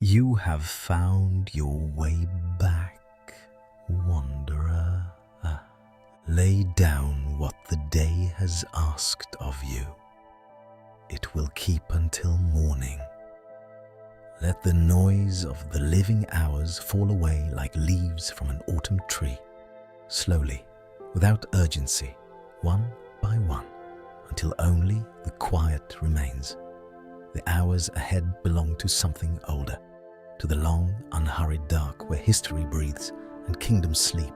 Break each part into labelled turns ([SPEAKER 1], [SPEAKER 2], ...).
[SPEAKER 1] You have found your way back, wanderer. Lay down what the day has asked of you. It will keep until morning. Let the noise of the living hours fall away like leaves from an autumn tree, slowly, without urgency, one by one, until only the quiet remains. The hours ahead belong to something older, to the long, unhurried dark where history breathes and kingdoms sleep,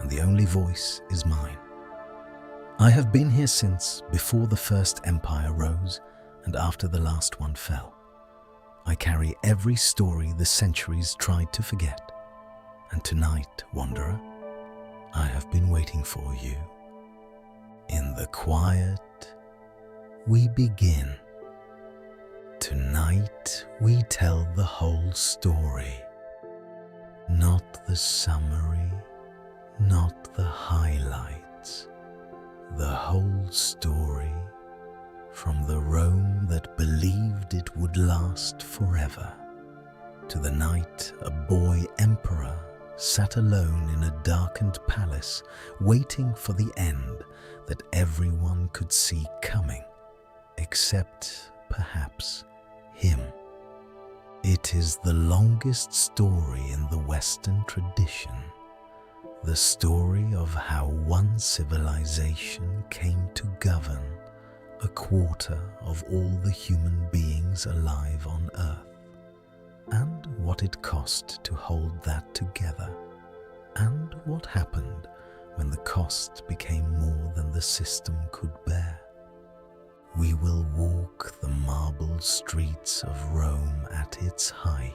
[SPEAKER 1] and the only voice is mine. I have been here since before the first empire rose and after the last one fell. I carry every story the centuries tried to forget, and tonight, wanderer, I have been waiting for you. In the quiet, we begin. Tonight we tell the whole story, not the summary, not the highlights, the whole story, from the Rome that believed it would last forever, to the night a boy emperor sat alone in a darkened palace, waiting for the end that everyone could see coming, except perhaps him. It is the longest story in the Western tradition, the story of how one civilization came to govern a quarter of all the human beings alive on Earth, and what it cost to hold that together, and what happened when the cost became more than the system could bear. We will walk the marble streets of Rome at its height,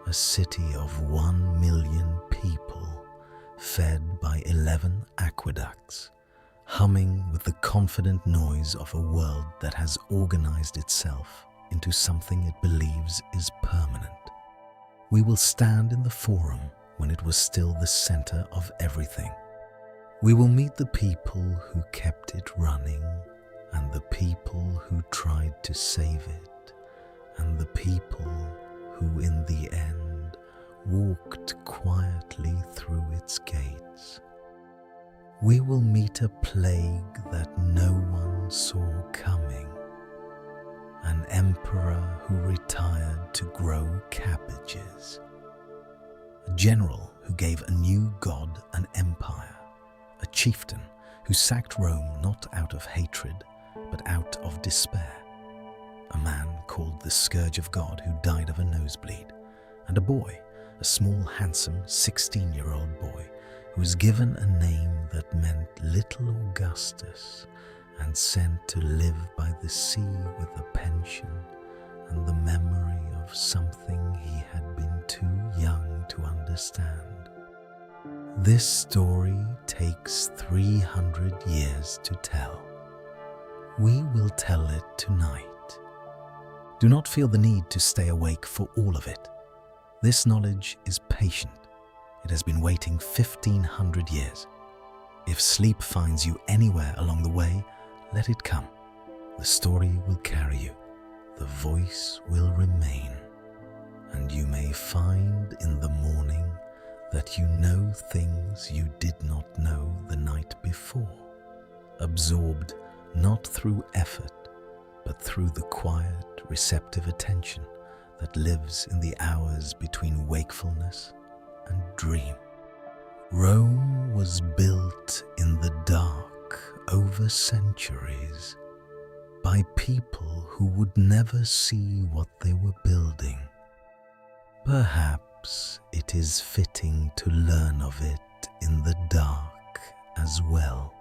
[SPEAKER 1] a city of 1 million people fed by 11 aqueducts, humming with the confident noise of a world that has organized itself into something it believes is permanent. We will stand in the Forum when it was still the center of everything. We will meet the people who kept it running, and the people who tried to save it, and the people who in the end walked quietly through its gates. We will meet a plague that no one saw coming, an emperor who retired to grow cabbages, a general who gave a new god an empire, a chieftain who sacked Rome not out of hatred, but out of despair, a man called the Scourge of God who died of a nosebleed, and a boy, a small, handsome 16-year-old boy, who was given a name that meant Little Augustus and sent to live by the sea with a pension and the memory of something he had been too young to understand. This story takes 300 years to tell. We will tell it tonight. Do not feel the need to stay awake for all of it. This knowledge is patient. It has been waiting 1,500 years. If sleep finds you anywhere along the way, let it come. The story will carry you. The voice will remain. And you may find in the morning that you know things you did not know the night before, absorbed not through effort, but through the quiet, receptive attention that lives in the hours between wakefulness and dream. Rome was built in the dark over centuries by people who would never see what they were building. Perhaps it is fitting to learn of it in the dark as well.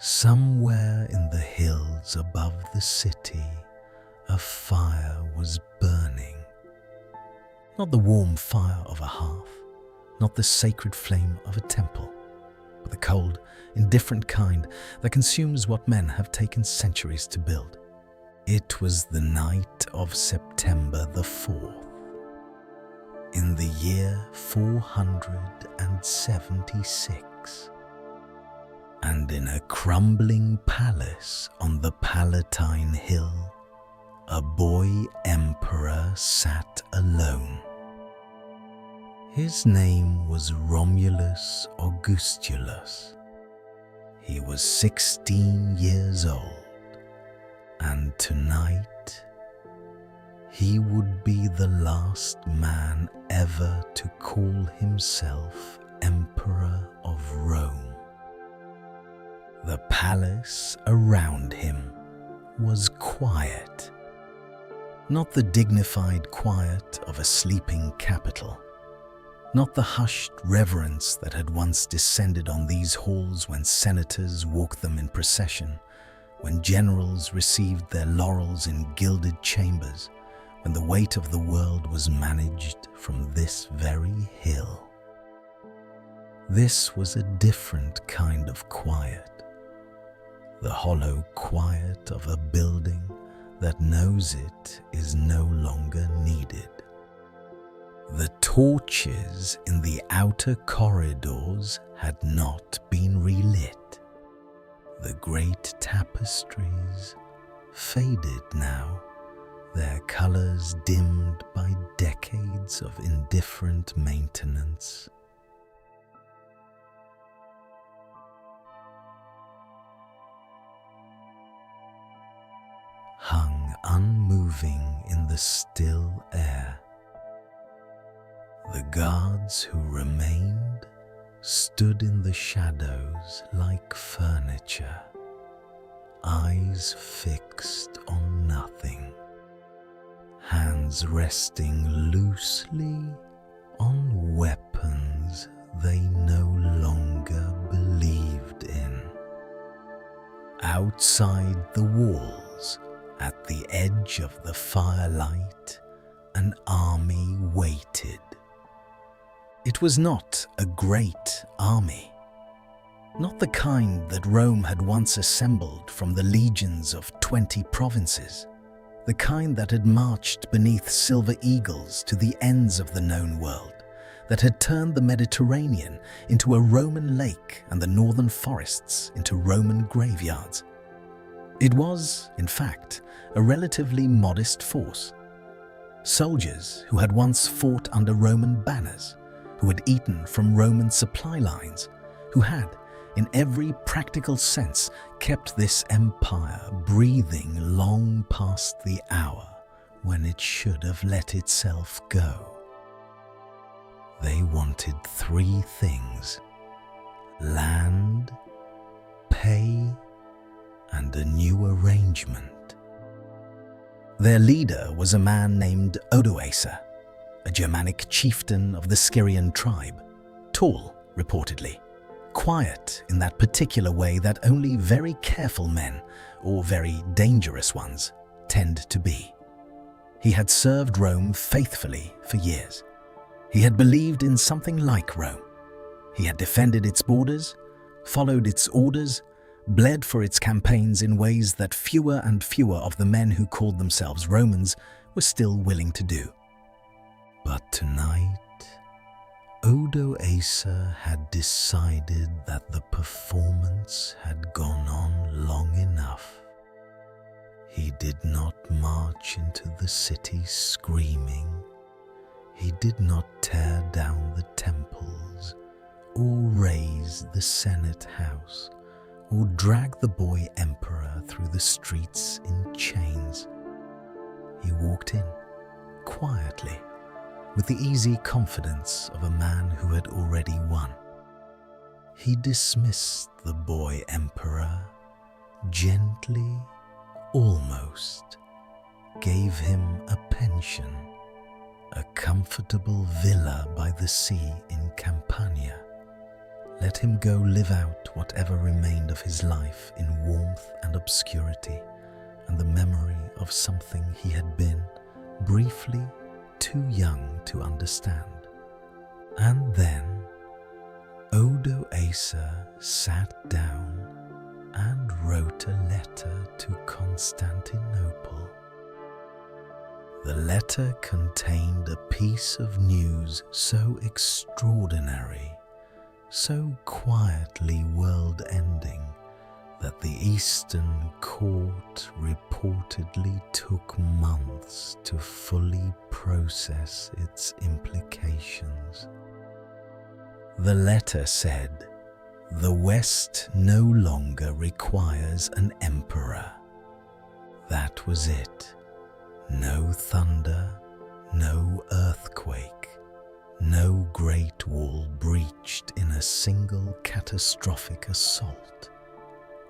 [SPEAKER 1] Somewhere in the hills above the city, a fire was burning. Not the warm fire of a hearth, not the sacred flame of a temple, but the cold, indifferent kind that consumes what men have taken centuries to build. It was the night of September the 4th, in the year 476. And in a crumbling palace on the Palatine Hill, a boy emperor sat alone. His name was Romulus Augustulus. He was 16 years old, and tonight he would be the last man ever to call himself Emperor of Rome. The palace around him was quiet, not the dignified quiet of a sleeping capital, not the hushed reverence that had once descended on these halls when senators walked them in procession, when generals received their laurels in gilded chambers, when the weight of the world was managed from this very hill. This was a different kind of quiet, the hollow quiet of a building that knows it is no longer needed. The torches in the outer corridors had not been relit. The great tapestries faded now, their colors dimmed by decades of indifferent maintenance. Hung unmoving in the still air, the guards who remained stood in the shadows like furniture, eyes fixed on nothing, hands resting loosely on weapons they no longer believed in. Outside the walls, at the edge of the firelight, an army waited. It was not a great army, not the kind that Rome had once assembled from the legions of 20 provinces, the kind that had marched beneath silver eagles to the ends of the known world, that had turned the Mediterranean into a Roman lake and the northern forests into Roman graveyards. It was, in fact, a relatively modest force. Soldiers who had once fought under Roman banners, who had eaten from Roman supply lines, who had, in every practical sense, kept this empire breathing long past the hour when it should have let itself go. They wanted 3 things: land, pay, and a new arrangement. Their leader was a man named Odoacer, a Germanic chieftain of the Skyrrian tribe, tall, reportedly, quiet in that particular way that only very careful men, or very dangerous ones, tend to be. He had served Rome faithfully for years. He had believed in something like Rome. He had defended its borders, followed its orders, bled for its campaigns in ways that fewer and fewer of the men who called themselves Romans were still willing to do. But tonight, Odoacer had decided that the performance had gone on long enough. He did not march into the city screaming. He did not tear down the temples, or raze the Senate house, or drag the boy emperor through the streets in chains. He walked in, quietly, with the easy confidence of a man who had already won. He dismissed the boy emperor, gently, almost, gave him a pension, a comfortable villa by the sea in Campania, let him go live out whatever remained of his life in warmth and obscurity and the memory of something he had been, briefly, too young to understand. And then Odoacer sat down and wrote a letter to Constantinople. The letter contained a piece of news so extraordinary, so quietly world-ending, that the Eastern court reportedly took months to fully process its implications. The letter said, "The West no longer requires an emperor." That was it. No thunder, no earthquake, no great wall breached in a single catastrophic assault.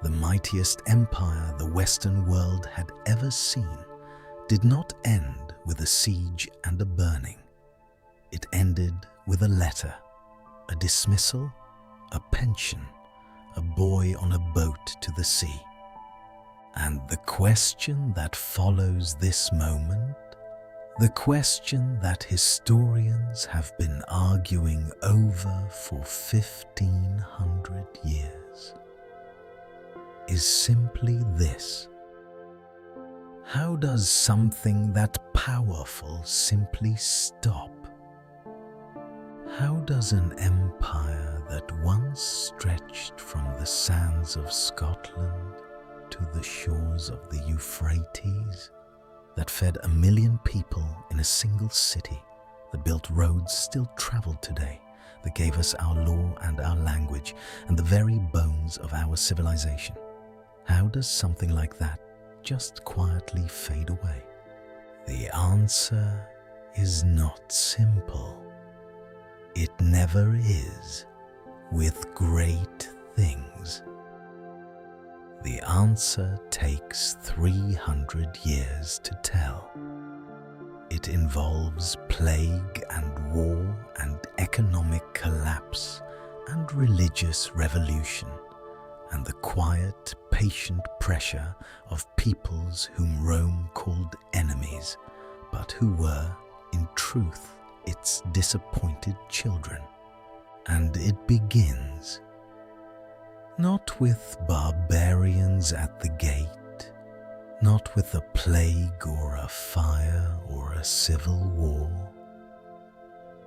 [SPEAKER 1] The mightiest empire the Western world had ever seen did not end with a siege and a burning. It ended with a letter, a dismissal, a pension, a boy on a boat to the sea. And the question that follows this moment, the question that historians have been arguing over for 1500 years, is simply this: how does something that powerful simply stop? How does an empire that once stretched from the sands of Scotland to the shores of the Euphrates, that fed 1 million people in a single city, that built roads still traveled today, that gave us our law and our language and the very bones of our civilization, how does something like that just quietly fade away? The answer is not simple. It never is with great things. The answer takes 300 years to tell. It involves plague and war and economic collapse and religious revolution and the quiet, patient pressure of peoples whom Rome called enemies, but who were, in truth, its disappointed children. And it begins not with barbarians at the gate, not with a plague or a fire or a civil war,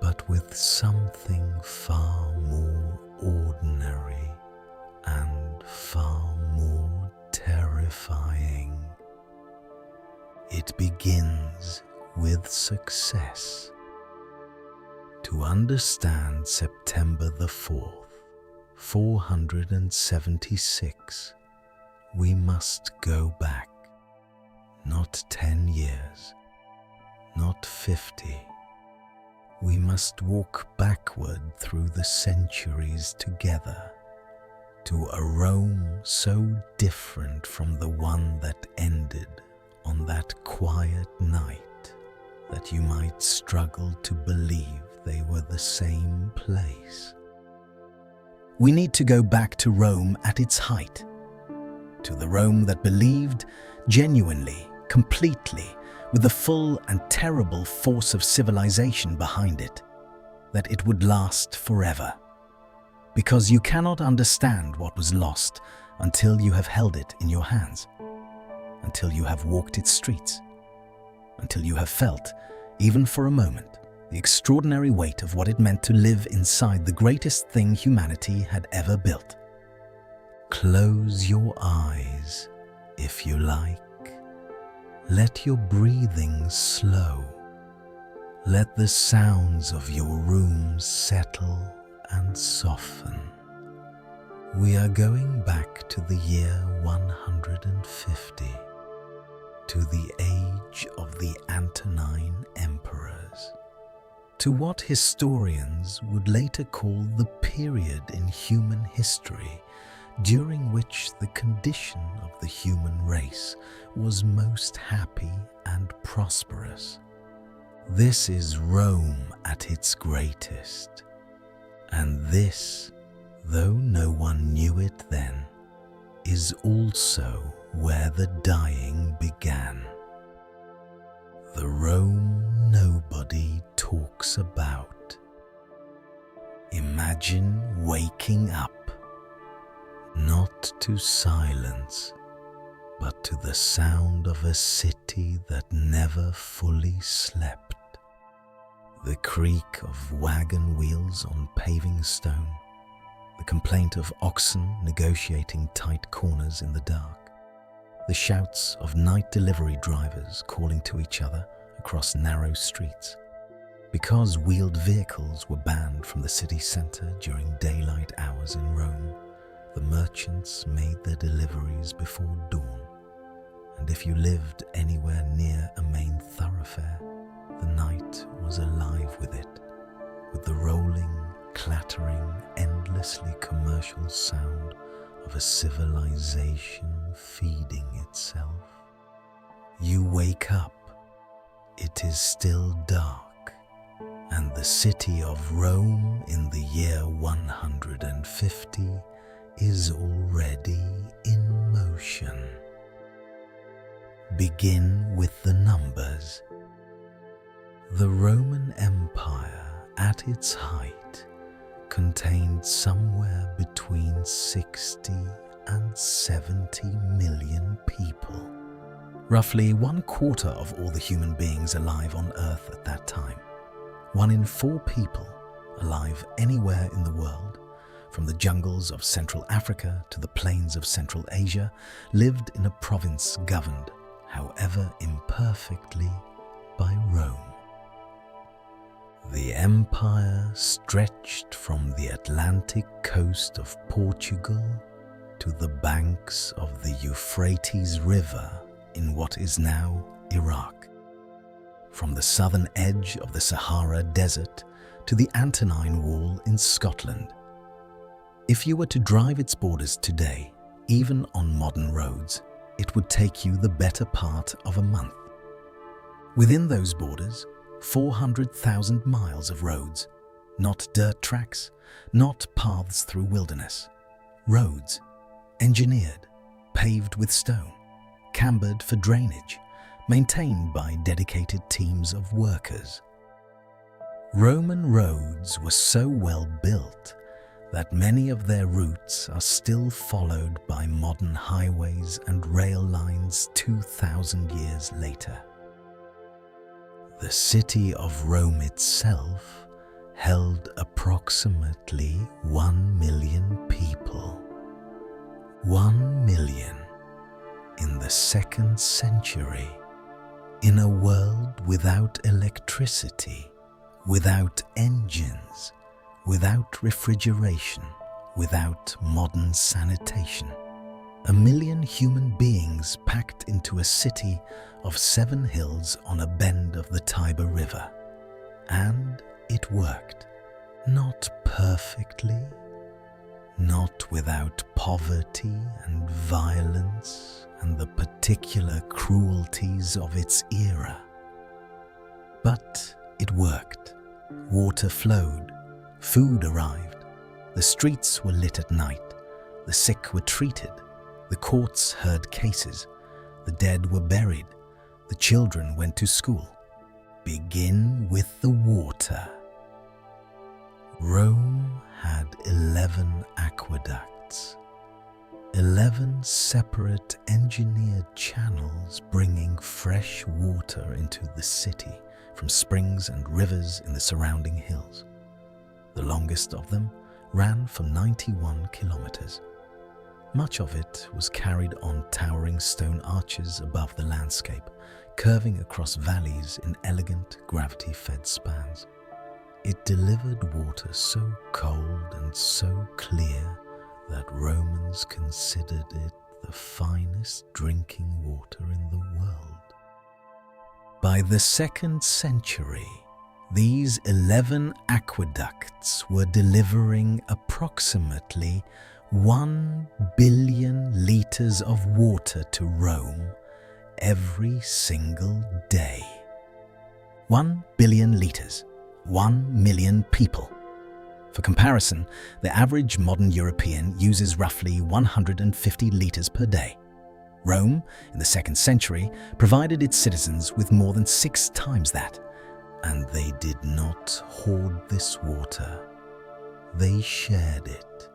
[SPEAKER 1] but with something far more ordinary and far more terrifying. It begins with success. To understand September the 4th, 476, we must go back, not 10 years, not 50. We must walk backward through the centuries together to a Rome so different from the one that ended on that quiet night that you might struggle to believe they were the same place. We need to go back to Rome at its height, to the Rome that believed genuinely, completely, with the full and terrible force of civilization behind it, that it would last forever. Because you cannot understand what was lost until you have held it in your hands, until you have walked its streets, until you have felt, even for a moment, the extraordinary weight of what it meant to live inside the greatest thing humanity had ever built. Close your eyes, if you like. Let your breathing slow. Let the sounds of your room settle and soften. We are going back to the year 150, to the age of the Antonine emperors, to what historians would later call the period in human history during which the condition of the human race was most happy and prosperous. This is Rome at its greatest, and this, though no one knew it then, is also where the dying began. The Rome nobody talks about. Imagine waking up, not to silence, but to the sound of a city that never fully slept. The creak of wagon wheels on paving stone, the complaint of oxen negotiating tight corners in the dark, the shouts of night delivery drivers calling to each other across narrow streets. Because wheeled vehicles were banned from the city centre during daylight hours in Rome, the merchants made their deliveries before dawn, and if you lived anywhere near a main thoroughfare, the night was alive with it, with the rolling, clattering, endlessly commercial sound of a civilization feeding itself. You wake up, it is still dark, and the city of Rome in the year 150 is already in motion. Begin with the numbers. The Roman Empire at its height contained somewhere between 60 and 70 million people, roughly 1/4 of all the human beings alive on Earth at that time. 1 in 4 people alive anywhere in the world, from the jungles of Central Africa to the plains of Central Asia, lived in a province governed, however imperfectly, by Rome. The empire stretched from the Atlantic coast of Portugal to the banks of the Euphrates River in what is now Iraq, from the southern edge of the Sahara Desert to the Antonine Wall in Scotland. If you were to drive its borders today, even on modern roads, it would take you the better part of a month. Within those borders, 400,000 miles of roads, not dirt tracks, not paths through wilderness. Roads, engineered, paved with stone, cambered for drainage, maintained by dedicated teams of workers. Roman roads were so well built that many of their routes are still followed by modern highways and rail lines 2,000 years later. The city of Rome itself held approximately 1 million people. 1 million in the 2nd century, in a world without electricity, without engines, without refrigeration, without modern sanitation. 1 million human beings packed into a city of 7 hills on a bend of the Tiber River. And it worked. Not perfectly, not without poverty and violence and the particular cruelties of its era. But it worked. Water flowed, food arrived, the streets were lit at night, the sick were treated, the courts heard cases, the dead were buried, the children went to school. Begin with the water. Rome had 11 aqueducts, 11 separate engineered channels bringing fresh water into the city from springs and rivers in the surrounding hills. The longest of them ran for 91 kilometers. Much of it was carried on towering stone arches above the landscape, curving across valleys in elegant gravity-fed spans. It delivered water so cold and so clear that Romans considered it the finest drinking water in the world. By the 2nd century, these 11 aqueducts were delivering approximately 1 billion liters of water to Rome every single day. 1 billion liters, 1 million people. For comparison, the average modern European uses roughly 150 liters per day. Rome, in the 2nd century, provided its citizens with more than 6 times that. And they did not hoard this water. They shared it.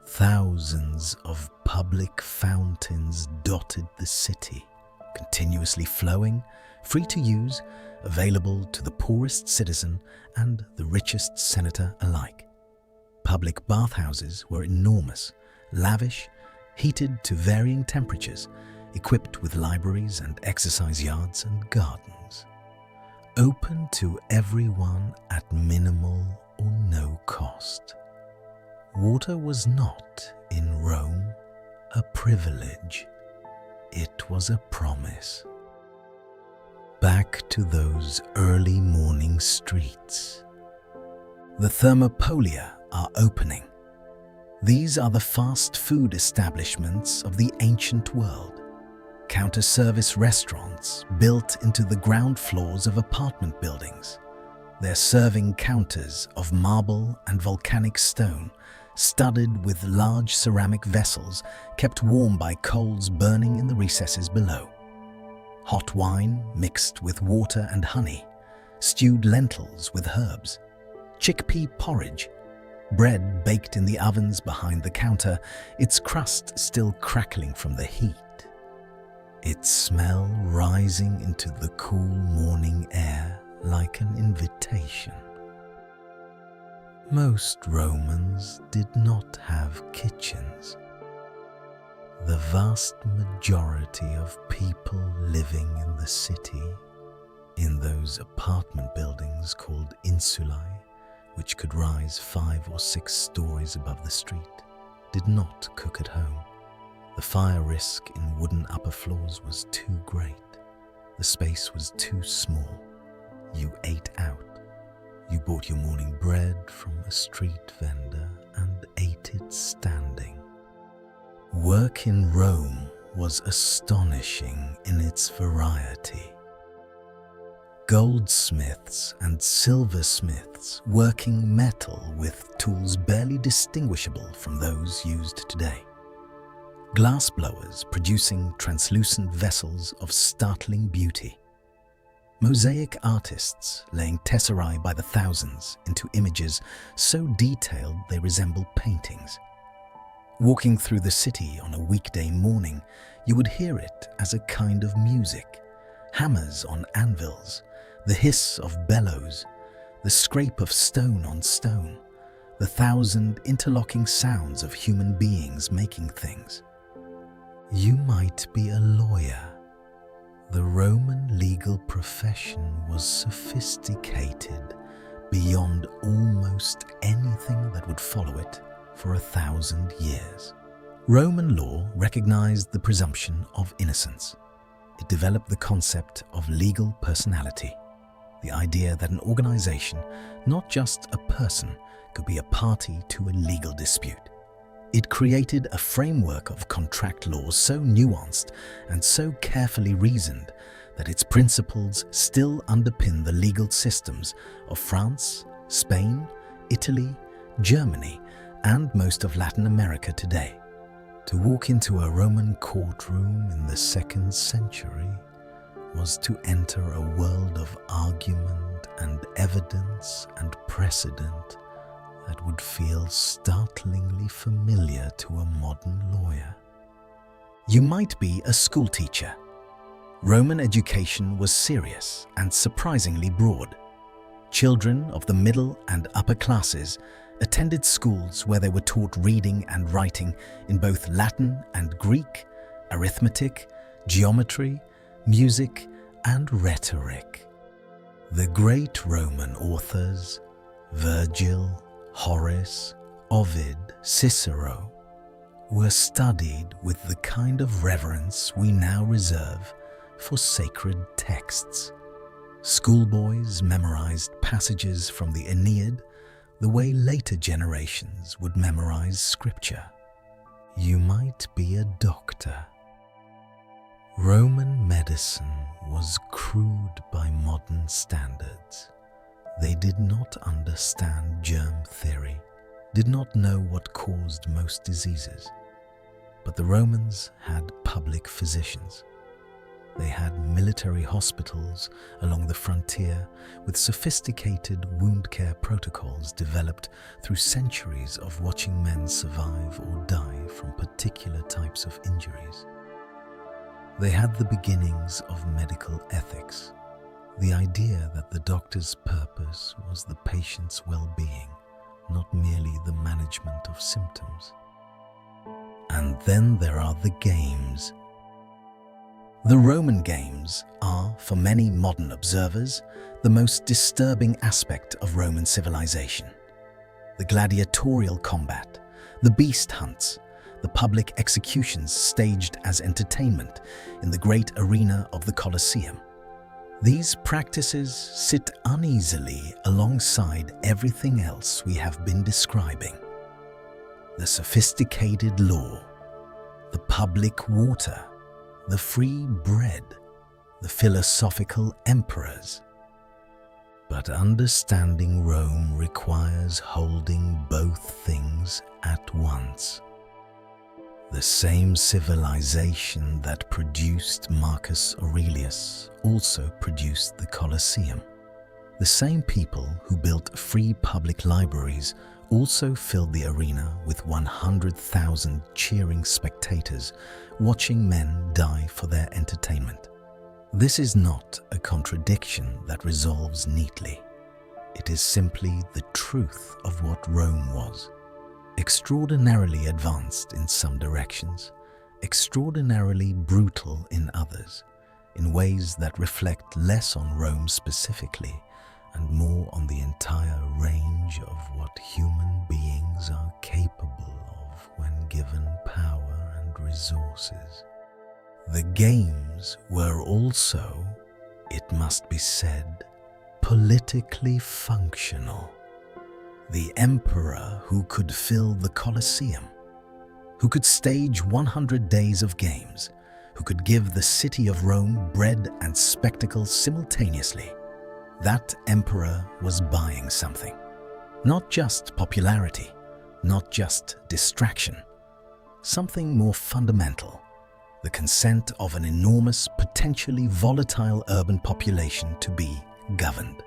[SPEAKER 1] Thousands of public fountains dotted the city, continuously flowing, free to use, available to the poorest citizen and the richest senator alike. Public bathhouses were enormous, lavish, heated to varying temperatures, equipped with libraries and exercise yards and gardens. Open to everyone at minimal or no cost. Water was not, in Rome, a privilege. It was a promise. Back to those early morning streets. The thermopolia are opening. These are the fast food establishments of the ancient world. Counter-service restaurants built into the ground floors of apartment buildings. Their serving counters of marble and volcanic stone, studded with large ceramic vessels kept warm by coals burning in the recesses below. Hot wine mixed with water and honey, stewed lentils with herbs, chickpea porridge, bread baked in the ovens behind the counter, its crust still crackling from the heat. Its smell rising into the cool morning air like an invitation. Most Romans did not have kitchens. The vast majority of people living in the city, in those apartment buildings called insulae, which could rise 5 or 6 stories above the street, did not cook at home. The fire risk in wooden upper floors was too great. The space was too small. You ate out. You bought your morning bread from a street vendor and ate it standing. Work in Rome was astonishing in its variety. Goldsmiths and silversmiths working metal with tools barely distinguishable from those used today. Glassblowers producing translucent vessels of startling beauty. Mosaic artists laying tesserae by the thousands into images so detailed they resemble paintings. Walking through the city on a weekday morning, you would hear it as a kind of music. Hammers on anvils, the hiss of bellows, the scrape of stone on stone, the 1,000 interlocking sounds of human beings making things. You might be a lawyer. The Roman legal profession was sophisticated beyond almost anything that would follow it for 1,000 years. Roman law recognized the presumption of innocence. It developed the concept of legal personality, the idea that an organization, not just a person, could be a party to a legal dispute. It created a framework of contract laws so nuanced and so carefully reasoned that its principles still underpin the legal systems of France, Spain, Italy, Germany, and most of Latin America today. To walk into a Roman courtroom in the 2nd century was to enter a world of argument and evidence and precedent that would feel startlingly familiar to a modern lawyer. You might be a schoolteacher. Roman education was serious and surprisingly broad. Children of the middle and upper classes attended schools where they were taught reading and writing in both Latin and Greek, arithmetic, geometry, music, and rhetoric. The great Roman authors, Virgil, Horace, Ovid, Cicero, were studied with the kind of reverence we now reserve for sacred texts. Schoolboys memorized passages from the Aeneid the way later generations would memorize scripture. You might be a doctor. Roman medicine was crude by modern standards. They did not understand germ theory, did not know what caused most diseases. But the Romans had public physicians. They had military hospitals along the frontier with sophisticated wound care protocols developed through centuries of watching men survive or die from particular types of injuries. They had the beginnings of medical ethics, the idea that the doctor's purpose was the patient's well-being, not merely the management of symptoms. And then there are the games. The Roman games are, for many modern observers, the most disturbing aspect of Roman civilization. The gladiatorial combat, the beast hunts, the public executions staged as entertainment in the great arena of the Colosseum. These practices sit uneasily alongside everything else we have been describing. The sophisticated law, the public water, the free bread, the philosophical emperors. But understanding Rome requires holding both things at once. The same civilization that produced Marcus Aurelius also produced the Colosseum. The same people who built free public libraries also filled the arena with 100,000 cheering spectators watching men die for their entertainment. This is not a contradiction that resolves neatly. It is simply the truth of what Rome was. Extraordinarily advanced in some directions, extraordinarily brutal in others, in ways that reflect less on Rome specifically and more on the entire range of what human beings are capable of when given power and resources. The games were also, it must be said, politically functional. The emperor who could fill the Colosseum, who could stage 100 days of games, who could give the city of Rome bread and spectacle simultaneously, that emperor was buying something. Not just popularity, not just distraction, something more fundamental, the consent of an enormous, potentially volatile urban population to be governed.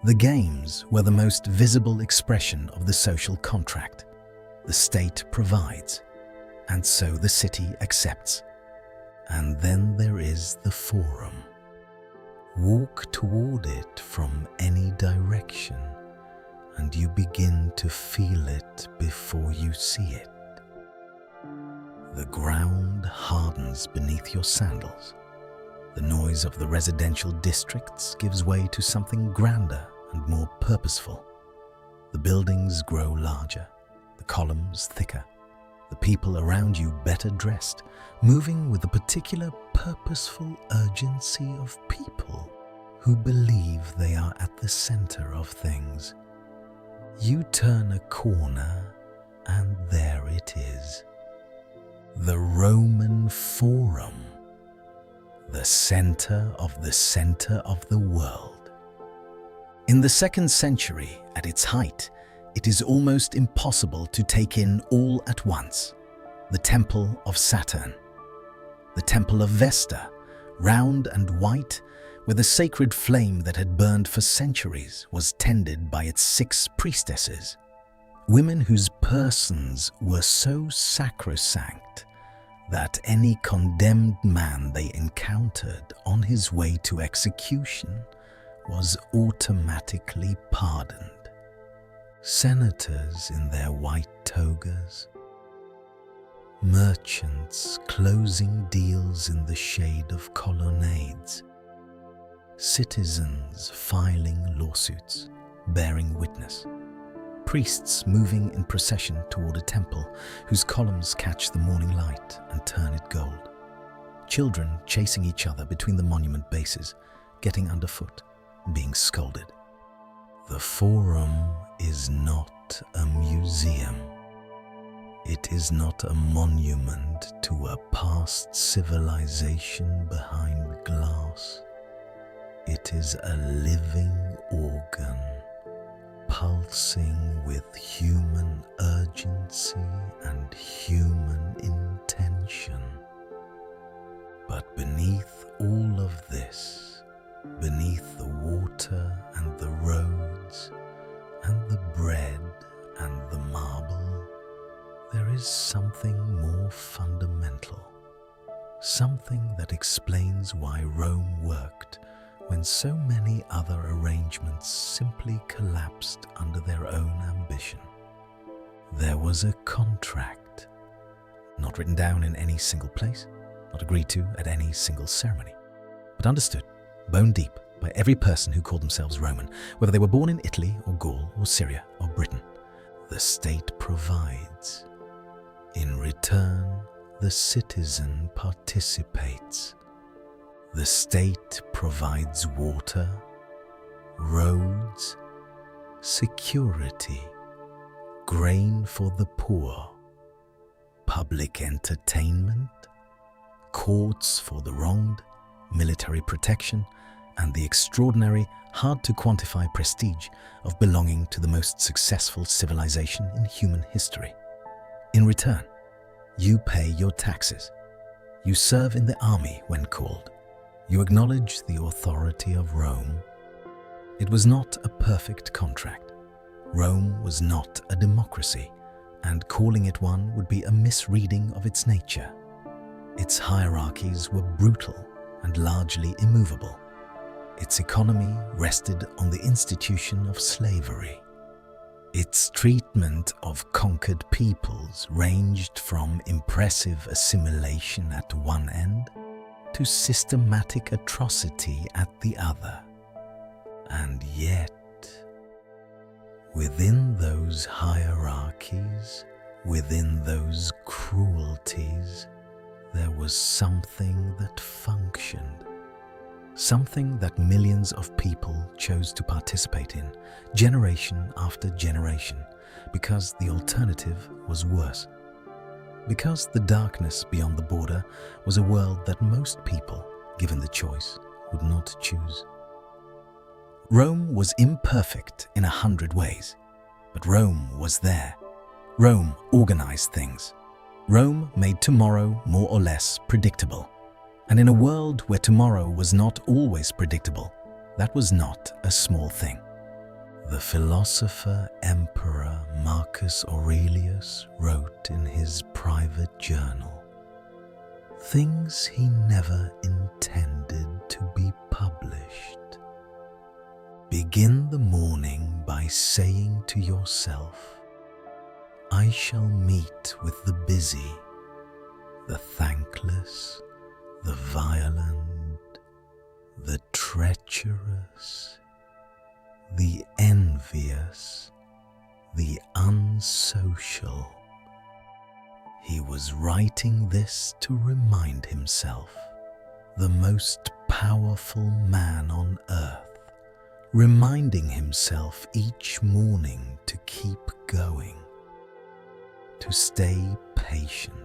[SPEAKER 1] The games were the most visible expression of the social contract. The state provides, and so the city accepts. And then there is the forum. Walk toward it from any direction, and you begin to feel it before you see it. The ground hardens beneath your sandals. The noise of the residential districts gives way to something grander and more purposeful. The buildings grow larger, the columns thicker, the people around you better dressed, moving with a particular purposeful urgency of people who believe they are at the center of things. You turn a corner and there it is. The Roman Forum, the center of the world. In the 2nd century, at its height, it is almost impossible to take in all at once. The Temple of Saturn, the Temple of Vesta, round and white, where the sacred flame that had burned for centuries was tended by its 6 priestesses, women whose persons were so sacrosanct that any condemned man they encountered on his way to execution was automatically pardoned. Senators in their white togas, merchants closing deals in the shade of colonnades, citizens filing lawsuits, bearing witness, priests moving in procession toward a temple whose columns catch the morning light and turn it gold, children chasing each other between the monument bases, getting underfoot, being scolded. The Forum is not a museum. It is not a monument to a past civilization behind glass. It is a living organ, pulsing with human urgency and human intention. But beneath all of this, beneath the water and the roads and the bread and the marble, there is something more fundamental, something that explains why Rome worked when so many other arrangements simply collapsed under their own ambition. There was a contract, not written down in any single place, not agreed to at any single ceremony, but understood, bone deep, by every person who called themselves Roman, whether they were born in Italy or Gaul or Syria or Britain. The state provides. In return, the citizen participates. The state provides water, roads, security, grain for the poor, public entertainment, courts for the wronged, military protection, and the extraordinary, hard-to-quantify prestige of belonging to the most successful civilization in human history. In return, you pay your taxes. You serve in the army when called. You acknowledge the authority of Rome. It was not a perfect contract. Rome was not a democracy, and calling it one would be a misreading of its nature. Its hierarchies were brutal and largely immovable. Its economy rested on the institution of slavery. Its treatment of conquered peoples ranged from impressive assimilation at one end to systematic atrocity at the other. And yet, within those hierarchies, within those cruelties, there was something that functioned. Something that millions of people chose to participate in, generation after generation, because the alternative was worse. Because the darkness beyond the border was a world that most people, given the choice, would not choose. Rome was imperfect in 100 ways, but Rome was there. Rome organized things. Rome made tomorrow more or less predictable. And in a world where tomorrow was not always predictable, that was not a small thing. The philosopher Emperor Marcus Aurelius wrote in his private journal, things he never intended to be published. Begin the morning by saying to yourself, I shall meet with the busy, the thankless, the violent, the treacherous, the envious, the unsocial. He was writing this to remind himself, the most powerful man on earth, reminding himself each morning to keep going, to stay patient,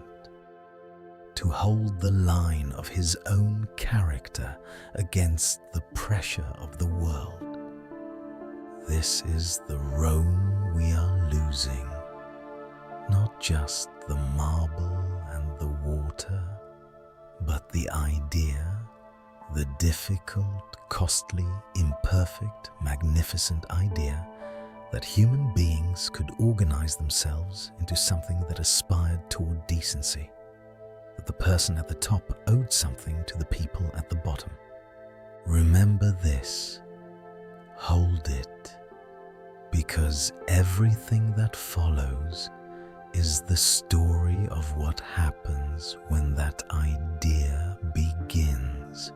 [SPEAKER 1] to hold the line of his own character against the pressure of the world. This is the Rome we are losing, not just the marble and the water, but the idea, the difficult, costly, imperfect, magnificent idea that human beings could organize themselves into something that aspired toward decency. That the person at the top owed something to the people at the bottom. Remember this, hold it, because everything that follows is the story of what happens when that idea begins,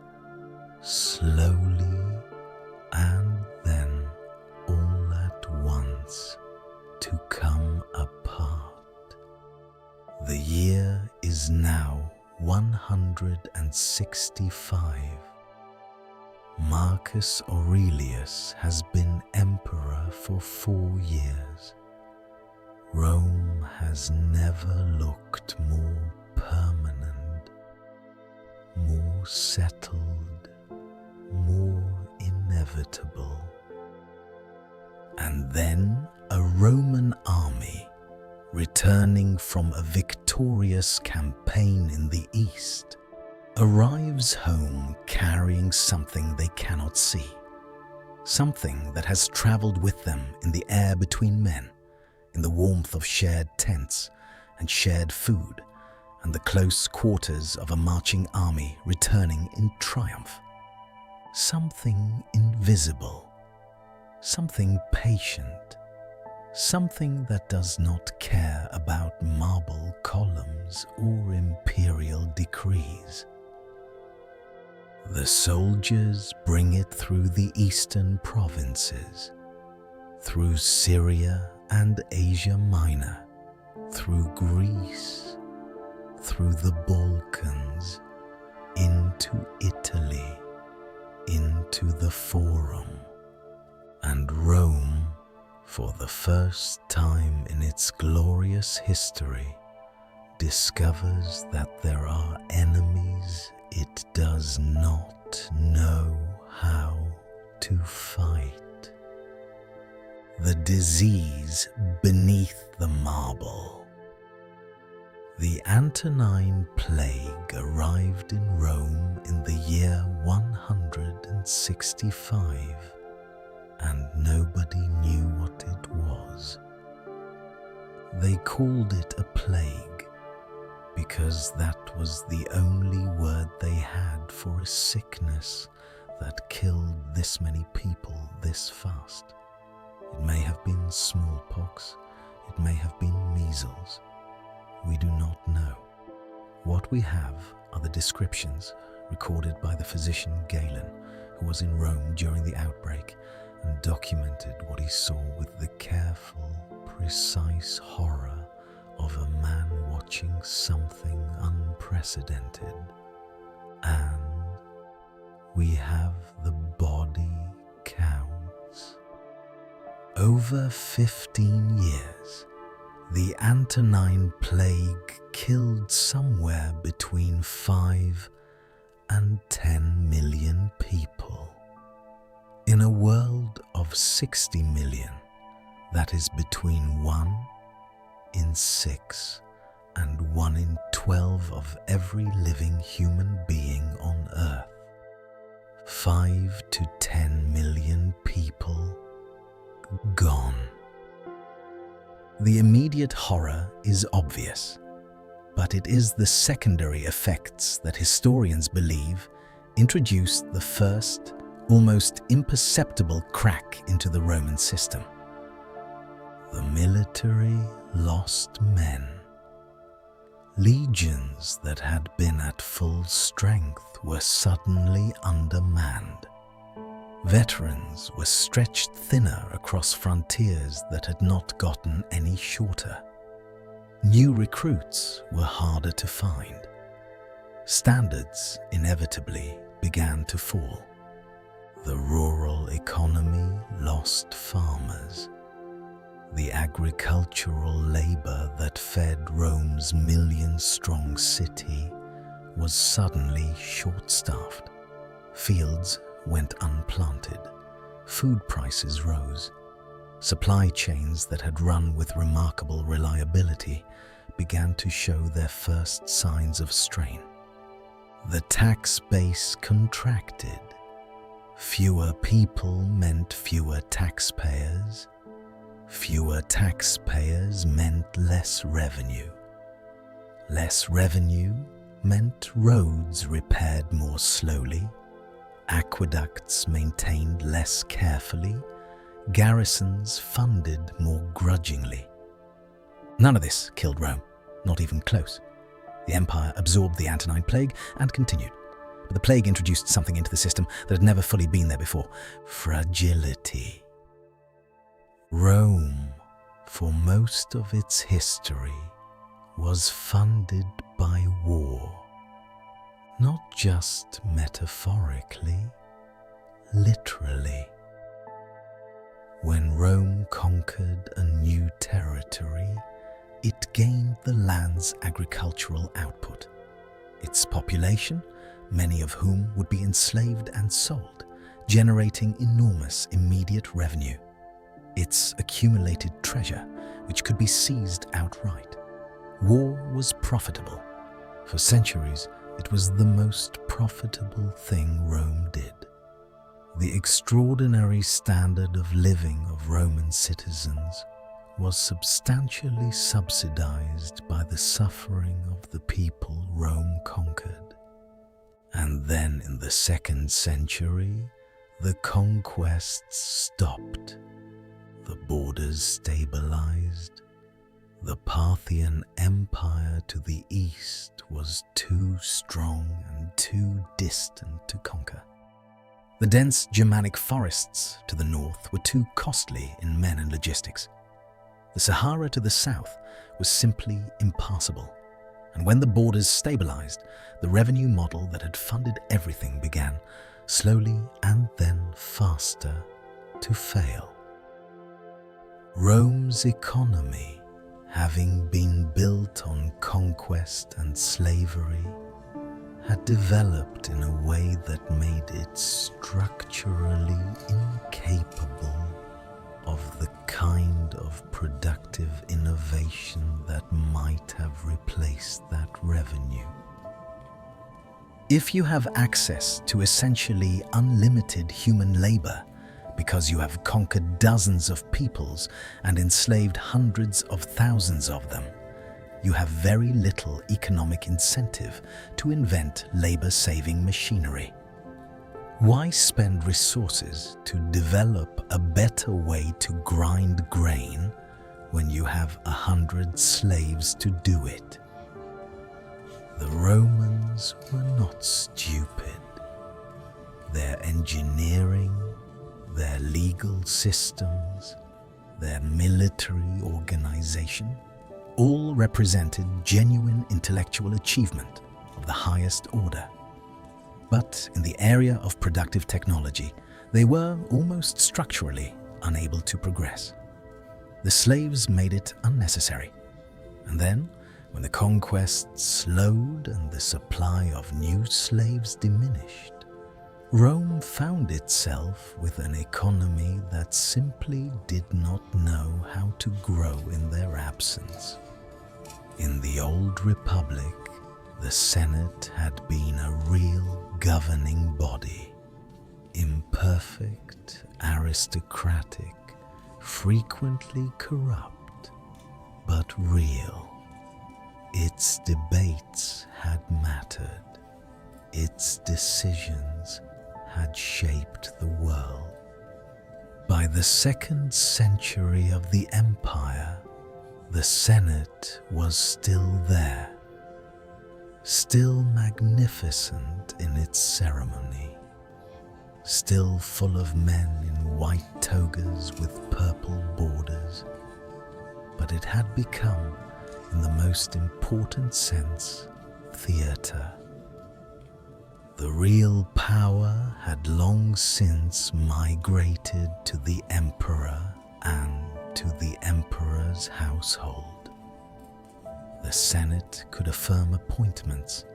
[SPEAKER 1] slowly and then all at once to come apart. The year is now 165. Marcus Aurelius has been emperor for 4 years. Rome has never looked more permanent, more settled, more inevitable. And then a Roman army, returning from a victorious campaign in the east, arrives home carrying something they cannot see, something that has traveled with them in the air between men, in the warmth of shared tents and shared food, and the close quarters of a marching army returning in triumph. something invisible, something patient, something that does not care about marble columns or imperial decrees. The soldiers bring it through the eastern provinces, through Syria and Asia Minor, through Greece, through the Balkans, into Italy, into the Forum, and Rome, for the first time in its glorious history, discovers that there are enemies it does not know how to fight. The disease beneath the marble. The Antonine Plague arrived in Rome in the year 165, and nobody knew what it was. They called it a plague because that was the only word they had for a sickness that killed this many people this fast. It may have been smallpox, it may have been measles. We do not know. What we have are the descriptions recorded by the physician Galen, who was in Rome during the outbreak and documented what he saw with the careful, precise horror of a man watching something unprecedented. And we have the body counts. Over 15 years, the Antonine Plague killed somewhere between 5 and 10 million people. In a world of 60 million, that is between 1 in 6 and 1 in 12 of every living human being on Earth. 5 to 10 million people gone. The immediate horror is obvious, but it is the secondary effects that historians believe introduced the first, almost imperceptible crack into the Roman system. The military lost men. Legions that had been at full strength were suddenly undermanned. Veterans were stretched thinner across frontiers that had not gotten any shorter. New recruits were harder to find. Standards inevitably began to fall. The rural economy lost farmers. The agricultural labor that fed Rome's million-strong city was suddenly short-staffed. Fields went unplanted. Food prices rose. Supply chains that had run with remarkable reliability began to show their first signs of strain. The tax base contracted. Fewer people meant fewer taxpayers. Fewer taxpayers meant less revenue. Less revenue meant roads repaired more slowly, aqueducts maintained less carefully, garrisons funded more grudgingly. None of this killed Rome, not even close. The empire absorbed the Antonine Plague and continued. But the plague introduced something into the system that had never fully been there before: fragility. Rome, for most of its history, was funded by war. Not just metaphorically, literally. When Rome conquered a new territory, it gained the land's agricultural output. Its population, many of whom would be enslaved and sold, generating enormous immediate revenue. Its accumulated treasure, which could be seized outright. War was profitable. For centuries, it was the most profitable thing Rome did. The extraordinary standard of living of Roman citizens was substantially subsidized by the suffering of the people Rome conquered. And then in the 2nd century, the conquests stopped. The borders stabilized. The Parthian Empire to the east was too strong and too distant to conquer. The dense Germanic forests to the north were too costly in men and logistics. The Sahara to the south was simply impassable. And when the borders stabilized, the revenue model that had funded everything began, slowly and then faster, to fail. Rome's economy, having been built on conquest and slavery, had developed in a way that made it structurally incapable of the kind of productive innovation that might have replaced that revenue. If you have access to essentially unlimited human labor because you have conquered dozens of peoples and enslaved hundreds of thousands of them, you have very little economic incentive to invent labor-saving machinery. Why spend resources to develop a better way to grind grain when you have 100 slaves to do it? The Romans were not stupid. Their engineering, their legal systems, their military organization, all represented genuine intellectual achievement of the highest order. But in the area of productive technology, they were almost structurally unable to progress. The slaves made it unnecessary. And then, when the conquest slowed and the supply of new slaves diminished, Rome found itself with an economy that simply did not know how to grow in their absence. In the old republic, the Senate had been a real governing body, imperfect, aristocratic, frequently corrupt, but real. Its debates had mattered. Its decisions had shaped the world. By the 2nd century of the empire, the Senate was still there, still magnificent in its ceremony, still full of men in white togas with purple borders, but it had become, in the most important sense, theatre. The real power had long since migrated to the emperor and to the emperor's household. The Senate could affirm appointments,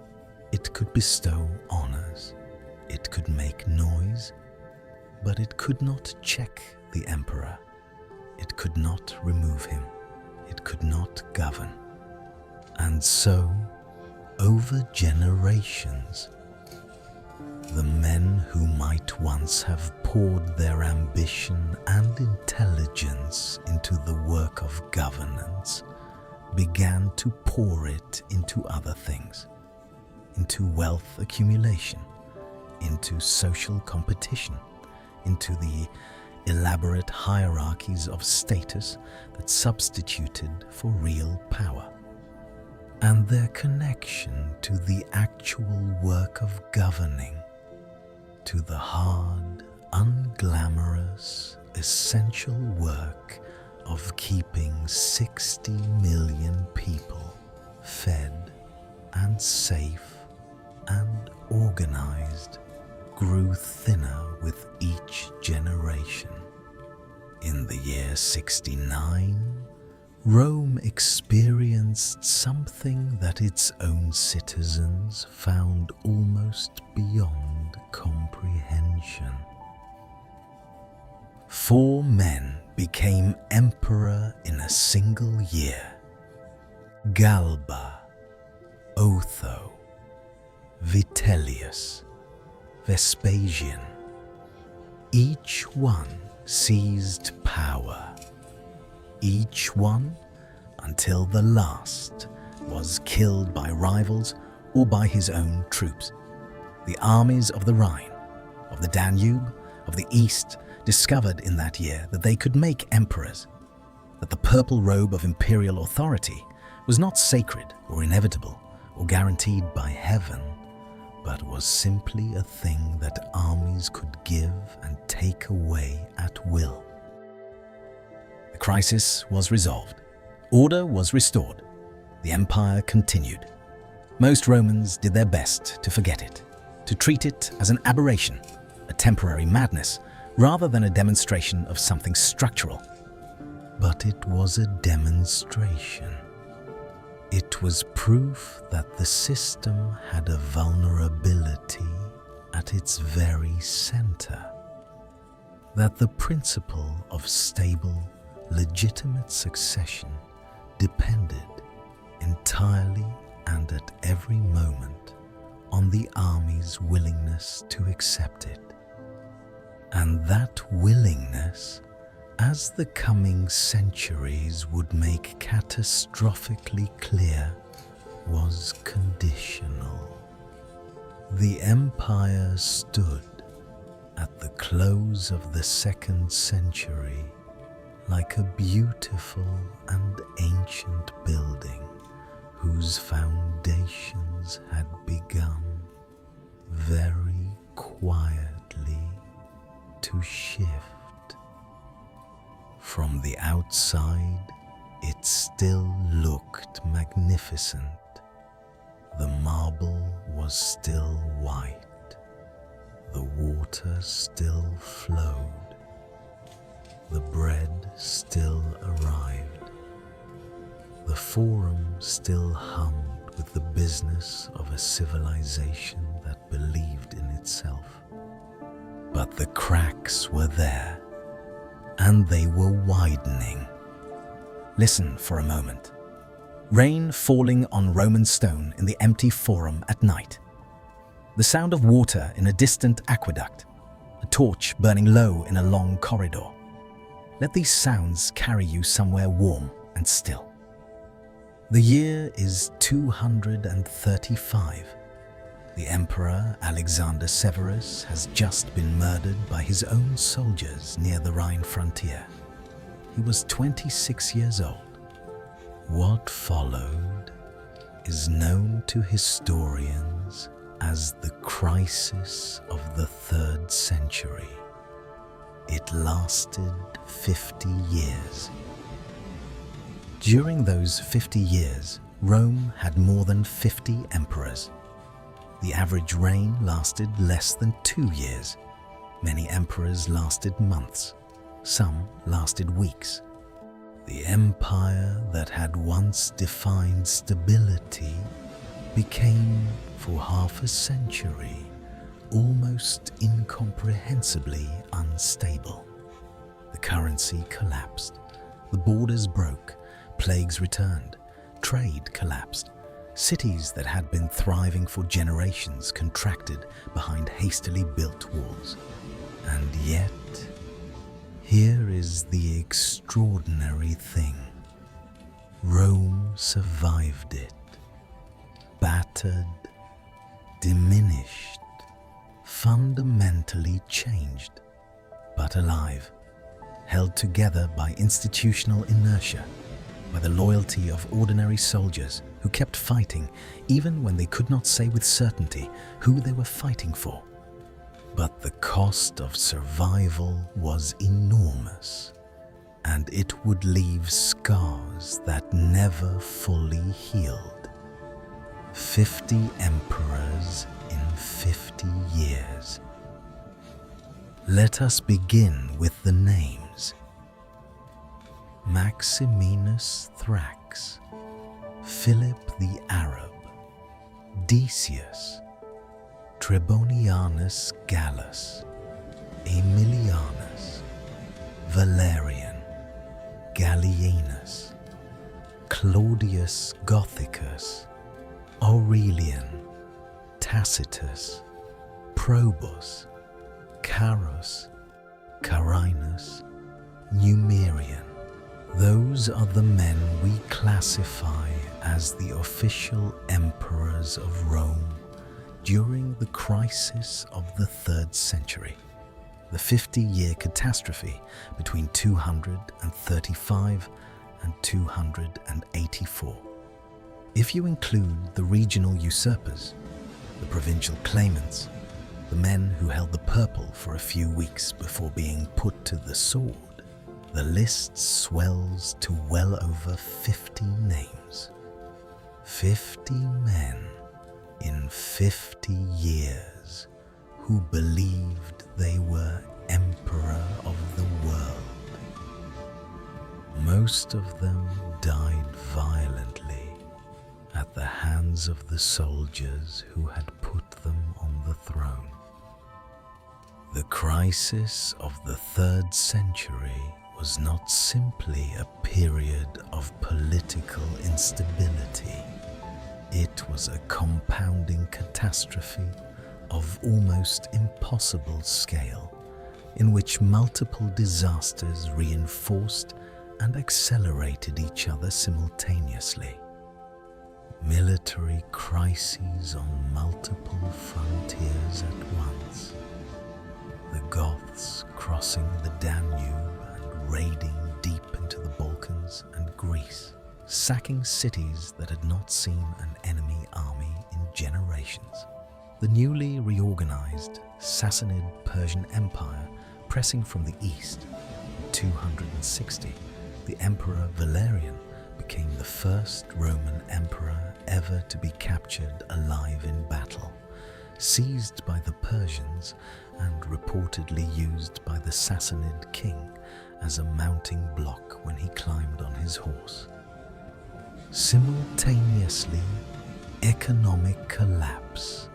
[SPEAKER 1] it could bestow honors, it could make noise, but it could not check the emperor, it could not remove him, it could not govern. And so, over generations, the men who might once have poured their ambition and intelligence into the work of governance began to pour it into other things, into wealth accumulation, into social competition, into the elaborate hierarchies of status that substituted for real power. And their connection to the actual work of governing, to the hard, unglamorous, essential work of keeping 60 million people fed and safe and organized, grew thinner with each generation. In the year 69, Rome experienced something that its own citizens found almost beyond comprehension. 4 men became emperor in a single year: Galba, Otho, Vitellius, Vespasian. Each one seized power. Each one, until the last, was killed by rivals or by his own troops. The armies of the Rhine, of the Danube, of the East discovered in that year that they could make emperors, that the purple robe of imperial authority was not sacred or inevitable or guaranteed by heaven, but was simply a thing that armies could give and take away at will. The crisis was resolved. Order was restored. The empire continued. Most Romans did their best to forget it, to treat it as an aberration, a temporary madness, rather than a demonstration of something structural. But it was a demonstration. It was proof that the system had a vulnerability at its very center, that the principle of stable, legitimate succession depended entirely and at every moment on the army's willingness to accept it. And that willingness, as the coming centuries would make catastrophically clear, was conditional. The empire stood at the close of the 2nd century like a beautiful and ancient building whose foundations had begun very quietly to shift. From the outside, it still looked magnificent. The marble was still white. The water still flowed. The bread still arrived. The forum still hummed with the business of a civilization that believed in itself. But the cracks were there, and they were widening. Listen for a moment. Rain falling on Roman stone in the empty forum at night. The sound of water in a distant aqueduct. A torch burning low in a long corridor. Let these sounds carry you somewhere warm and still. The year is 235. The Emperor Alexander Severus has just been murdered by his own soldiers near the Rhine frontier. He was 26 years old. What followed is known to historians as the crisis of the 3rd century. It lasted 50 years. During those 50 years, Rome had more than 50 emperors. The average reign lasted less than 2 years. Many emperors lasted months. Some lasted weeks. The empire that had once defined stability became, for half a century, almost incomprehensibly unstable. The currency collapsed. The borders broke. Plagues returned. Trade collapsed. Cities that had been thriving for generations contracted behind hastily built walls. And yet, here is the extraordinary thing. Rome survived it. Battered, diminished, fundamentally changed, but alive, held together by institutional inertia, by the loyalty of ordinary soldiers who kept fighting even when they could not say with certainty who they were fighting for. But the cost of survival was enormous, and it would leave scars that never fully healed. 50 emperors in 50 years. Let us begin with the names. Maximinus Thrax, Philip the Arab, Decius, Trebonianus Gallus, Aemilianus, Valerian, Gallienus, Claudius Gothicus, Aurelian, Tacitus, Probus, Carus, Carinus, Numerian. Those are the men we classify as the official emperors of Rome during the crisis of the 3rd century, the 50-year catastrophe between 235 and 284. If you include the regional usurpers, the provincial claimants, the men who held the purple for a few weeks before being put to the sword, the list swells to well over 50 names. 50 men in 50 years who believed they were emperor of the world. Most of them died violently at the hands of the soldiers who had put them on the throne. The crisis of the 3rd century was not simply a period of political instability. It was a compounding catastrophe of almost impossible scale, in which multiple disasters reinforced and accelerated each other simultaneously. Military crises on multiple frontiers at once. The Goths crossing the Danube and raiding deep into the Balkans and Greece, sacking cities that had not seen an enemy army in generations. The newly reorganized Sassanid Persian Empire pressing from the east. In 260, the Emperor Valerian became the first Roman emperor ever to be captured alive in battle, seized by the Persians and reportedly used by the Sassanid king as a mounting block when he climbed on his horse. Simultaneously, economic collapse.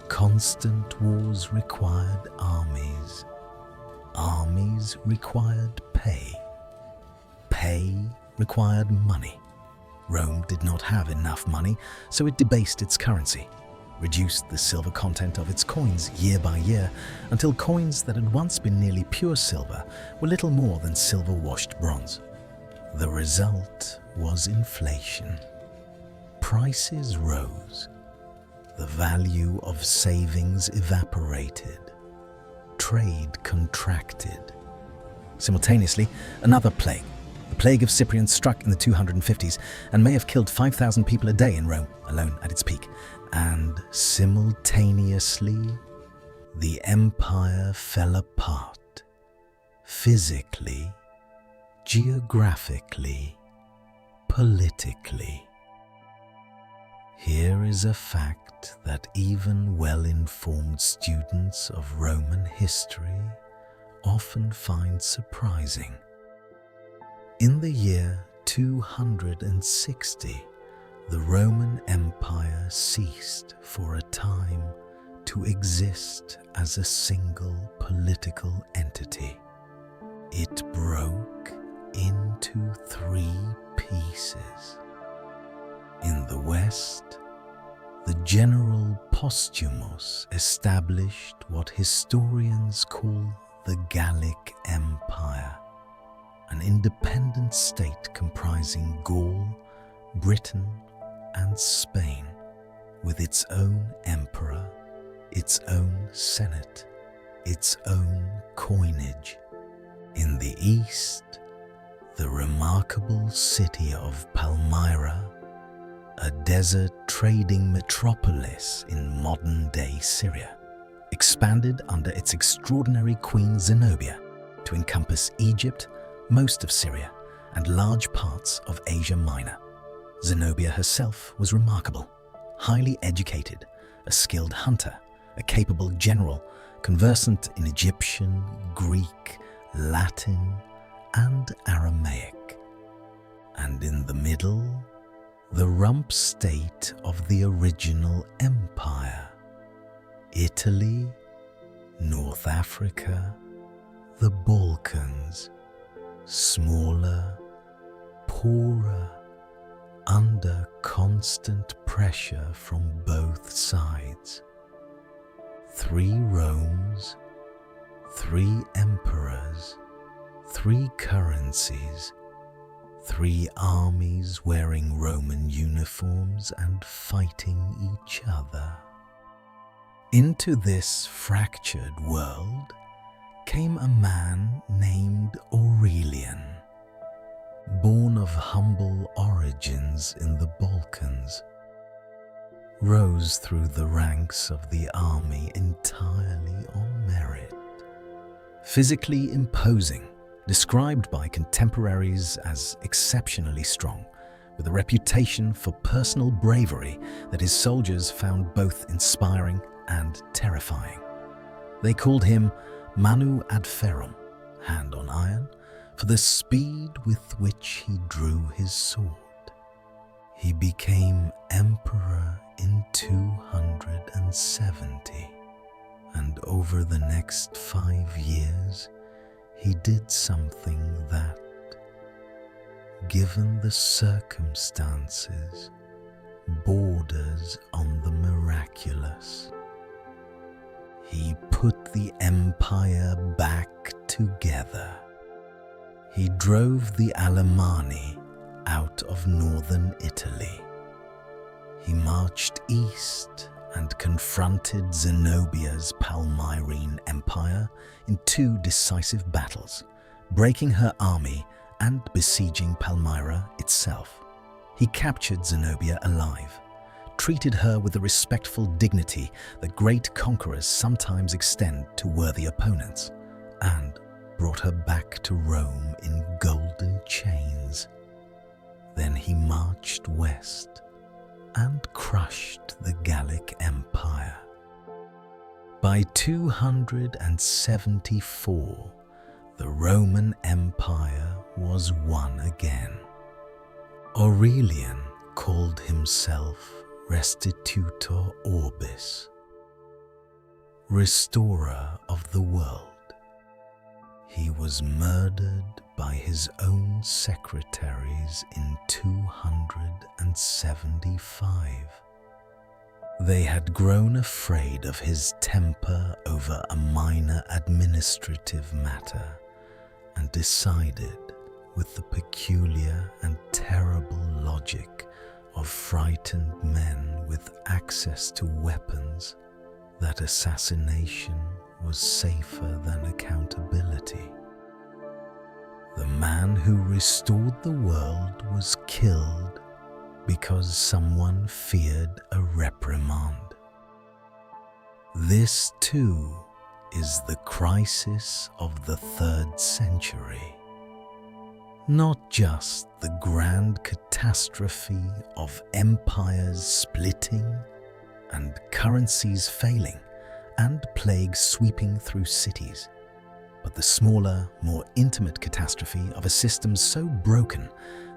[SPEAKER 1] Constant wars required armies. Armies required pay. Pay required money. Rome did not have enough money, so it debased its currency, reduced the silver content of its coins year by year, until coins that had once been nearly pure silver were little more than silver-washed bronze. The result was inflation. Prices rose. The value of savings evaporated. Trade contracted. Simultaneously, another plague, the plague of Cyprian, struck in the 250s and may have killed 5,000 people a day in Rome alone at its peak. And simultaneously, the empire fell apart, physically, geographically, politically. Here is a fact that even well-informed students of Roman history often find surprising. In the year 260, the Roman Empire ceased for a time to exist as a single political entity. It broke into 3 pieces. In the West, the general Postumus established what historians call the Gallic Empire, an independent state comprising Gaul, Britain, and Spain, with its own emperor, its own senate, its own coinage. In the east, the remarkable city of Palmyra, a desert trading metropolis in modern-day Syria, expanded under its extraordinary queen Zenobia to encompass Egypt, most of Syria, and large parts of Asia Minor. Zenobia herself was remarkable, highly educated, a skilled hunter, a capable general, conversant in Egyptian, Greek, Latin, and Aramaic. And in the middle, the rump state of the original empire, Italy, North Africa, the Balkans, smaller, poorer, under constant pressure from both sides. 3 Romes, 3 emperors, 3 currencies, 3 armies wearing Roman uniforms and fighting each other. Into this fractured world came a man named Aurelian, born of humble origins in the Balkans, rose through the ranks of the army entirely on merit. Physically imposing, described by contemporaries as exceptionally strong, with a reputation for personal bravery that his soldiers found both inspiring and terrifying. They called him Manu ad ferrum, hand on iron, for the speed with which he drew his sword. He became emperor in 270, and over the next 5 years, he did something that, given the circumstances, borders on the miraculous. He put the empire back together. He drove the Alemanni out of northern Italy. He marched east and confronted Zenobia's Palmyrene Empire in 2 decisive battles, breaking her army and besieging Palmyra itself. He captured Zenobia alive, treated her with the respectful dignity that great conquerors sometimes extend to worthy opponents, and brought her back to Rome in golden chains. Then he marched west and crushed the Gallic Empire. By 274, the Roman Empire was won again. Aurelian called himself Restitutor Orbis, restorer of the world. He was murdered by his own secretaries in 275. They had grown afraid of his temper over a minor administrative matter and decided, with the peculiar and terrible logic of frightened men with access to weapons, that assassination was safer than accountability. The man who restored the world was killed because someone feared a reprimand. This too is the crisis of the 3rd century. Not just the grand catastrophe of empires splitting and currencies failing and plague sweeping through cities, but the smaller, more intimate catastrophe of a system so broken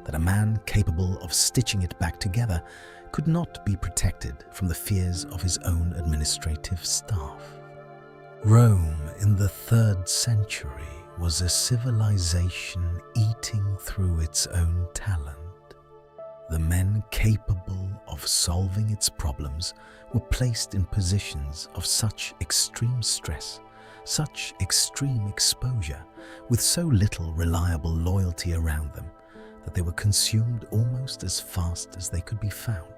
[SPEAKER 1] that a man capable of stitching it back together could not be protected from the fears of his own administrative staff. Rome in the 3rd century was a civilization eating through its own talent. The men capable of solving its problems were placed in positions of such extreme stress, such extreme exposure, with so little reliable loyalty around them, that they were consumed almost as fast as they could be found.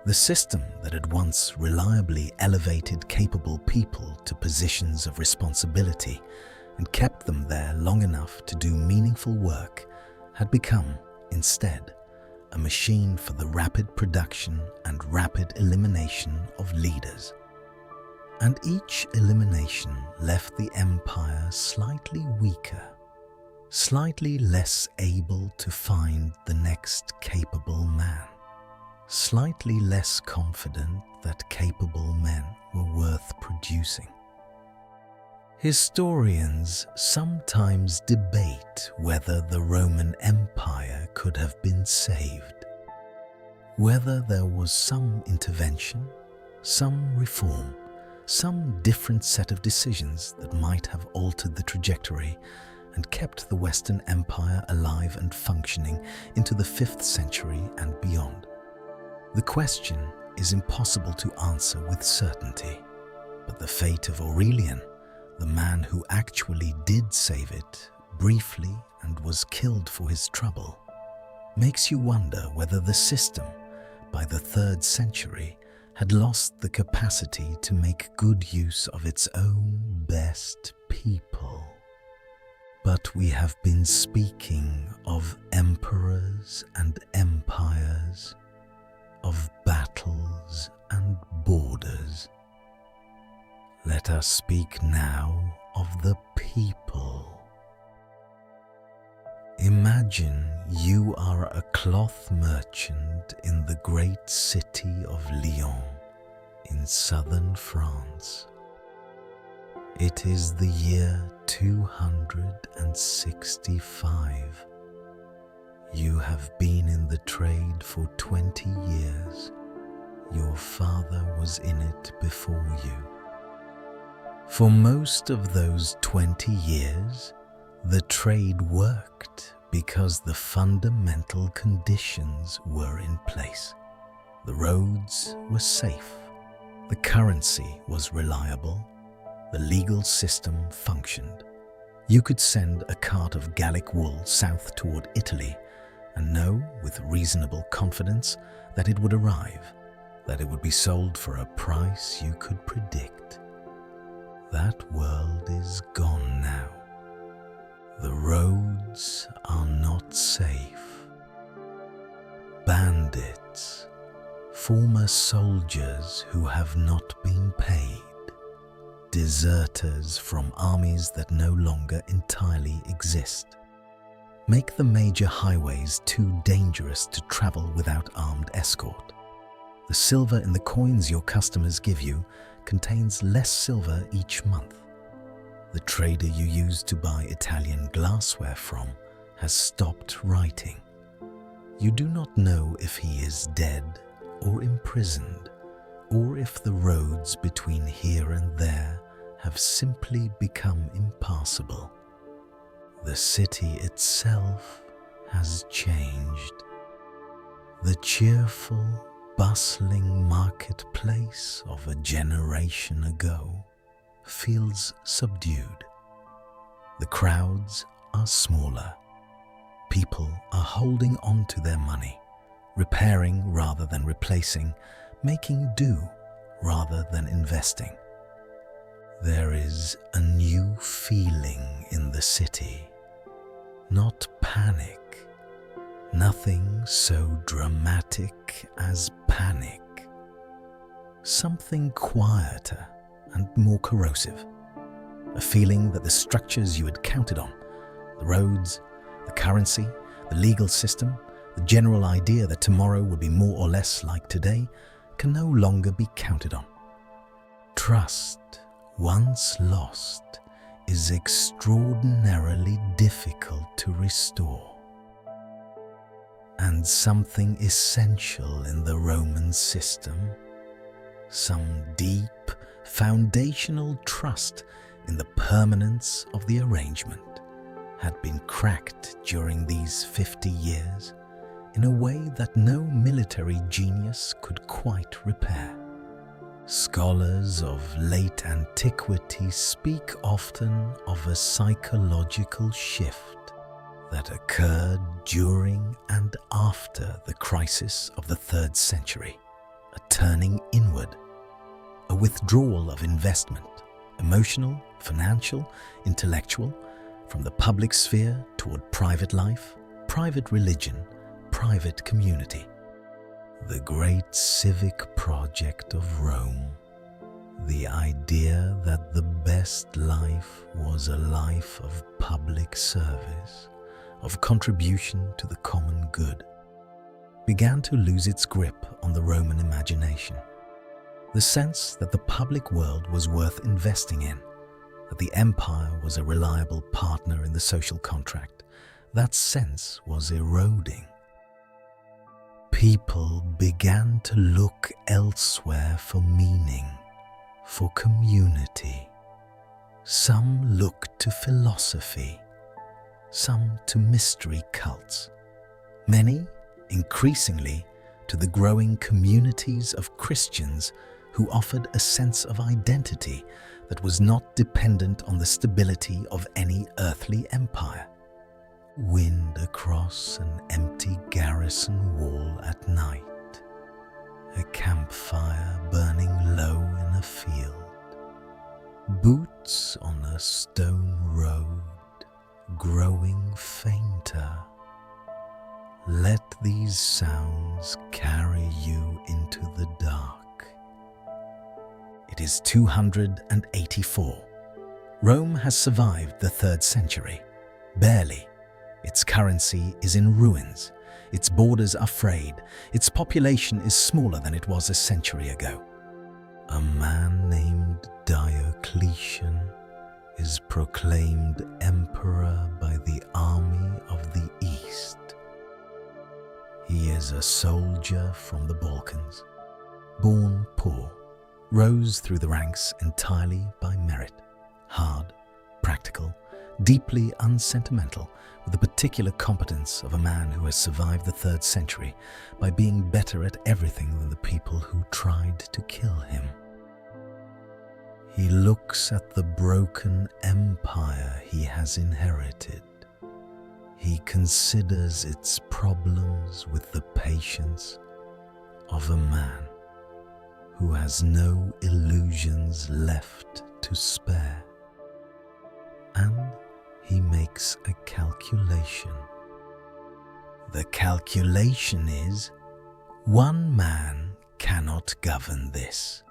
[SPEAKER 1] The system that had once reliably elevated capable people to positions of responsibility and kept them there long enough to do meaningful work had become, instead, a machine for the rapid production and rapid elimination of leaders. And each elimination left the empire slightly weaker, slightly less able to find the next capable man, slightly less confident that capable men were worth producing. Historians sometimes debate whether the Roman Empire could have been saved, whether there was some intervention, some reform, some different set of decisions that might have altered the trajectory and kept the Western Empire alive and functioning into the 5th century and beyond. The question is impossible to answer with certainty, but the fate of Aurelian, the man who actually did save it, briefly and was killed for his trouble, makes you wonder whether the system, by the 3rd century, had lost the capacity to make good use of its own best people. But we have been speaking of emperors and empires, of battles and borders. Let us speak now of the people. Imagine you are a cloth merchant in the great city of Lyon in southern France. It is the year 265. You have been in the trade for 20 years. Your father was in it before you. For most of those 20 years, the trade worked because the fundamental conditions were in place. The roads were safe, the currency was reliable, the legal system functioned. You could send a cart of Gallic wool south toward Italy and know with reasonable confidence that it would arrive, that it would be sold for a price you could predict. That world is gone now. The roads are not safe. Bandits, former soldiers who have not been paid, deserters from armies that no longer entirely exist, make the major highways too dangerous to travel without armed escort. The silver in the coins your customers give you contains less silver each month. The trader you used to buy Italian glassware from has stopped writing. You do not know if he is dead or imprisoned, or if the roads between here and there have simply become impassable. The city itself has changed. The cheerful, bustling marketplace of a generation ago feels subdued. The crowds are smaller. People are holding on to their money, repairing rather than replacing, making do rather than investing. There is a new feeling in the city, not panic, nothing so dramatic as panic, something quieter and more corrosive, a feeling that the structures you had counted on, the roads, the currency, the legal system, the general idea that tomorrow would be more or less like today, can no longer be counted on. Trust, once lost, is extraordinarily difficult to restore. And something essential in the Roman system, some deep, foundational trust in the permanence of the arrangement, had been cracked during these 50 years in a way that no military genius could quite repair. Scholars of late antiquity speak often of a psychological shift that occurred during and after the crisis of the 3rd century, a turning inward, a withdrawal of investment, emotional, financial, intellectual, from the public sphere toward private life, private religion, private community. The great civic project of Rome, the idea that the best life was a life of public service, of contribution to the common good, began to lose its grip on the Roman imagination. The sense that the public world was worth investing in, that the empire was a reliable partner in the social contract, that sense was eroding. People began to look elsewhere for meaning, for community. Some looked to philosophy, some to mystery cults. Many, increasingly, to the growing communities of Christians who offered a sense of identity that was not dependent on the stability of any earthly empire. Wind across an empty garrison wall at night, a campfire burning low in a field, boots on a stone road growing fainter. Let these sounds carry you into the dark. It is 284. Rome has survived the 3rd century. Barely. Its currency is in ruins. Its borders are frayed. Its population is smaller than it was a century ago. A man named Diocletian is proclaimed emperor by the army of the East. He is a soldier from the Balkans, born poor, rose through the ranks entirely by merit, hard, practical, deeply unsentimental, with the particular competence of a man who has survived the 3rd century by being better at everything than the people who tried to kill him. He looks at the broken empire he has inherited. He considers its problems with the patience of a man who has no illusions left to spare. And he makes a calculation. The calculation is, one man cannot govern this.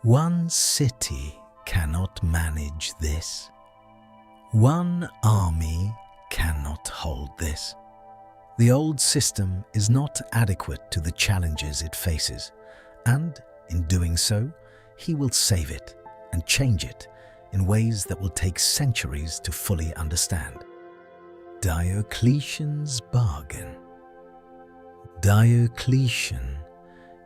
[SPEAKER 1] One city cannot manage this. One army cannot hold this. The old system is not adequate to the challenges it faces, and in doing so, he will save it and change it in ways that will take centuries to fully understand. Diocletian's bargain. Diocletian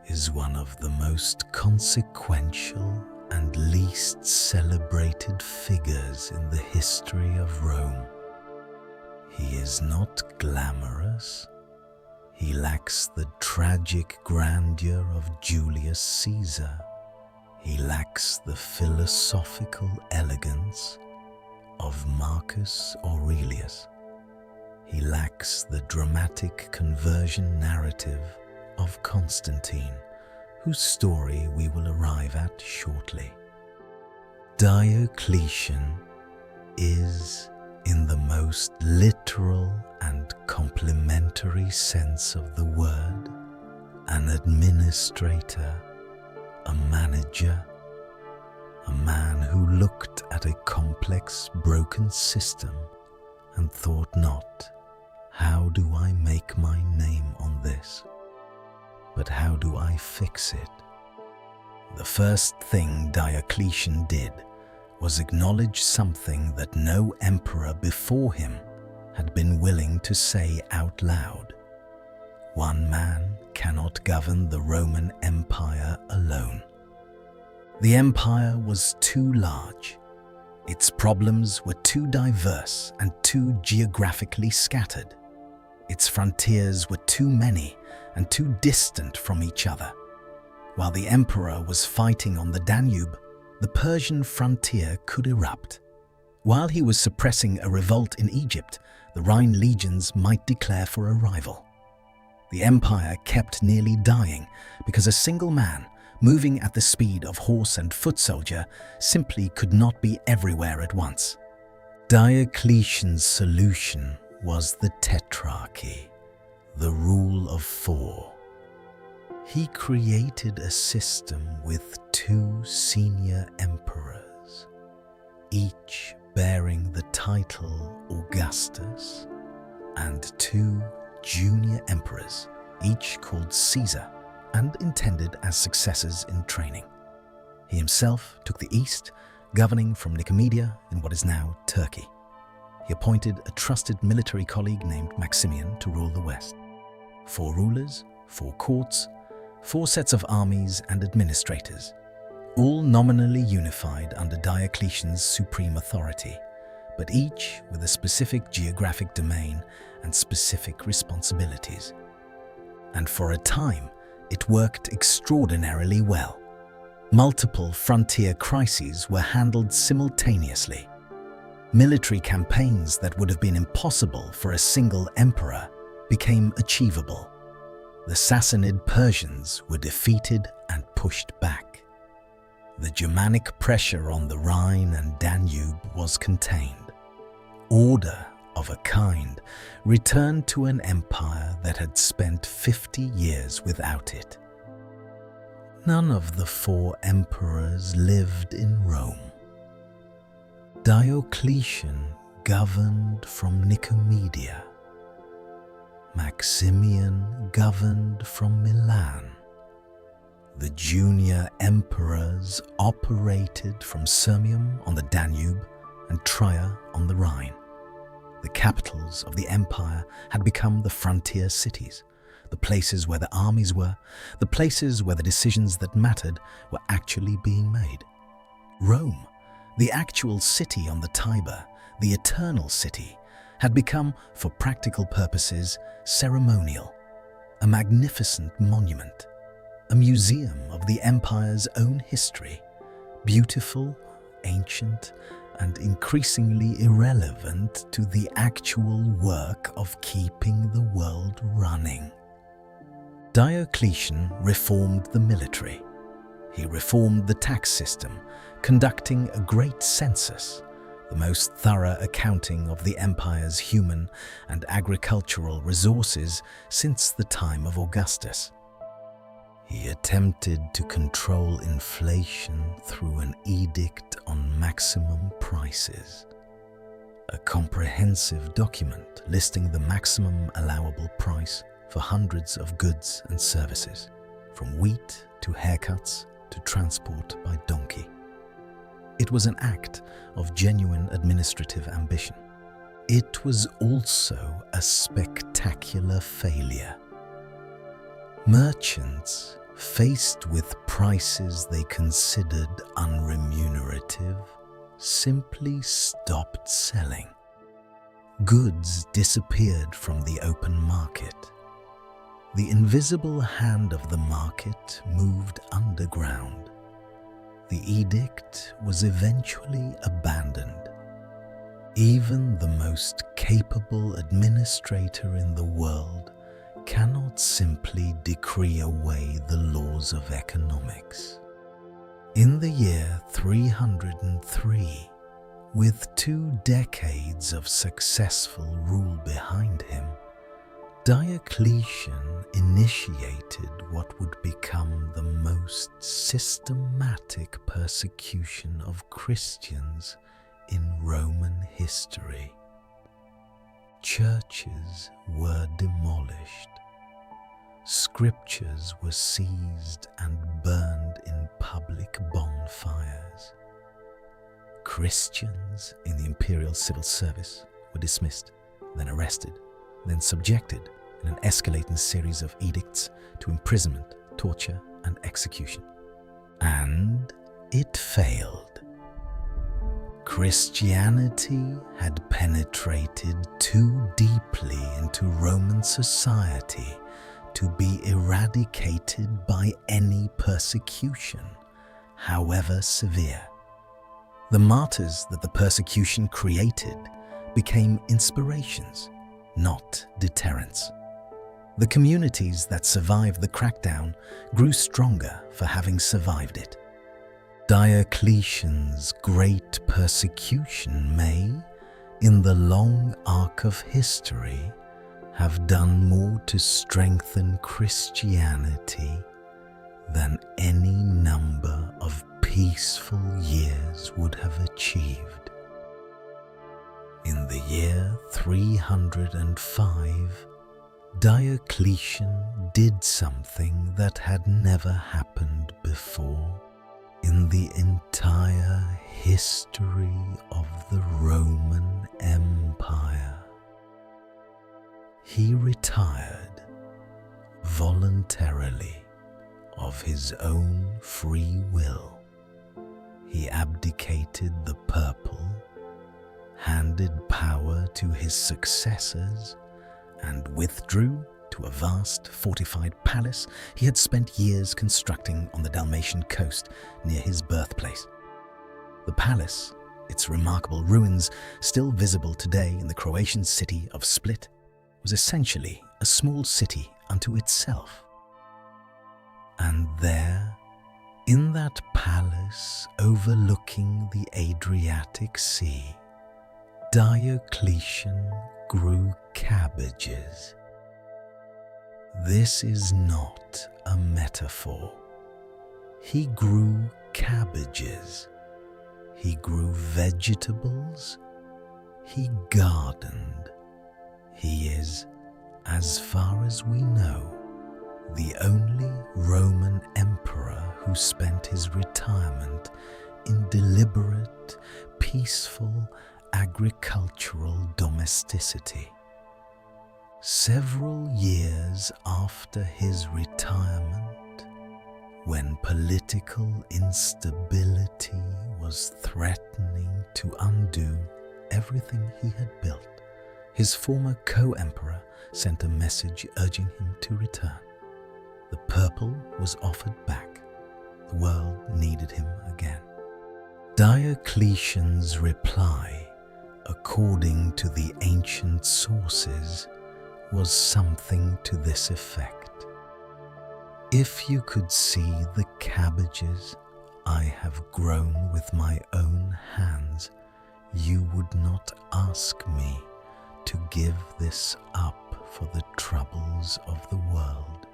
[SPEAKER 1] is one of the most consequential and least celebrated figures in the history of Rome. He is not glamorous. He lacks the tragic grandeur of Julius Caesar. He lacks the philosophical elegance of Marcus Aurelius. He lacks the dramatic conversion narrative of Constantine, whose story we will arrive at shortly. Diocletian is, in the most literal and complimentary sense of the word, an administrator, a manager, a man who looked at a complex, broken system and thought not, how do I make my name on this? But how do I fix it? The first thing Diocletian did was acknowledge something that no emperor before him had been willing to say out loud. One man cannot govern the Roman Empire alone. The empire was too large. Its problems were too diverse and too geographically scattered. Its frontiers were too many and too distant from each other. While the emperor was fighting on the Danube, the Persian frontier could erupt. While he was suppressing a revolt in Egypt, the Rhine legions might declare for a rival. The empire kept nearly dying because a single man, moving at the speed of horse and foot soldier, simply could not be everywhere at once. Diocletian's solution was the tetrarchy, the rule of 4. He created a system with 2 senior emperors, each bearing the title Augustus, and 2 junior emperors, each called Caesar and intended as successors in training. He himself took the east, governing from Nicomedia in what is now Turkey. He appointed a trusted military colleague named Maximian to rule the west. 4 rulers, 4 courts, 4 sets of armies and administrators, all nominally unified under Diocletian's supreme authority, but each with a specific geographic domain and specific responsibilities. And for a time, it worked extraordinarily well. Multiple frontier crises were handled simultaneously. Military campaigns that would have been impossible for a single emperor became achievable. The Sassanid Persians were defeated and pushed back. The Germanic pressure on the Rhine and Danube was contained. Order of a kind returned to an empire that had spent 50 years without it. None of the 4 emperors lived in Rome. Diocletian governed from Nicomedia. Maximian governed from Milan. The junior emperors operated from Sirmium on the Danube and Trier on the Rhine. The capitals of the empire had become the frontier cities, the places where the armies were, the places where the decisions that mattered were actually being made. Rome, the actual city on the Tiber, the eternal city, had become, for practical purposes, ceremonial, a magnificent monument, a museum of the empire's own history, beautiful, ancient, and increasingly irrelevant to the actual work of keeping the world running. Diocletian reformed the military. He reformed the tax system, conducting a great census, the most thorough accounting of the empire's human and agricultural resources since the time of Augustus. He attempted to control inflation through an edict on maximum prices, a comprehensive document listing the maximum allowable price for hundreds of goods and services, from wheat to haircuts to transport by donkey. It was an act of genuine administrative ambition. It was also a spectacular failure. Merchants, faced with prices they considered unremunerative, simply stopped selling. Goods disappeared from the open market. The invisible hand of the market moved underground. The edict was eventually abandoned. Even the most capable administrator in the world cannot simply decree away the laws of economics. In the year 303, with 2 decades of successful rule behind him, Diocletian initiated what would become the most systematic persecution of Christians in Roman history. Churches were demolished. Scriptures were seized and burned in public bonfires. Christians in the imperial civil service were dismissed, then arrested, then subjected in an escalating series of edicts to imprisonment, torture, and execution. And it failed. Christianity had penetrated too deeply into Roman society to be eradicated by any persecution, however severe. The martyrs that the persecution created became inspirations, not deterrents. The communities that survived the crackdown grew stronger for having survived it. Diocletian's great persecution may, in the long arc of history, have done more to strengthen Christianity than any number of peaceful years would have achieved. In the year 305, Diocletian did something that had never happened before in the entire history of the Roman Empire. He retired voluntarily of his own free will. He abdicated the purple, handed power to his successors, and withdrew to a vast fortified palace he had spent years constructing on the Dalmatian coast near his birthplace. The palace, its remarkable ruins still visible today in the Croatian city of Split, was essentially a small city unto itself. And there, in that palace overlooking the Adriatic Sea, Diocletian grew cabbages. This is not a metaphor. He grew cabbages. He grew vegetables. He gardened. He is, as far as we know, the only Roman emperor who spent his retirement in deliberate, peaceful, agricultural domesticity. Several years after his retirement, when political instability was threatening to undo everything he had built, his former co-emperor sent a message urging him to return. The purple was offered back. The world needed him again. Diocletian's reply, according to the ancient sources, was something to this effect. If you could see the cabbages I have grown with my own hands, you would not ask me to give this up for the troubles of the world.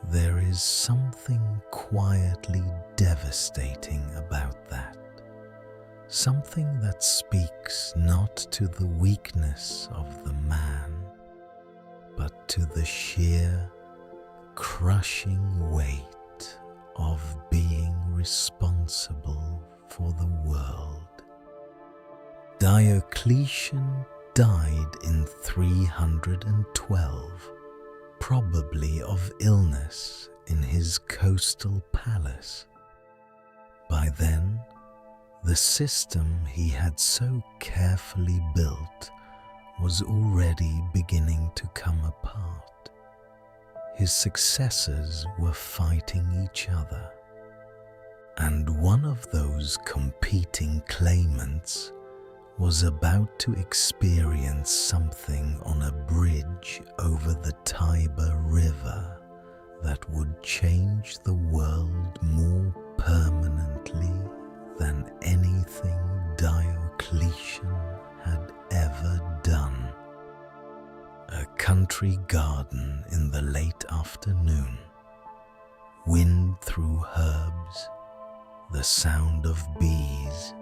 [SPEAKER 1] There is something quietly devastating about that. Something that speaks not to the weakness of the man, but to the sheer, crushing weight of being responsible for the world. Diocletian died in 312, probably of illness in his coastal palace. By then, the system he had so carefully built was already beginning to come apart. His successors were fighting each other, and one of those competing claimants was about to experience something on a bridge over the Tiber River that would change the world more permanently than anything Diocletian had ever done. A country garden in the late afternoon, wind through herbs, the sound of bees,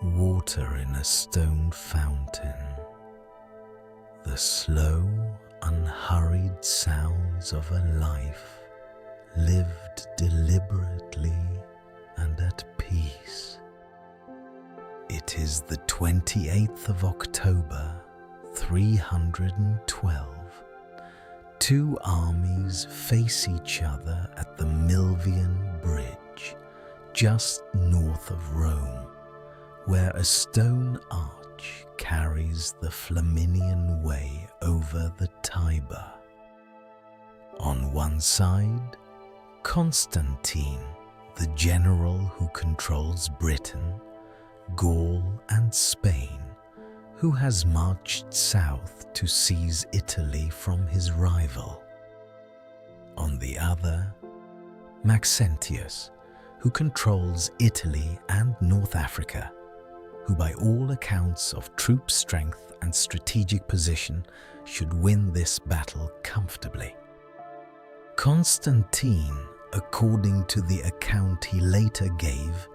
[SPEAKER 1] water in a stone fountain, the slow, unhurried sounds of a life lived deliberately and at peace. It is the 28th of October, 312. Two armies face each other at the Milvian Bridge, just north of Rome, where a stone arch carries the Flaminian Way over the Tiber. On one side, Constantine, the general who controls Britain, Gaul and Spain, who has marched south to seize Italy from his rival. On the other, Maxentius, who controls Italy and North Africa, who by all accounts of troop strength and strategic position should win this battle comfortably. Constantine, according to the account he later gave,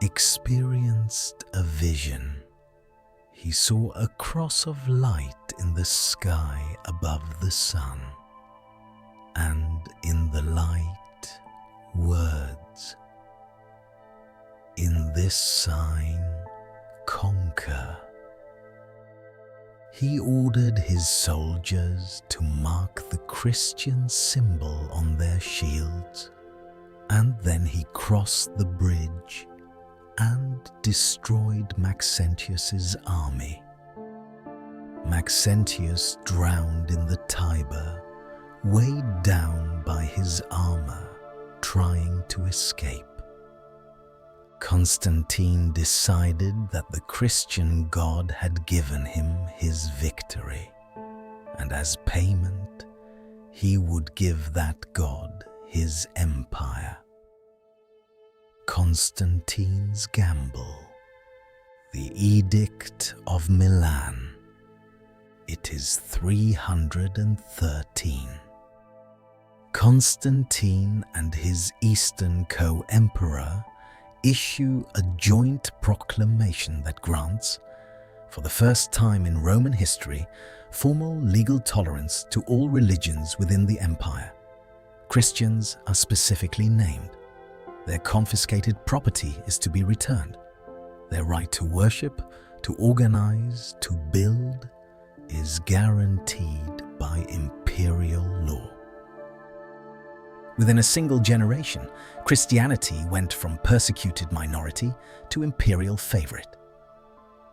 [SPEAKER 1] experienced a vision. He saw a cross of light in the sky above the sun, and in the light, words. In this sign, conquer. He ordered his soldiers to mark the Christian symbol on their shields, and then he crossed the bridge and destroyed Maxentius's army. Maxentius drowned in the Tiber, weighed down by his armor, trying to escape. Constantine decided that the Christian God had given him his victory, and as payment, he would give that god his empire. Constantine's Gamble, the Edict of Milan. It is 313. Constantine and his Eastern co-emperor issue a joint proclamation that grants, for the first time in Roman history, formal legal tolerance to all religions within the empire. Christians are specifically named. Their confiscated property is to be returned. Their right to worship, to organize, to build is guaranteed by imperial law. Within a single generation, Christianity went from persecuted minority to imperial favorite.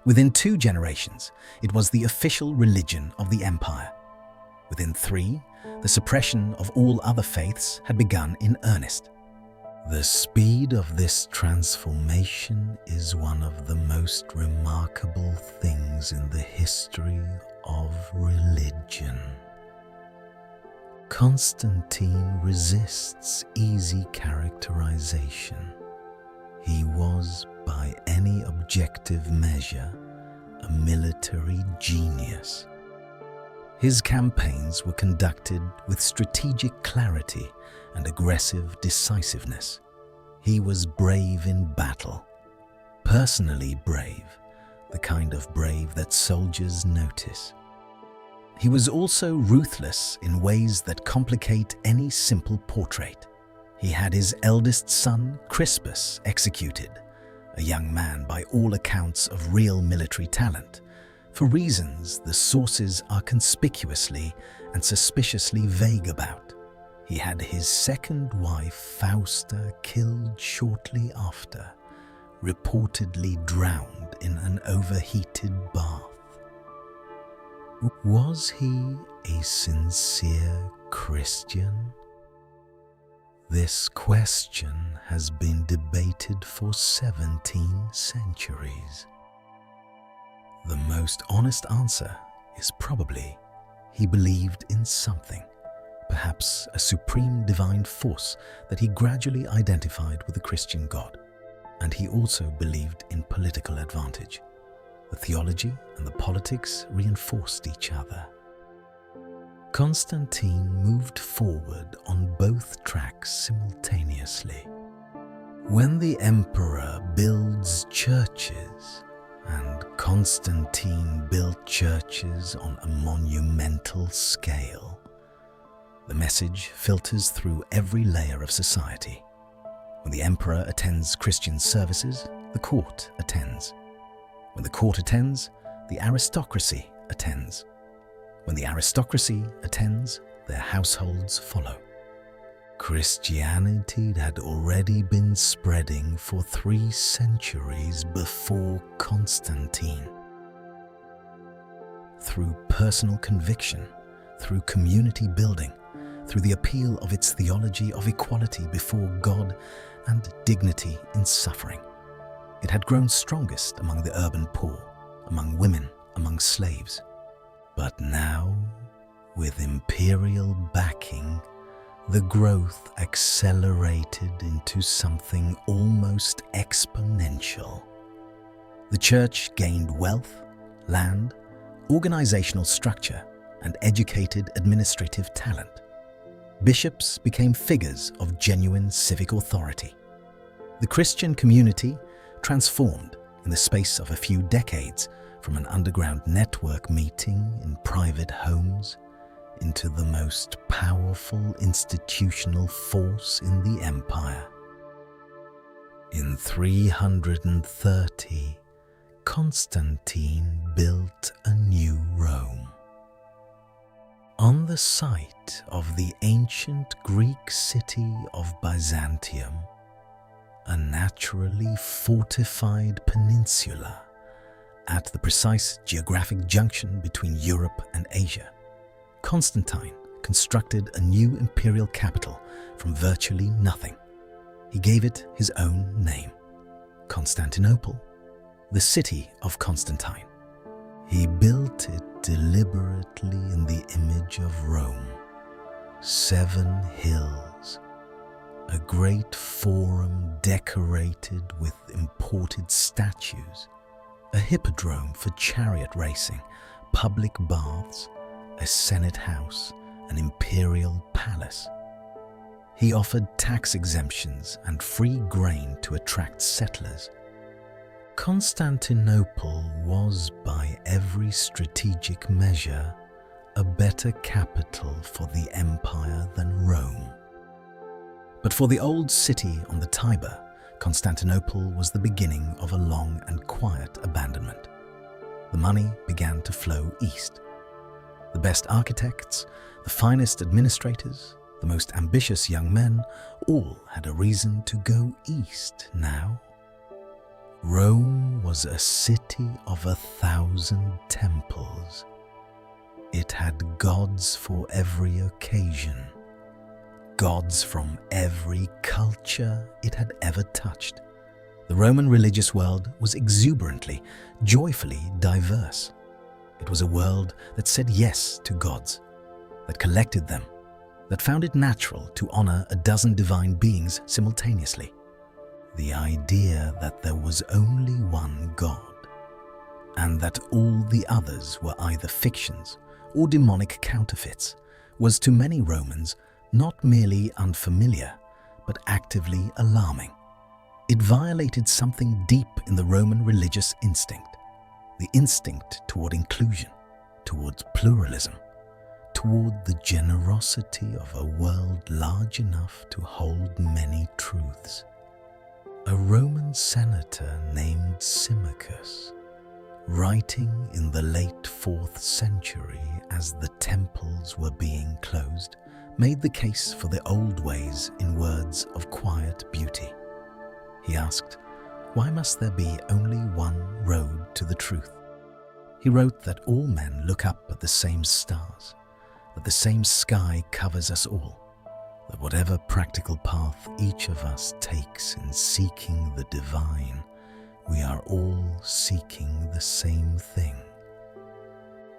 [SPEAKER 1] Within 2 generations, it was the official religion of the empire. Within 3, the suppression of all other faiths had begun in earnest. The speed of this transformation is one of the most remarkable things in the history of religion. Constantine resists easy characterization. He was, by any objective measure, a military genius. His campaigns were conducted with strategic clarity and aggressive decisiveness. He was brave in battle, personally brave, the kind of brave that soldiers notice. He was also ruthless in ways that complicate any simple portrait. He had his eldest son, Crispus, executed, a young man by all accounts of real military talent, for reasons the sources are conspicuously and suspiciously vague about. He had his second wife, Fausta, killed shortly after, reportedly drowned in an overheated bath. Was he a sincere Christian? This question has been debated for 17 centuries. The most honest answer is probably he believed in something, perhaps a supreme divine force that he gradually identified with the Christian God. And he also believed in political advantage. The theology and the politics reinforced each other. Constantine moved forward on both tracks simultaneously. When the emperor builds churches, and Constantine built churches on a monumental scale, the message filters through every layer of society. When the emperor attends Christian services, the court attends. When the court attends, the aristocracy attends. When the aristocracy attends, their households follow. Christianity had already been spreading for 3 centuries before Constantine. Through personal conviction, through community building, through the appeal of its theology of equality before God and dignity in suffering. It had grown strongest among the urban poor, among women, among slaves. But now, with imperial backing, the growth accelerated into something almost exponential. The church gained wealth, land, organizational structure, and educated administrative talent. Bishops became figures of genuine civic authority. The Christian community transformed in the space of a few decades from an underground network meeting in private homes into the most powerful institutional force in the empire. In 330, Constantine built a new Rome. On the site of the ancient Greek city of Byzantium, a naturally fortified peninsula at the precise geographic junction between Europe and Asia, Constantine constructed a new imperial capital from virtually nothing. He gave it his own name, Constantinople, the city of Constantine. He built it deliberately in the image of Rome, 7 hills, a great forum decorated with imported statues, a hippodrome for chariot racing, public baths, a senate house, an imperial palace. He offered tax exemptions and free grain to attract settlers. Constantinople was, by every strategic measure, a better capital for the empire than Rome. But for the old city on the Tiber, Constantinople was the beginning of a long and quiet abandonment. The money began to flow east. The best architects, the finest administrators, the most ambitious young men, all had a reason to go east now. Rome was a city of 1,000 temples. It had gods for every occasion, gods from every culture it had ever touched. The Roman religious world was exuberantly, joyfully diverse. It was a world that said yes to gods, that collected them, that found it natural to honor a dozen divine beings simultaneously. The idea that there was only one God, and that all the others were either fictions or demonic counterfeits, was to many Romans not merely unfamiliar, but actively alarming. It violated something deep in the Roman religious instinct, the instinct toward inclusion, towards pluralism, toward the generosity of a world large enough to hold many truths. A Roman senator named Symmachus, writing in the late 4th century as the temples were being closed, made the case for the old ways in words of quiet beauty. He asked, why must there be only one road to the truth? He wrote that all men look up at the same stars, that the same sky covers us all, that whatever practical path each of us takes in seeking the divine, we are all seeking the same thing.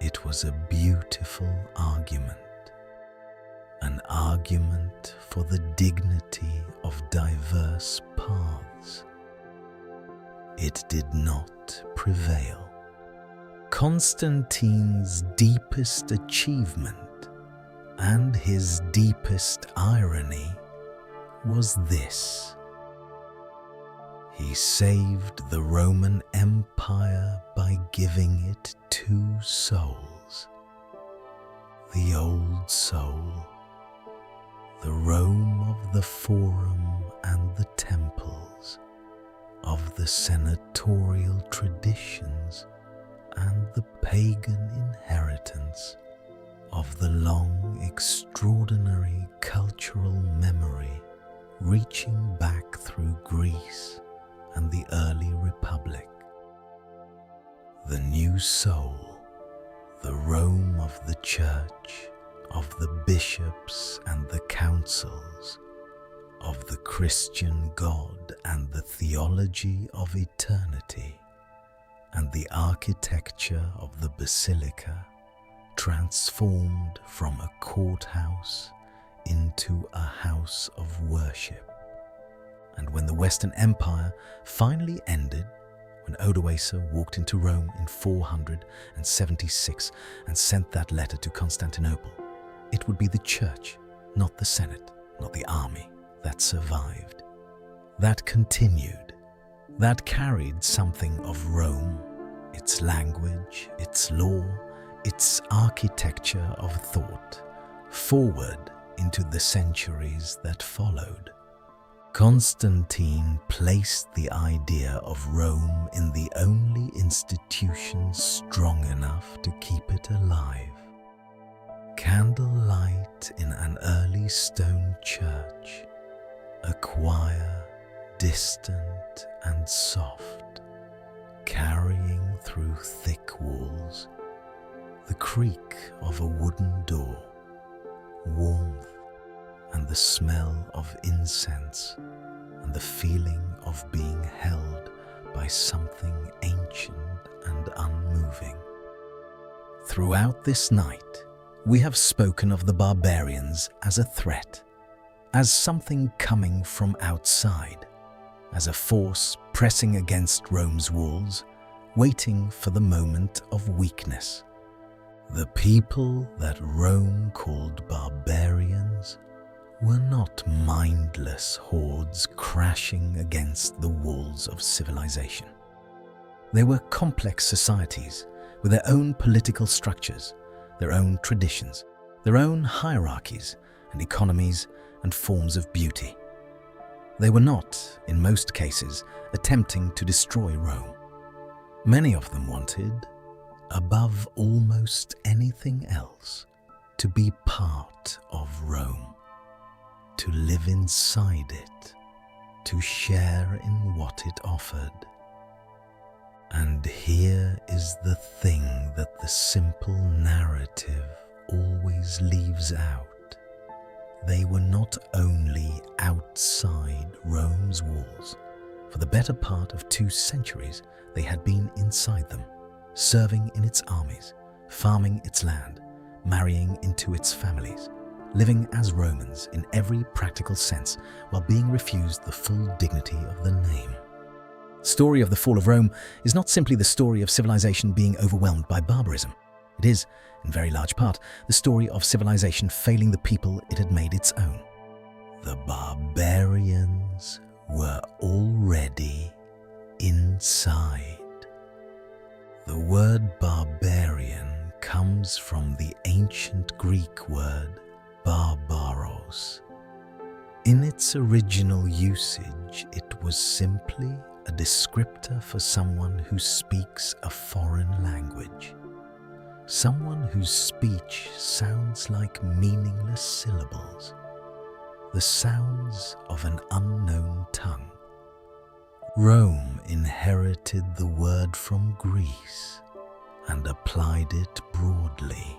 [SPEAKER 1] It was a beautiful argument, an argument for the dignity of diverse paths. It did not prevail. Constantine's deepest achievement and his deepest irony was this: he saved the Roman Empire by giving it 2 souls. The old soul, the Rome of the Forum and the temples, of the senatorial traditions and the pagan inheritance, of the long, extraordinary cultural memory reaching back through Greece and the early Republic. The new soul, the Rome of the Church, of the bishops and the councils, of the Christian God and the theology of eternity, and the architecture of the basilica, transformed from a courthouse into a house of worship. And when the Western Empire finally ended, when Odoacer walked into Rome in 476 and sent that letter to Constantinople, it would be the church, not the Senate, not the army, that survived. That continued, that carried something of Rome, its language, its law, its architecture of thought, forward into the centuries that followed. Constantine placed the idea of Rome in the only institution strong enough to keep it alive. Candlelight in an early stone church, a choir distant and soft, carrying through thick walls, the creak of a wooden door, warmth and the smell of incense and the feeling of being held by something ancient and unmoving. Throughout this night, We have spoken of the barbarians as a threat, as something coming from outside, as a force pressing against Rome's walls, waiting for the moment of weakness. The people that Rome called barbarians were not mindless hordes crashing against the walls of civilization. They were complex societies with their own political structures, their own traditions, their own hierarchies and economies and forms of beauty. They were not, in most cases, attempting to destroy Rome. Many of them wanted, above almost anything else, to be part of Rome, to live inside it, to share in what it offered. And here is the thing that the simple narrative always leaves out. They were not only outside Rome's walls. For the better part of 2 centuries, they had been inside them, serving in its armies, farming its land, marrying into its families, living as Romans in every practical sense, while being refused the full dignity of the name. The story of the fall of Rome is not simply the story of civilization being overwhelmed by barbarism. It is, in very large part, the story of civilization failing the people it had made its own. The barbarians were already inside. The word barbarian comes from the ancient Greek word barbaros. In its original usage, it was simply a descriptor for someone who speaks a foreign language, someone whose speech sounds like meaningless syllables, the sounds of an unknown tongue. Rome inherited the word from Greece and applied it broadly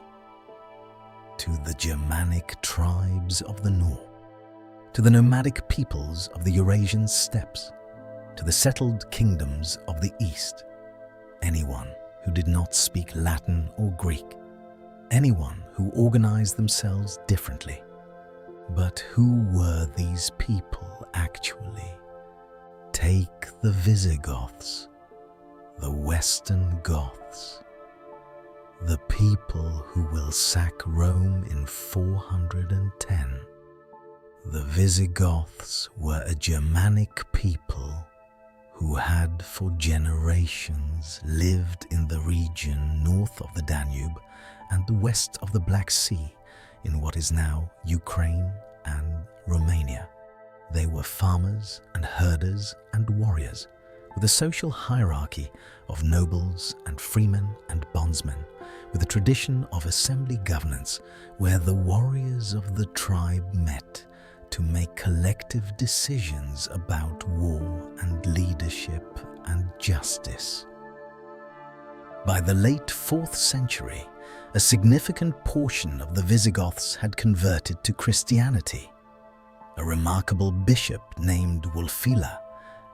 [SPEAKER 1] to the Germanic tribes of the north, to the nomadic peoples of the Eurasian steppes, to the settled kingdoms of the East, anyone who did not speak Latin or Greek, anyone who organized themselves differently. But who were these people actually? Take the Visigoths, the Western Goths, the people who will sack Rome in 410. The Visigoths were a Germanic people who had for generations lived in the region north of the Danube and west of the Black Sea in what is now Ukraine and Romania. They were farmers and herders and warriors with a social hierarchy of nobles and freemen and bondsmen, with a tradition of assembly governance where the warriors of the tribe met to make collective decisions about war and leadership and justice. By the late 4th century, a significant portion of the Visigoths had converted to Christianity. A remarkable bishop named Wulfila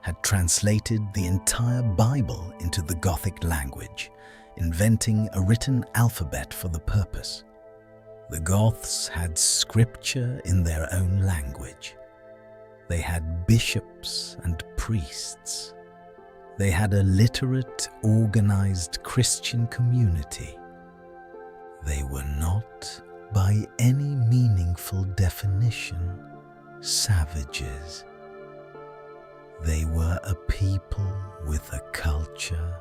[SPEAKER 1] had translated the entire Bible into the Gothic language, inventing a written alphabet for the purpose. The Goths had scripture in their own language. They had bishops and priests. They had a literate, organized Christian community. They were not, by any meaningful definition, savages. They were a people with a culture,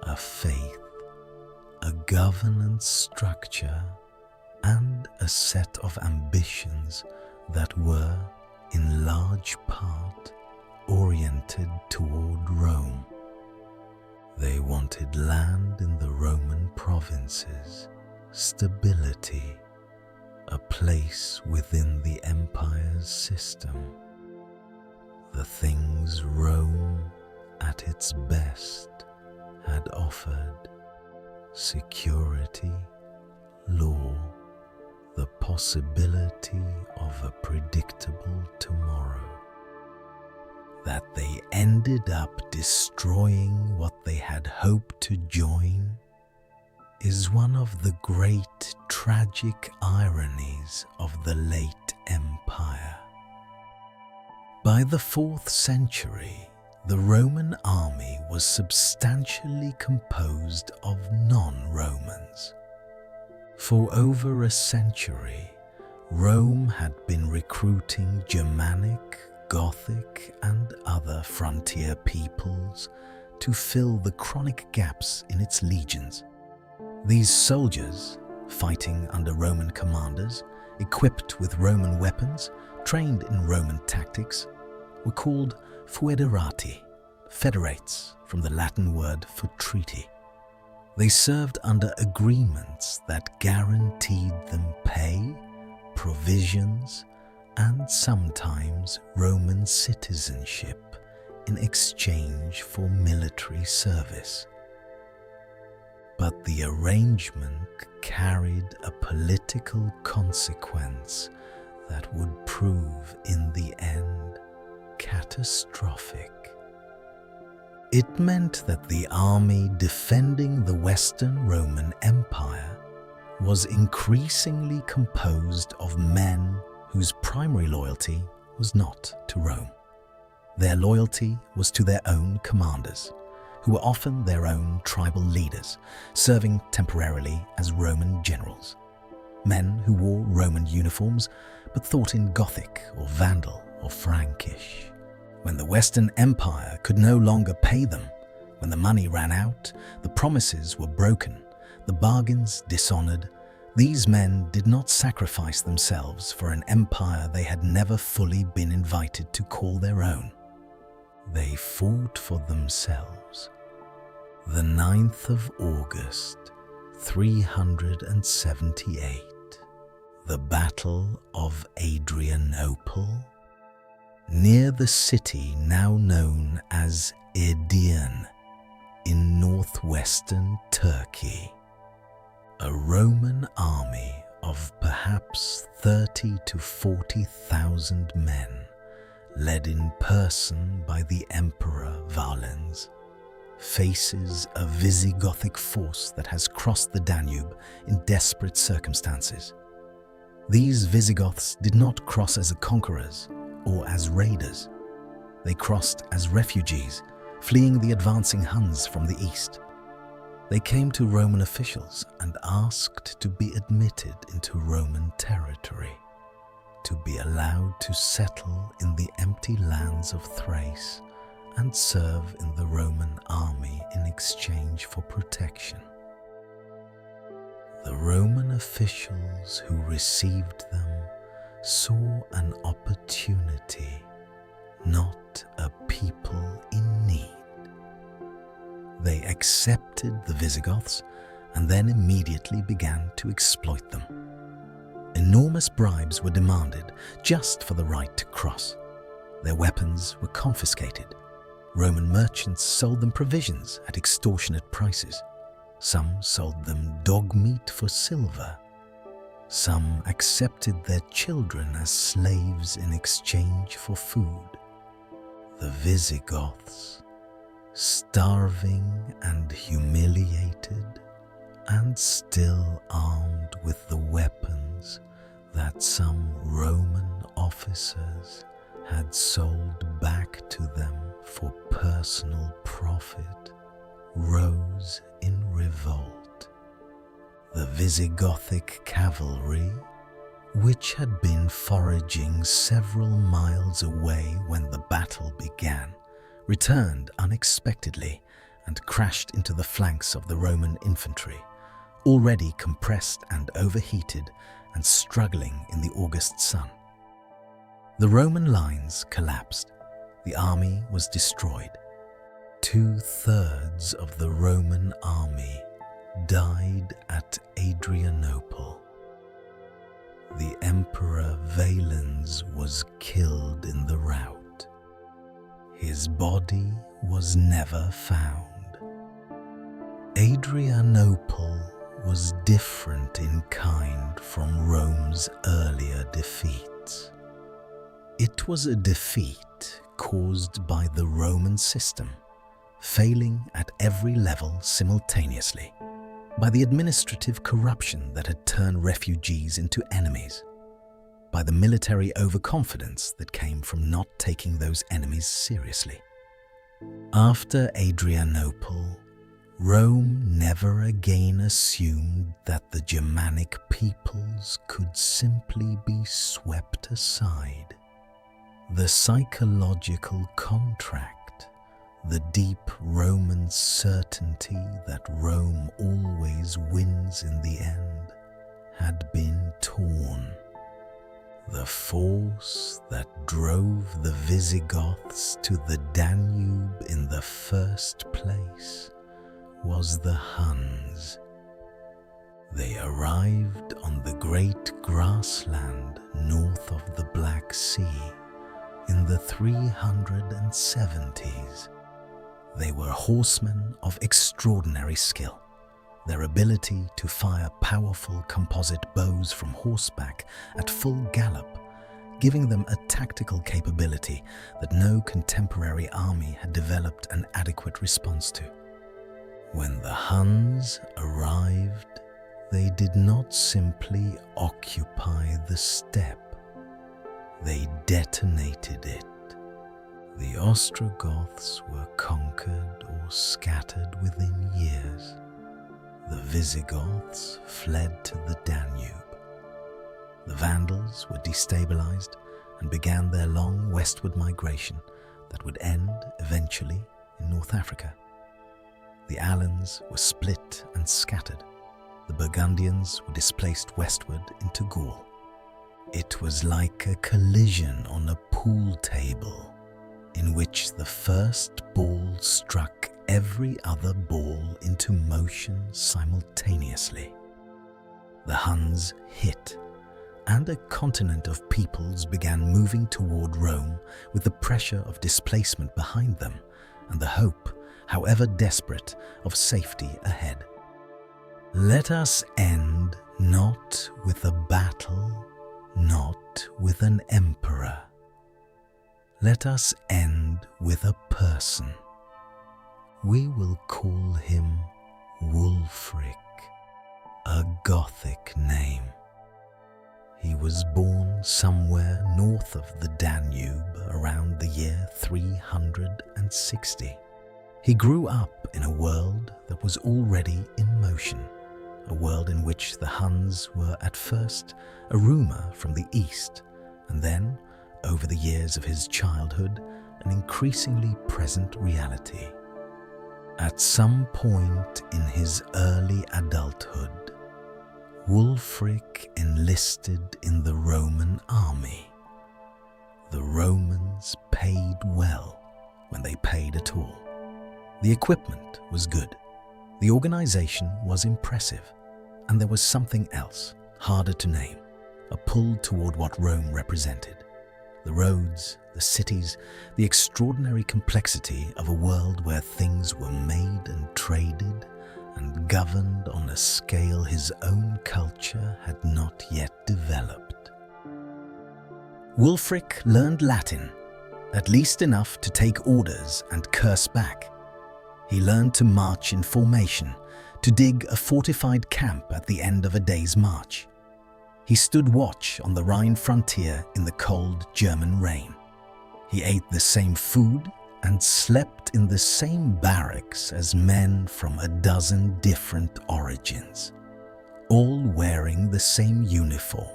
[SPEAKER 1] a faith, a governance structure, and a set of ambitions that were, in large part, oriented toward Rome. They wanted land in the Roman provinces, stability, a place within the empire's system. The things Rome, at its best, had offered: security, law, the possibility of a predictable tomorrow. That they ended up destroying what they had hoped to join is one of the great tragic ironies of the late empire. By the 4th century, the Roman army was substantially composed of non-Romans. For over a century, Rome had been recruiting Germanic, Gothic, and other frontier peoples to fill the chronic gaps in its legions. These soldiers, fighting under Roman commanders, equipped with Roman weapons, trained in Roman tactics, were called foederati, federates from the Latin word for treaty. They served under agreements that guaranteed them pay, provisions, and sometimes Roman citizenship in exchange for military service. But the arrangement carried a political consequence that would prove in the end catastrophic. It meant that the army defending the Western Roman Empire was increasingly composed of men whose primary loyalty was not to Rome. Their loyalty was to their own commanders, who were often their own tribal leaders, serving temporarily as Roman generals. Men who wore Roman uniforms but thought in Gothic or Vandal or Frankish. When the Western Empire could no longer pay them, when the money ran out, the promises were broken, the bargains dishonored, these men did not sacrifice themselves for an empire they had never fully been invited to call their own. They fought for themselves. The 9th of August, 378, the Battle of Adrianople, near the city now known as Edirne in northwestern Turkey. A Roman army of perhaps 30 to 40,000 men, led in person by the Emperor Valens, faces a Visigothic force that has crossed the Danube in desperate circumstances. These Visigoths did not cross as conquerors or as raiders. They crossed as refugees, fleeing the advancing Huns from the east. They came to Roman officials and asked to be admitted into Roman territory, to be allowed to settle in the empty lands of Thrace and serve in the Roman army in exchange for protection. The Roman officials who received them saw an opportunity, not a people in need. They accepted the Visigoths and then immediately began to exploit them. Enormous bribes were demanded just for the right to cross. Their weapons were confiscated. Roman merchants sold them provisions at extortionate prices. Some sold them dog meat for silver. Some accepted their children as slaves in exchange for food. The Visigoths, starving and humiliated, and still armed with the weapons that some Roman officers had sold back to them for personal profit, rose in revolt. The Visigothic cavalry, which had been foraging several miles away when the battle began, returned unexpectedly and crashed into the flanks of the Roman infantry, already compressed and overheated and struggling in the August sun. The Roman lines collapsed. The army was destroyed. 2/3 of the Roman army died at Adrianople. The Emperor Valens was killed in the rout. His body was never found. Adrianople was different in kind from Rome's earlier defeats. It was a defeat caused by the Roman system, failing at every level simultaneously. by the administrative corruption that had turned refugees into enemies, by the military overconfidence that came from not taking those enemies seriously. After Adrianople, Rome never again assumed that the Germanic peoples could simply be swept aside. The psychological contract, the deep Roman certainty that Rome always wins in the end, had been torn. The force that drove the Visigoths to the Danube in the first place was the Huns. They arrived on the great grassland north of the Black Sea in the 370s. They were horsemen of extraordinary skill. Their ability to fire powerful composite bows from horseback at full gallop, giving them a tactical capability that no contemporary army had developed an adequate response to. When the Huns arrived, they did not simply occupy the steppe, they detonated it. The Ostrogoths were conquered or scattered within years. The Visigoths fled to the Danube. The Vandals were destabilized and began their long westward migration that would end eventually in North Africa. The Alans were split and scattered. The Burgundians were displaced westward into Gaul. It was like a collision on a pool table in which the first ball struck every other ball into motion simultaneously. The Huns hit, and a continent of peoples began moving toward Rome with the pressure of displacement behind them and the hope, however desperate, of safety ahead. Let us end not with a battle, not with an emperor. Let us end with a person. We will call him Wulfric, a Gothic name. He was born somewhere north of the Danube around the year 360. He grew up in a world that was already in motion, a world in which the Huns were at first a rumor from the east, and then, over the years of his childhood, an increasingly present reality. At some point in his early adulthood, Wulfric enlisted in the Roman army. The Romans paid well when they paid at all. The equipment was good, the organization was impressive, and there was something else, harder to name, a pull toward what Rome represented. The roads, the cities, the extraordinary complexity of a world where things were made and traded and governed on a scale his own culture had not yet developed. Wulfric learned Latin, at least enough to take orders and curse back. He learned to march in formation, to dig a fortified camp at the end of a day's march. He stood watch on the Rhine frontier in the cold German rain. He ate the same food and slept in the same barracks as men from a dozen different origins, all wearing the same uniform,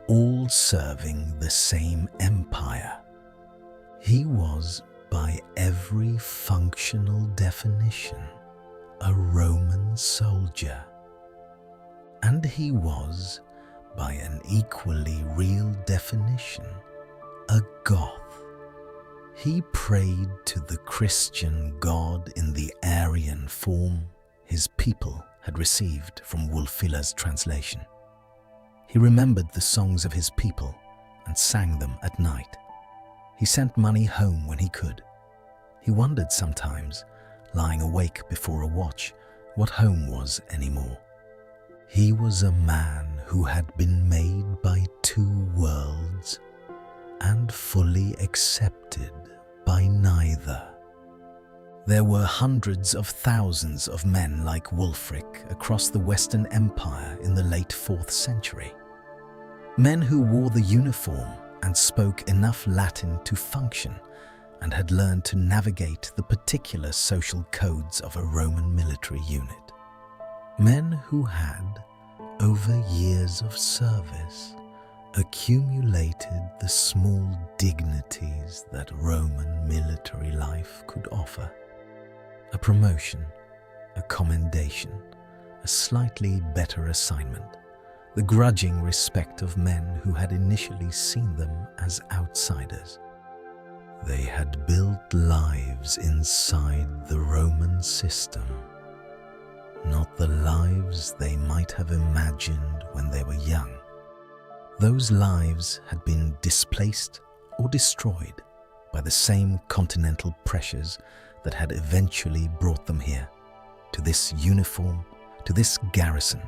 [SPEAKER 1] all serving the same empire. He was, by every functional definition, a Roman soldier. And he was, by an equally real definition, a Goth. He prayed to the Christian God in the Aryan form his people had received from Wulfila's translation. He remembered the songs of his people and sang them at night. He sent money home when he could. He wondered sometimes, lying awake before a watch, what home was anymore. He was a man who had been made by two worlds and fully accepted by neither. There were hundreds of thousands of men like Wulfric across the Western Empire in the late 4th century. Men who wore the uniform and spoke enough Latin to function and had learned to navigate the particular social codes of a Roman military unit. Men who had, over years of service, accumulated the small dignities that Roman military life could offer. A promotion, a commendation, a slightly better assignment, the grudging respect of men who had initially seen them as outsiders. They had built lives inside the Roman system, not the lives they might have imagined when they were young. Those lives had been displaced or destroyed by the same continental pressures that had eventually brought them here, to this uniform, to this garrison,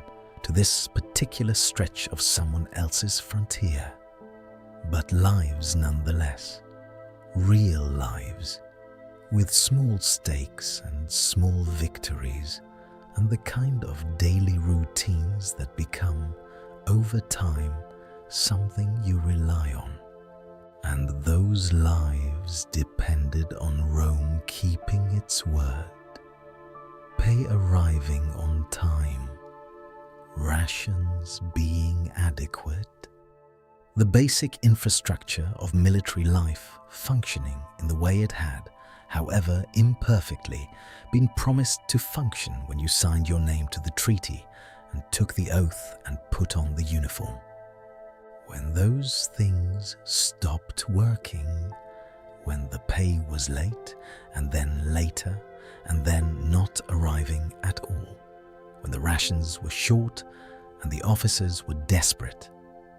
[SPEAKER 1] to this particular stretch of someone else's frontier. But lives nonetheless, real lives, with small stakes and small victories, and the kind of daily routines that become, over time, something you rely on. And those lives depended on Rome keeping its word, pay arriving on time, rations being adequate, the basic infrastructure of military life functioning in the way it had, however imperfectly, been promised to function when you signed your name to the treaty and took the oath and put on the uniform. When those things stopped working, when the pay was late, and then later, and then not arriving at all, when the rations were short and the officers were desperate,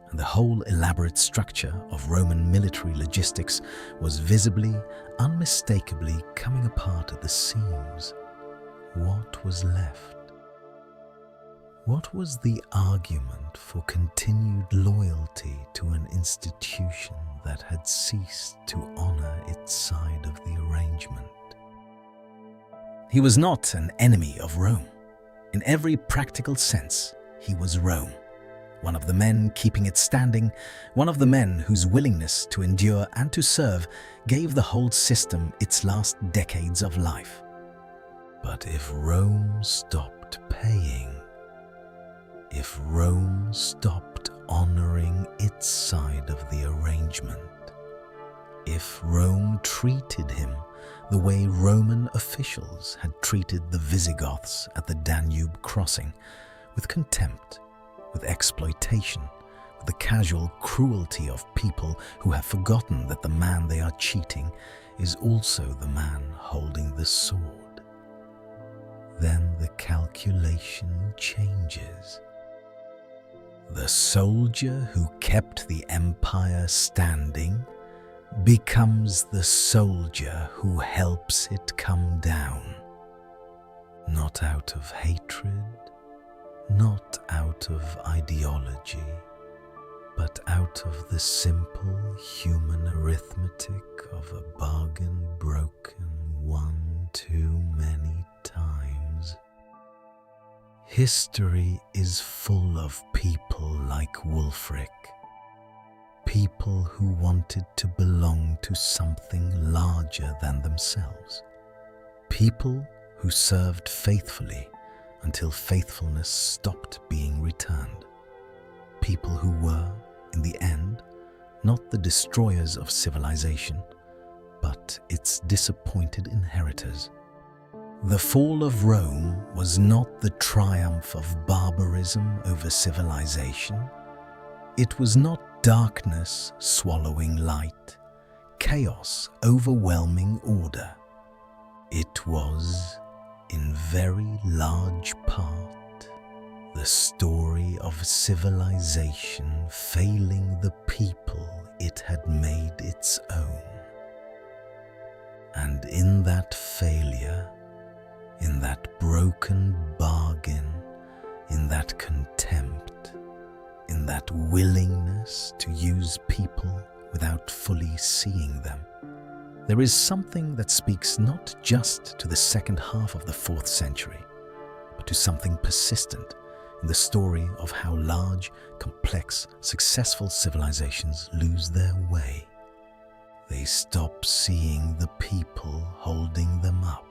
[SPEAKER 1] and the whole elaborate structure of Roman military logistics was visibly, unmistakably coming apart at the seams, what was left? What was the argument for continued loyalty to an institution that had ceased to honor its side of the arrangement? He was not an enemy of Rome. In every practical sense, he was Rome. One of the men keeping it standing, one of the men whose willingness to endure and to serve gave the whole system its last decades of life. But if Rome stopped paying, if Rome stopped honoring its side of the arrangement, if Rome treated him the way Roman officials had treated the Visigoths at the Danube crossing, with contempt, with exploitation, with the casual cruelty of people who have forgotten that the man they are cheating is also the man holding the sword, then the calculation changes. The soldier who kept the empire standing becomes the soldier who helps it come down, not out of hatred, not out of ideology, but out of the simple human arithmetic of a bargain broken one too many times. History is full of people like Wulfric, people who wanted to belong to something larger than themselves, people who served faithfully until faithfulness stopped being returned, people who were, in the end, not the destroyers of civilization, but its disappointed inheritors. The fall of Rome was not the triumph of barbarism over civilization. It was not darkness swallowing light, chaos overwhelming order. It was, in very large part, the story of civilization failing the people it had made its own. And in that failure, in that broken bargain, in that contempt, in that willingness to use people without fully seeing them, there is something that speaks not just to the second half of the 4th century, but to something persistent in the story of how large, complex, successful civilizations lose their way. They stop seeing the people holding them up.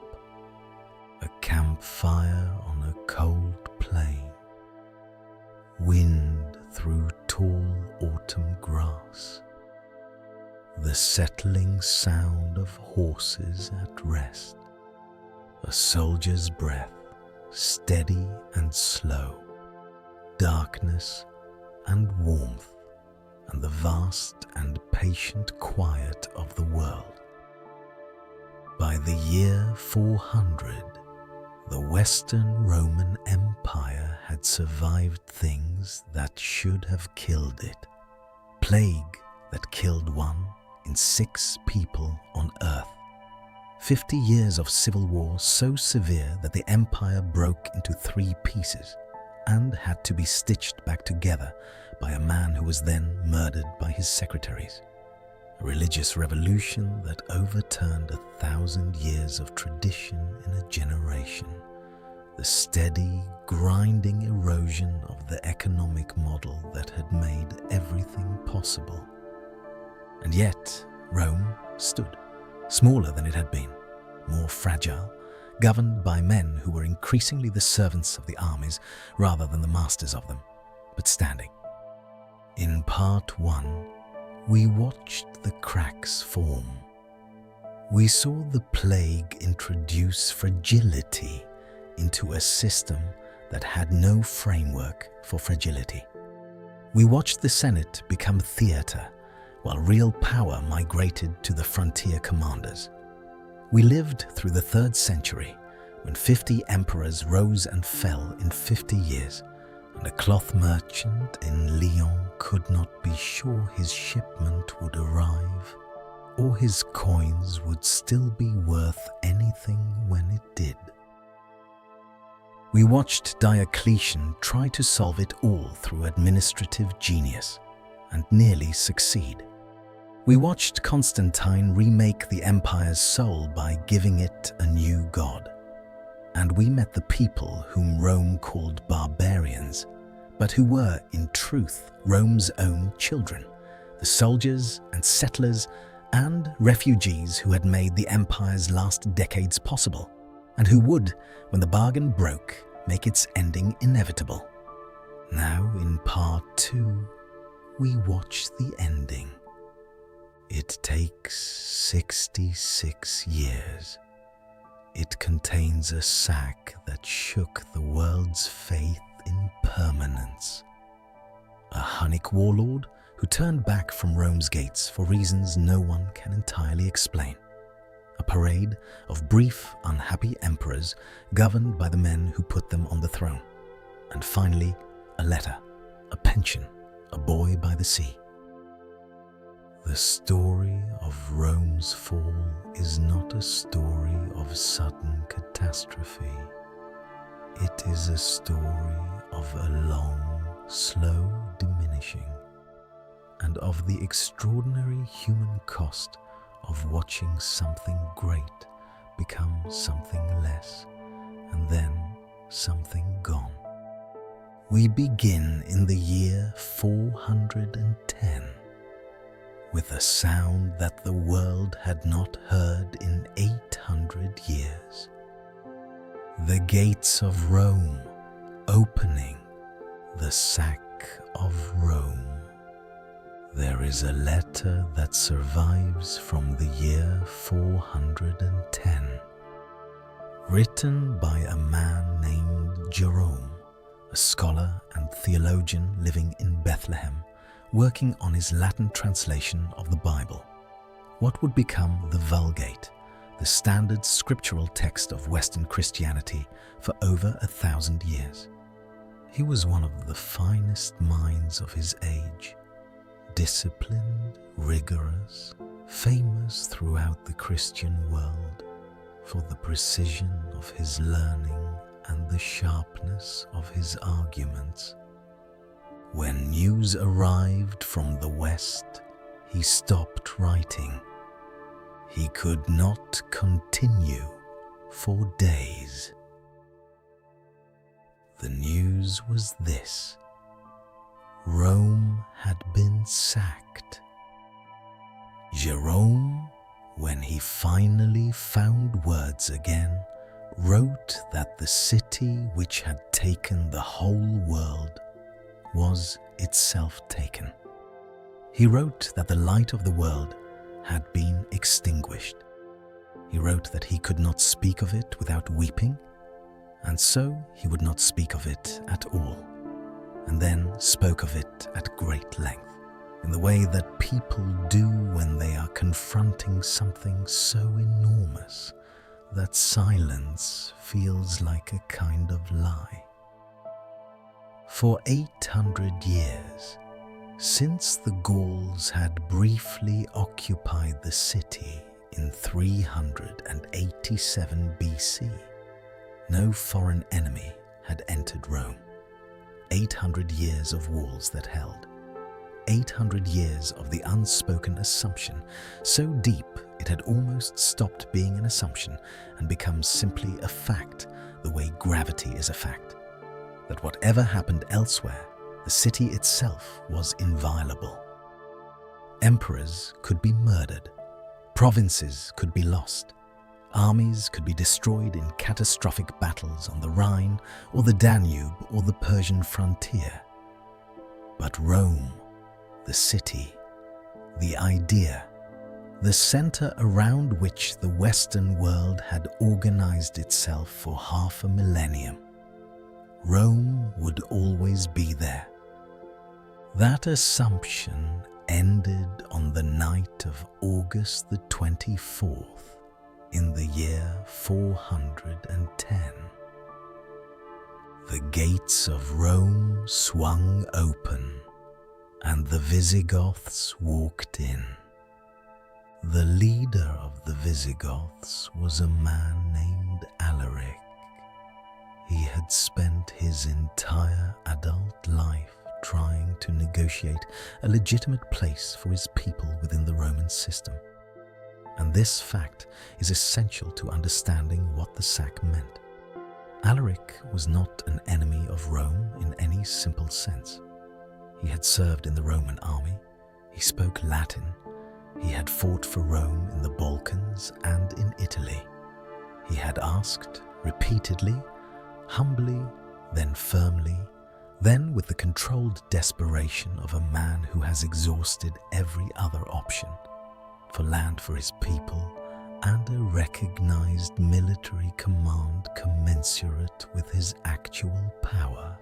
[SPEAKER 1] A campfire on a cold plain. Wind through tall autumn grass. The settling sound of horses at rest. A soldier's breath, steady and slow. Darkness and warmth, and the vast and patient quiet of the world. By the year 400, the Western Roman Empire had survived things that should have killed it. Plague that killed 1 in 6 people on Earth. 50 years of civil war so severe that the empire broke into 3 pieces and had to be stitched back together by a man who was then murdered by his secretaries. A religious revolution that overturned 1,000 years of tradition in a generation. The steady, grinding erosion of the economic model that had made everything possible. And yet, Rome stood, smaller than it had been, more fragile, governed by men who were increasingly the servants of the armies rather than the masters of them, but standing. In part 1, we watched the cracks form. We saw the plague introduce fragility into a system that had no framework for fragility. We watched the Senate become theater, while real power migrated to the frontier commanders. We lived through the 3rd century, when 50 emperors rose and fell in 50 years, and a cloth merchant in Lyon could not be sure his shipment would arrive, or his coins would still be worth anything when it did. We watched Diocletian try to solve it all through administrative genius, and nearly succeed. We watched Constantine remake the empire's soul by giving it a new god. And we met the people whom Rome called barbarians, but who were, in truth, Rome's own children, the soldiers and settlers and refugees who had made the empire's last decades possible, and who would, when the bargain broke, make its ending inevitable. Now, in part 2, we watch the ending. It takes 66 years. It contains a sack that shook the world's faith in permanence. A Hunnic warlord who turned back from Rome's gates for reasons no one can entirely explain. A parade of brief, unhappy emperors governed by the men who put them on the throne. And finally, a letter, a pension, a boy by the sea. The story of Rome's fall is not a story of sudden catastrophe. It is a story of a long, slow diminishing, and of the extraordinary human cost of watching something great become something less, and then something gone. We begin in the year 410. With a sound that the world had not heard in 800 years. The gates of Rome opening, the sack of Rome. There is a letter that survives from the year 410, written by a man named Jerome, a scholar and theologian living in Bethlehem, working on his Latin translation of the Bible, what would become the Vulgate, the standard scriptural text of Western Christianity for over 1,000 years. He was one of the finest minds of his age, disciplined, rigorous, famous throughout the Christian world for the precision of his learning and the sharpness of his arguments. When news arrived from the West, he stopped writing. he could not continue for days. The news was this: Rome had been sacked. Jerome, when he finally found words again, wrote that the city which had taken the whole world was itself taken. He wrote that the light of the world had been extinguished. He wrote that he could not speak of it without weeping, and so he would not speak of it at all, and then spoke of it at great length, in the way that people do when they are confronting something so enormous that silence feels like a kind of lie. For 800 years, since the Gauls had briefly occupied the city in 387 BC, no foreign enemy had entered Rome. 800 years of walls that held. 800 years of the unspoken assumption, so deep it had almost stopped being an assumption and become simply a fact, the way gravity is a fact, that whatever happened elsewhere, the city itself was inviolable. Emperors could be murdered, provinces could be lost, armies could be destroyed in catastrophic battles on the Rhine or the Danube or the Persian frontier. But Rome, the city, the idea, the center around which the Western world had organized itself for half a millennium, Rome would always be there. That assumption ended on the night of August the 24th in the year 410. The gates of Rome swung open and the Visigoths walked in. The leader of the Visigoths was a man named Alaric. He had spent his entire adult life trying to negotiate a legitimate place for his people within the Roman system. And this fact is essential to understanding what the sack meant. Alaric was not an enemy of Rome in any simple sense. He had served in the Roman army, he spoke Latin, he had fought for Rome in the Balkans and in Italy. He had asked repeatedly, humbly, then firmly, then with the controlled desperation of a man who has exhausted every other option, for land for his people and a recognized military command commensurate with his actual power.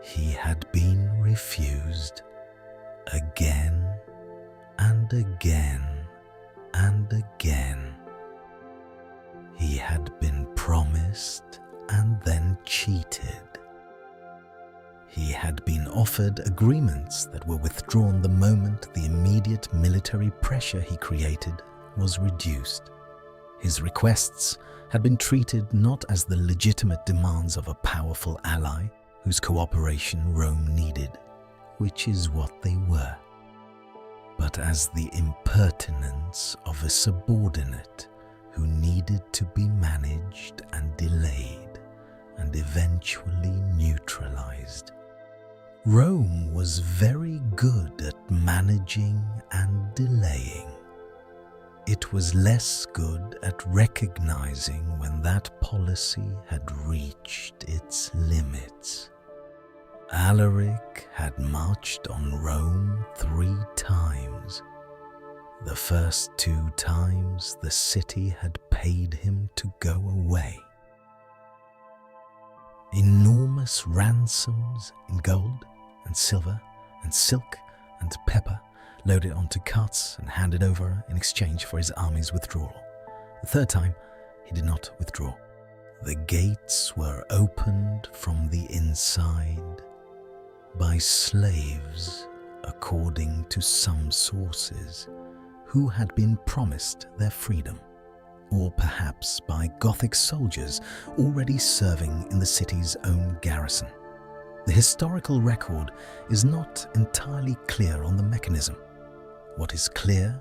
[SPEAKER 1] He had been refused again and again and again. He had been promised and then cheated. He had been offered agreements that were withdrawn the moment the immediate military pressure he created was reduced. His requests had been treated not as the legitimate demands of a powerful ally whose cooperation Rome needed, which is what they were, but as the impertinence of a subordinate who needed to be managed and delayed and eventually neutralized. Rome was very good at managing and delaying. It was less good at recognizing when that policy had reached its limits. Alaric had marched on Rome 3 times. The first 2 times the city had paid him to go away. Enormous ransoms in gold and silver and silk and pepper loaded onto carts and handed over in exchange for his army's withdrawal. The 3rd time, he did not withdraw. The gates were opened from the inside by slaves, according to some sources, who had been promised their freedom, or perhaps by Gothic soldiers already serving in the city's own garrison. The historical record is not entirely clear on the mechanism. What is clear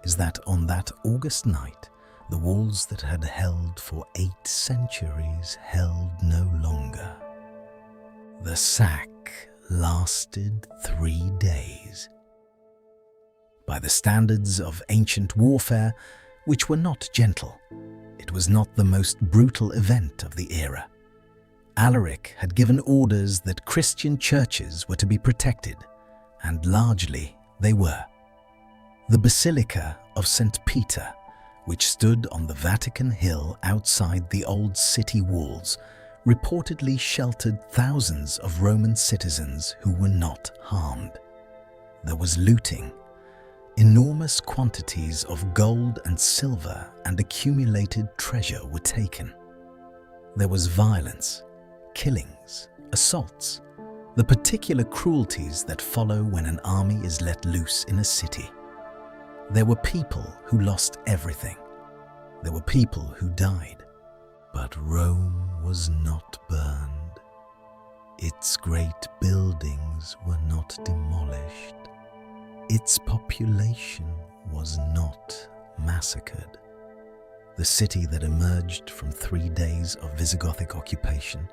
[SPEAKER 1] is that on that August night, the walls that had held for 8 centuries held no longer. The sack lasted 3 days. By the standards of ancient warfare, which were not gentle, it was not the most brutal event of the era. Alaric had given orders that Christian churches were to be protected, and largely they were. The Basilica of St. Peter, which stood on the Vatican Hill outside the old city walls, reportedly sheltered thousands of Roman citizens who were not harmed. There was looting. Enormous quantities of gold and silver and accumulated treasure were taken. There was violence, killings, assaults, the particular cruelties that follow when an army is let loose in a city. There were people who lost everything. There were people who died. But Rome was not burned. Its great buildings were not demolished. Its population was not massacred. The city that emerged from 3 days of Visigothic occupation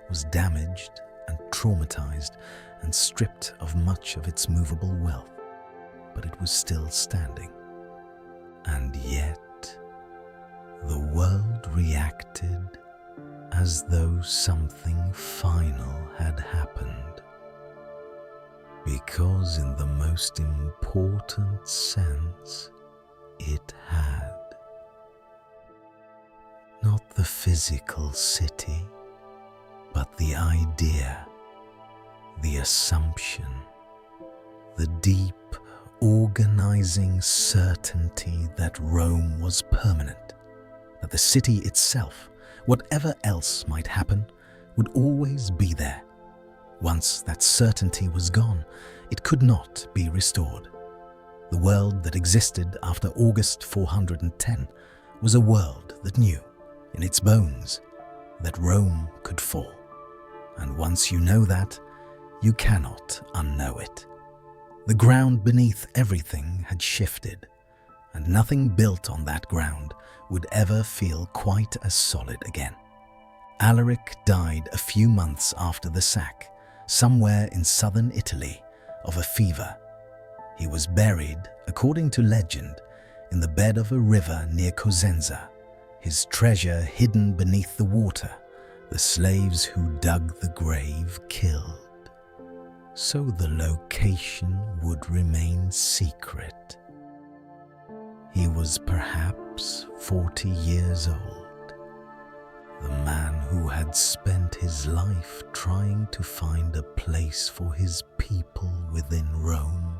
[SPEAKER 1] was damaged and traumatized and stripped of much of its movable wealth, but it was still standing. And yet, the world reacted as though something final had happened. Because in the most important sense, it had. Not the physical city, but the idea, the assumption, the deep, organizing certainty that Rome was permanent, that the city itself, whatever else might happen, would always be there. Once that certainty was gone, it could not be restored. The world that existed after August 410 was a world that knew, in its bones, that Rome could fall. And once you know that, you cannot unknow it. The ground beneath everything had shifted, and nothing built on that ground would ever feel quite as solid again. Alaric died a few months after the sack, somewhere in southern Italy, of a fever. He was buried, according to legend, in the bed of a river near Cosenza, his treasure hidden beneath the water, the slaves who dug the grave killed. So the location would remain secret. He was perhaps 40 years old, the man who had spent his life trying to find a place for his people within Rome,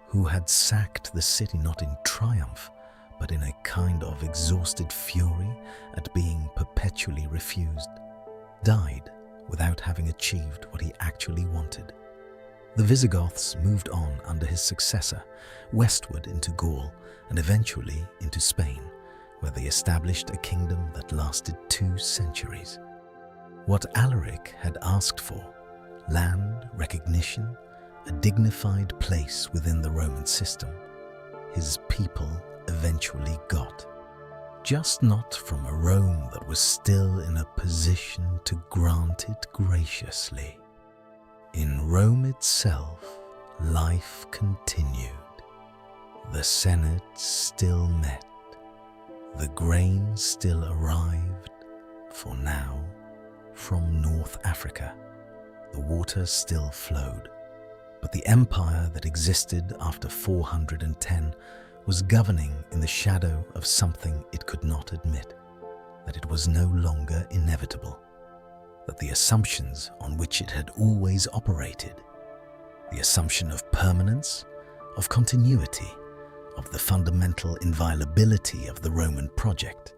[SPEAKER 1] who had sacked the city not in triumph, but in a kind of exhausted fury at being perpetually refused, died without having achieved what he actually wanted. The Visigoths moved on under his successor, westward into Gaul and eventually into Spain, where they established a kingdom that lasted 2 centuries. What Alaric had asked for, land, recognition, a dignified place within the Roman system, his people eventually got. Just not from a Rome that was still in a position to grant it graciously. In Rome itself, life continued. The Senate still met. The grain still arrived, for now, from North Africa. The water still flowed. But the empire that existed after 410 was governing in the shadow of something it could not admit, that it was no longer inevitable, that the assumptions on which it had always operated, the assumption of permanence, of continuity, of the fundamental inviolability of the Roman project,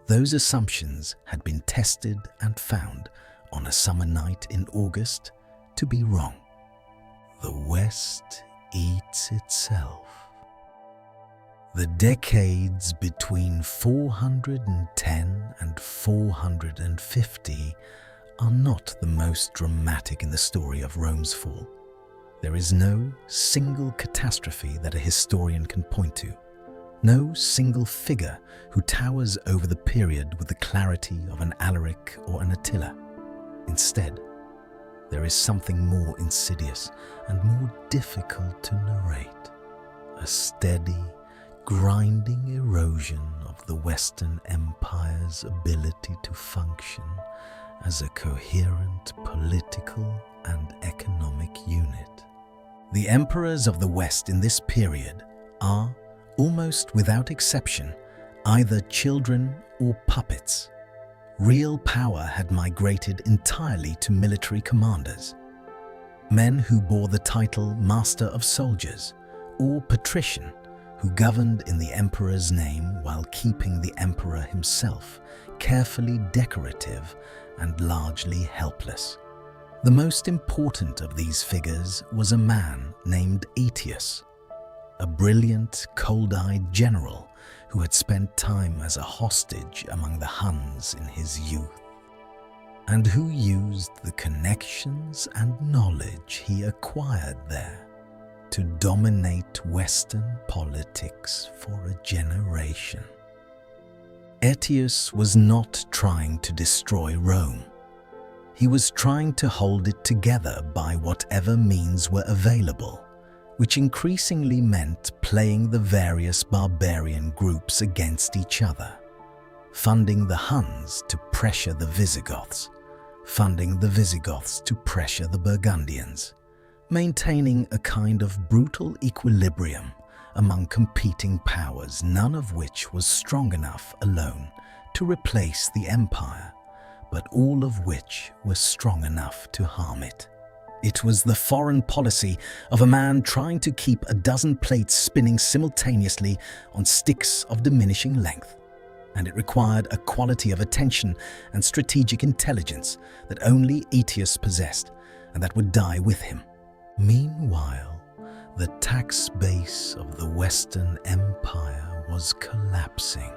[SPEAKER 1] those assumptions had been tested and found on a summer night in August to be wrong. The West eats itself. The decades between 410 and 450 are not the most dramatic in the story of Rome's fall. There is no single catastrophe that a historian can point to, no single figure who towers over the period with the clarity of an Alaric or an Attila. Instead, there is something more insidious and more difficult to narrate, a steady, grinding erosion of the Western Empire's ability to function as a coherent political and economic unit. The emperors of the West in this period are, almost without exception, either children or puppets. Real power had migrated entirely to military commanders, men who bore the title Master of Soldiers or Patrician, who governed in the emperor's name while keeping the emperor himself carefully decorative and largely helpless. The most important of these figures was a man named Aetius, a brilliant, cold-eyed general who had spent time as a hostage among the Huns in his youth, and who used the connections and knowledge he acquired there to dominate Western politics for a generation. Aetius was not trying to destroy Rome. He was trying to hold it together by whatever means were available, which increasingly meant playing the various barbarian groups against each other, funding the Huns to pressure the Visigoths, funding the Visigoths to pressure the Burgundians, maintaining a kind of brutal equilibrium among competing powers, none of which was strong enough alone to replace the empire, but all of which were strong enough to harm it. It was the foreign policy of a man trying to keep a dozen plates spinning simultaneously on sticks of diminishing length, and it required a quality of attention and strategic intelligence that only Aetius possessed, and that would die with him. Meanwhile, the tax base of the Western Empire was collapsing,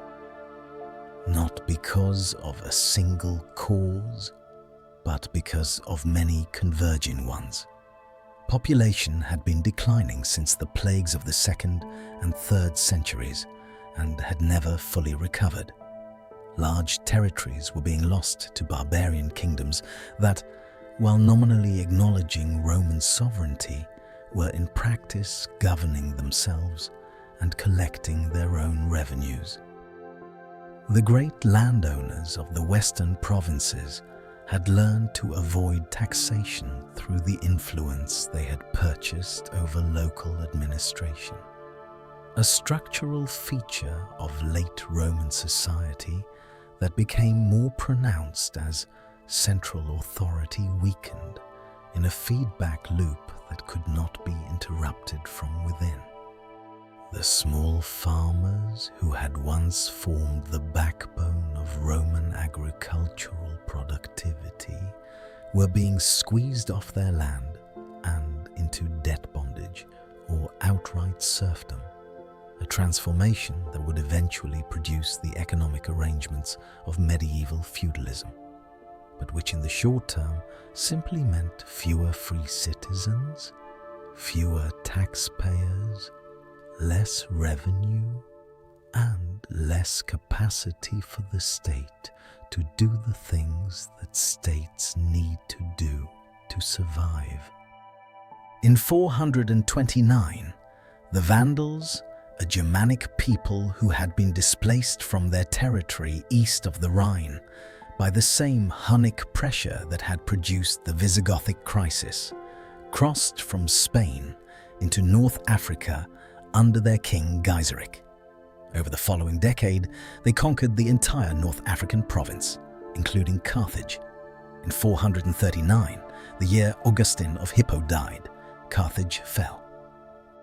[SPEAKER 1] not because of a single cause, but because of many converging ones. Population had been declining since the plagues of the 2nd and 3rd centuries and had never fully recovered. Large territories were being lost to barbarian kingdoms that, while nominally acknowledging Roman sovereignty, were in practice governing themselves and collecting their own revenues. The great landowners of the western provinces had learned to avoid taxation through the influence they had purchased over local administration. A structural feature of late Roman society that became more pronounced as central authority weakened in a feedback loop that could not be interrupted from within. The small farmers who had once formed the backbone of Roman agricultural productivity were being squeezed off their land and into debt bondage or outright serfdom, a transformation that would eventually produce the economic arrangements of medieval feudalism, but which in the short term simply meant fewer free citizens, fewer taxpayers, less revenue, and less capacity for the state to do the things that states need to do to survive. In 429, the Vandals, a Germanic people who had been displaced from their territory east of the Rhine by the same Hunnic pressure that had produced the Visigothic crisis, crossed from Spain into North Africa under their king Gaiseric. Over the following decade, they conquered the entire North African province, including Carthage. In 439, the year Augustine of Hippo died, Carthage fell.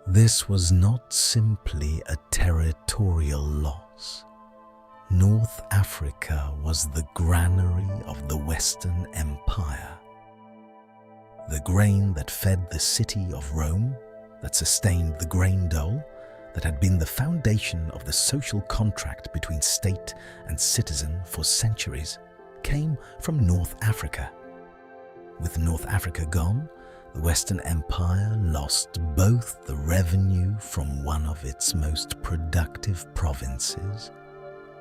[SPEAKER 1] This was not simply a territorial loss. North Africa was the granary of the Western Empire. The grain that fed the city of Rome, that sustained the grain dole, that had been the foundation of the social contract between state and citizen for centuries, came from North Africa. With North Africa gone, the Western Empire lost both the revenue from one of its most productive provinces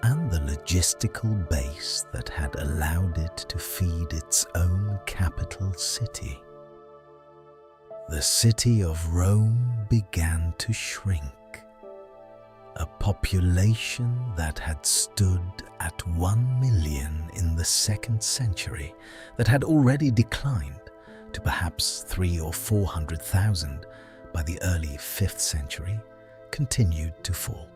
[SPEAKER 1] and the logistical base that had allowed it to feed its own capital city. The city of Rome began to shrink. A population that had stood at 1 million in the 2nd century, that had already declined to perhaps 300,000 or 400,000 by the early 5th century, continued to fall.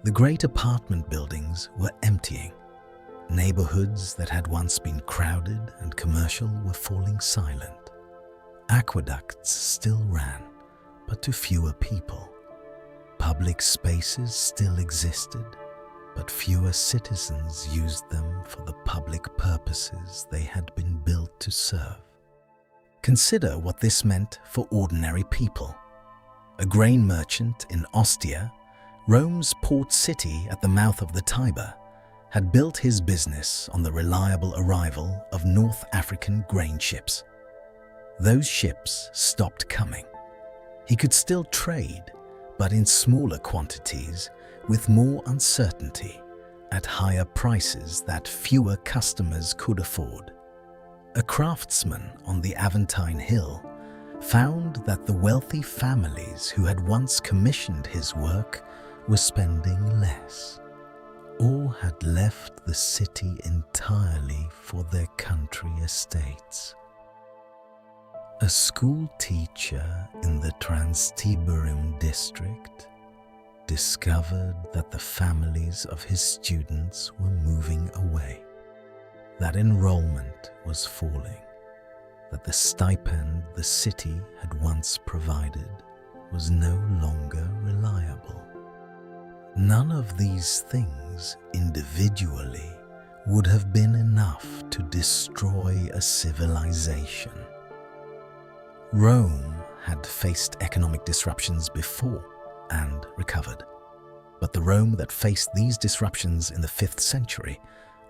[SPEAKER 1] The great apartment buildings were emptying. Neighborhoods that had once been crowded and commercial were falling silent. Aqueducts still ran, but to fewer people. Public spaces still existed, but fewer citizens used them for the public purposes they had been built to serve. Consider what this meant for ordinary people. A grain merchant in Ostia, Rome's port city at the mouth of the Tiber, had built his business on the reliable arrival of North African grain ships. Those ships stopped coming. He could still trade, but in smaller quantities, with more uncertainty, at higher prices that fewer customers could afford. A craftsman on the Aventine Hill found that the wealthy families who had once commissioned his work were spending less, or had left the city entirely for their country estates. A school teacher in the Transtiberim district discovered that the families of his students were moving away, that enrollment was falling, that the stipend the city had once provided was no longer reliable. None of these things individually would have been enough to destroy a civilization. Rome had faced economic disruptions before and recovered. But the Rome that faced these disruptions in the 5th century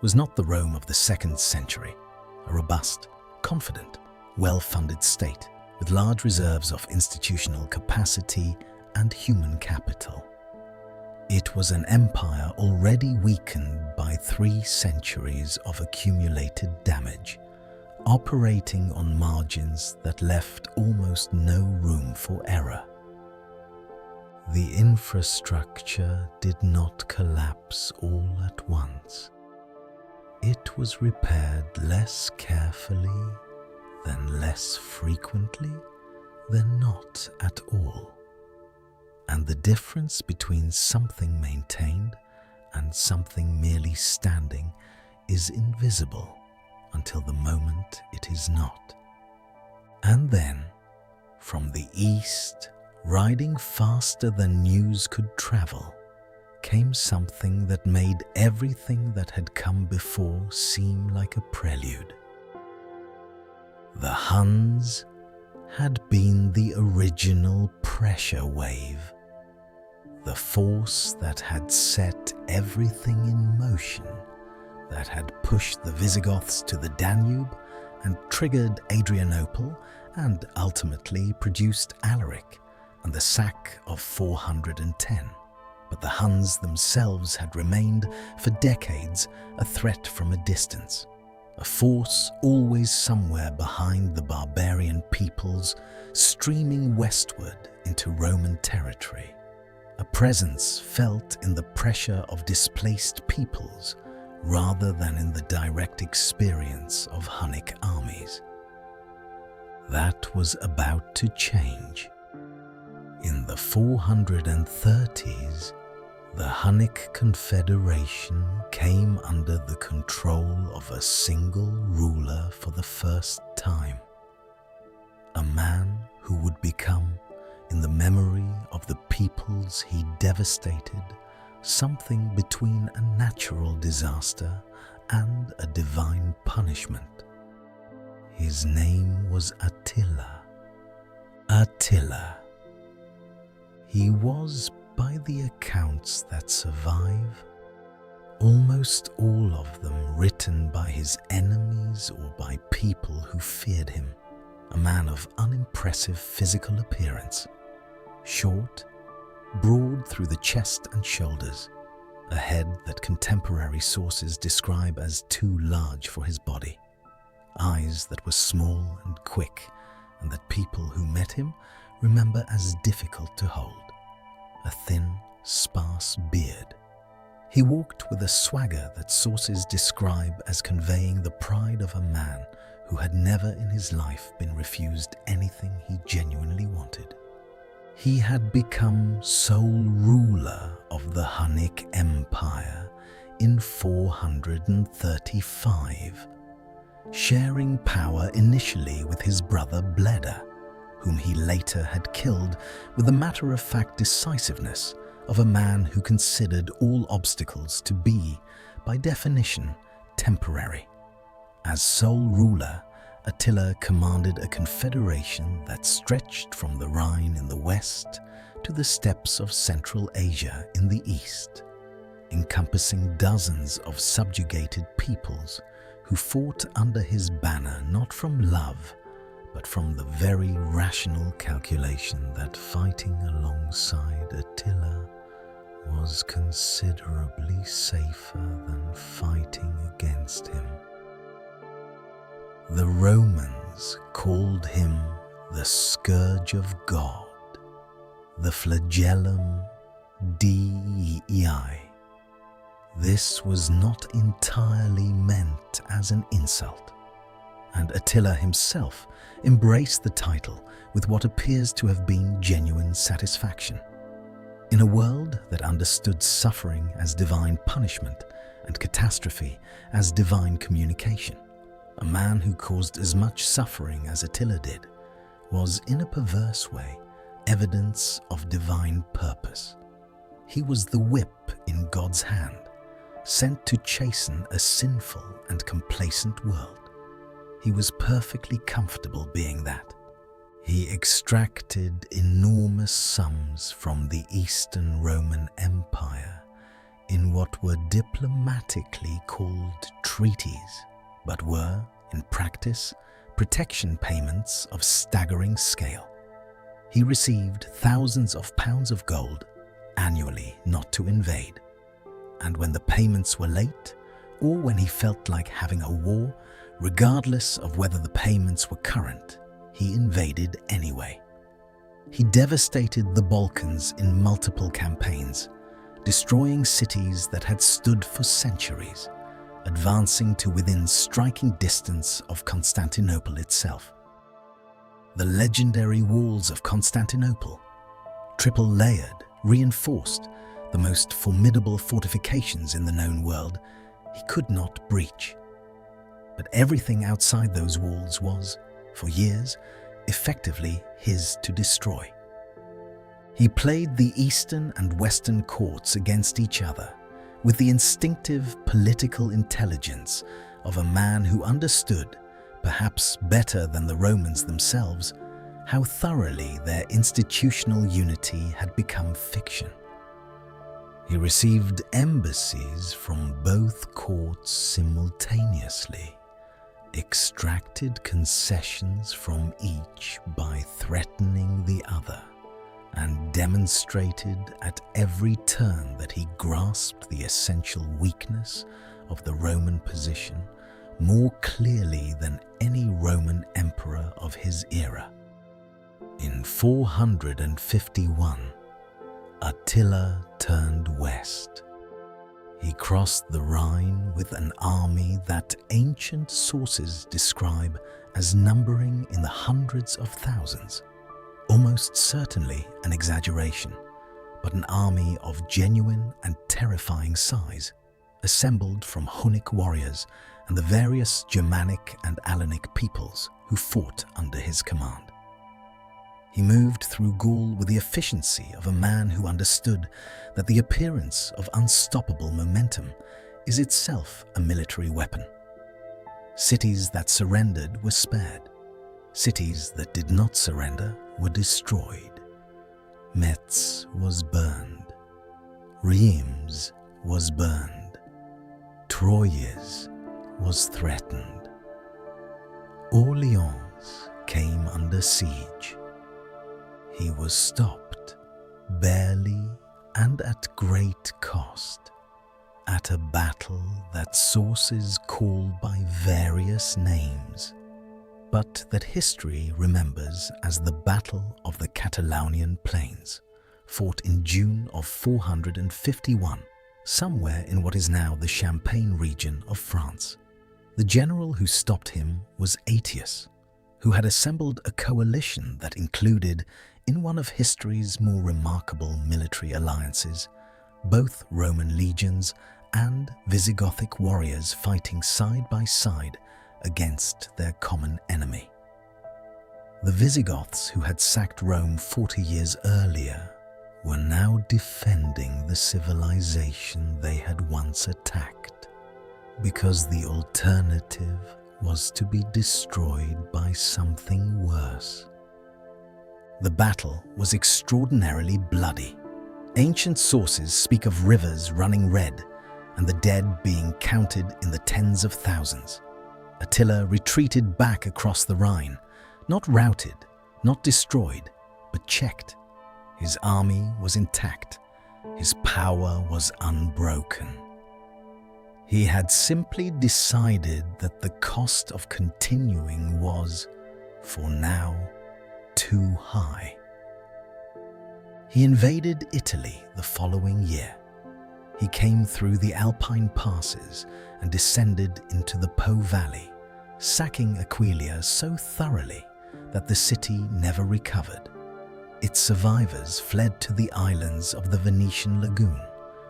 [SPEAKER 1] was not the Rome of the 2nd century, a robust, confident, well-funded state with large reserves of institutional capacity and human capital. It was an empire already weakened by 3 centuries of accumulated damage, operating on margins that left almost no room for error. The infrastructure did not collapse all at once. It was repaired less carefully, then less frequently, then not at all. And the difference between something maintained and something merely standing is invisible until the moment it is not. And then, from the east, riding faster than news could travel, came something that made everything that had come before seem like a prelude. The Huns had been the original pressure wave, the force that had set everything in motion, that had pushed the Visigoths to the Danube and triggered Adrianople and ultimately produced Alaric and the sack of 410. But the Huns themselves had remained for decades a threat from a distance, a force always somewhere behind the barbarian peoples streaming westward into Roman territory, a presence felt in the pressure of displaced peoples rather than in the direct experience of Hunnic armies. That was about to change. In the 430s, the Hunnic Confederation came under the control of a single ruler for the first time, a man who would become, in the memory of the peoples he devastated, something between a natural disaster and a divine punishment. His name was Attila. Attila. He was, by the accounts that survive, almost all of them written by his enemies or by people who feared him, a man of unimpressive physical appearance, short, broad through the chest and shoulders, a head that contemporary sources describe as too large for his body, eyes that were small and quick and that people who met him remember as difficult to hold, a thin, sparse beard. He walked with a swagger that sources describe as conveying the pride of a man who had never in his life been refused anything he genuinely wanted. He had become sole ruler of the Hunnic Empire in 435, sharing power initially with his brother Bleda, whom he later had killed with the matter-of-fact decisiveness of a man who considered all obstacles to be, by definition, temporary. As sole ruler, Attila commanded a confederation that stretched from the Rhine in the west to the steppes of Central Asia in the east, encompassing dozens of subjugated peoples who fought under his banner not from love, but from the very rational calculation that fighting alongside Attila was considerably safer than fighting against him. The Romans called him the Scourge of God, the Flagellum Dei. This was not entirely meant as an insult, and Attila himself embraced the title with what appears to have been genuine satisfaction. In a world that understood suffering as divine punishment and catastrophe as divine communication, a man who caused as much suffering as Attila did was, in a perverse way, evidence of divine purpose. He was the whip in God's hand, sent to chasten a sinful and complacent world. He was perfectly comfortable being that. He extracted enormous sums from the Eastern Roman Empire in what were diplomatically called treaties, but were, in practice, protection payments of staggering scale. He received thousands of pounds of gold annually not to invade, and when the payments were late, or when he felt like having a war, regardless of whether the payments were current, he invaded anyway. He devastated the Balkans in multiple campaigns, destroying cities that had stood for centuries, advancing to within striking distance of Constantinople itself. The legendary walls of Constantinople, triple-layered, reinforced, the most formidable fortifications in the known world, he could not breach. But everything outside those walls was, for years, effectively his to destroy. He played the Eastern and Western courts against each other with the instinctive political intelligence of a man who understood, perhaps better than the Romans themselves, how thoroughly their institutional unity had become fiction. He received embassies from both courts simultaneously, extracted concessions from each by threatening the other, and demonstrated at every turn that he grasped the essential weakness of the Roman position more clearly than any Roman emperor of his era. In 451, Attila turned west. He crossed the Rhine with an army that ancient sources describe as numbering in the hundreds of thousands. Almost certainly an exaggeration, but an army of genuine and terrifying size, assembled from Hunnic warriors and the various Germanic and Alanic peoples who fought under his command. He moved through Gaul with the efficiency of a man who understood that the appearance of unstoppable momentum is itself a military weapon. Cities that surrendered were spared. Cities that did not surrender were destroyed. Metz was burned. Reims was burned. Troyes was threatened. Orleans came siege. He was stopped, barely and at great cost, at a battle that sources call by various names, but that history remembers as the Battle of the Catalonian Plains, fought in June of 451, somewhere in what is now the Champagne region of France. The general who stopped him was Aetius, who had assembled a coalition that included, in one of history's more remarkable military alliances, both Roman legions and Visigothic warriors fighting side by side against their common enemy. The Visigoths, who had sacked Rome 40 years earlier, were now defending the civilization they had once attacked, because the alternative was to be destroyed by something worse. The battle was extraordinarily bloody. Ancient sources speak of rivers running red and the dead being counted in the tens of thousands. Attila retreated back across the Rhine, not routed, not destroyed, but checked. His army was intact. His power was unbroken. He had simply decided that the cost of continuing was, for now, too high. He invaded Italy the following year. He came through the Alpine passes and descended into the Po Valley, sacking Aquileia so thoroughly that the city never recovered. Its survivors fled to the islands of the Venetian lagoon,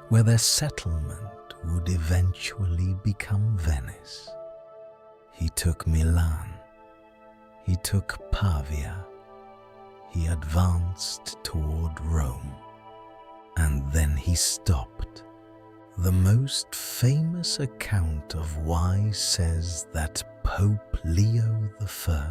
[SPEAKER 1] where their settlement would eventually become Venice. He took Milan. He took Pavia. He advanced toward Rome. And then he stopped. The most famous account of why says that Pope Leo I,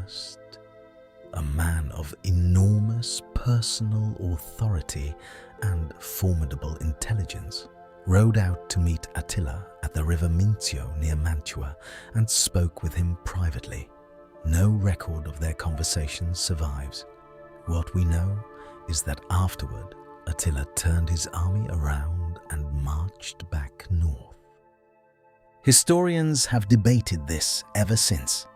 [SPEAKER 1] a man of enormous personal authority and formidable intelligence, rode out to meet Attila at the river Mincio near Mantua and spoke with him privately. No record of their conversation survives. What we know is that afterward, Attila turned his army around and marched back north. Historians have debated this ever since.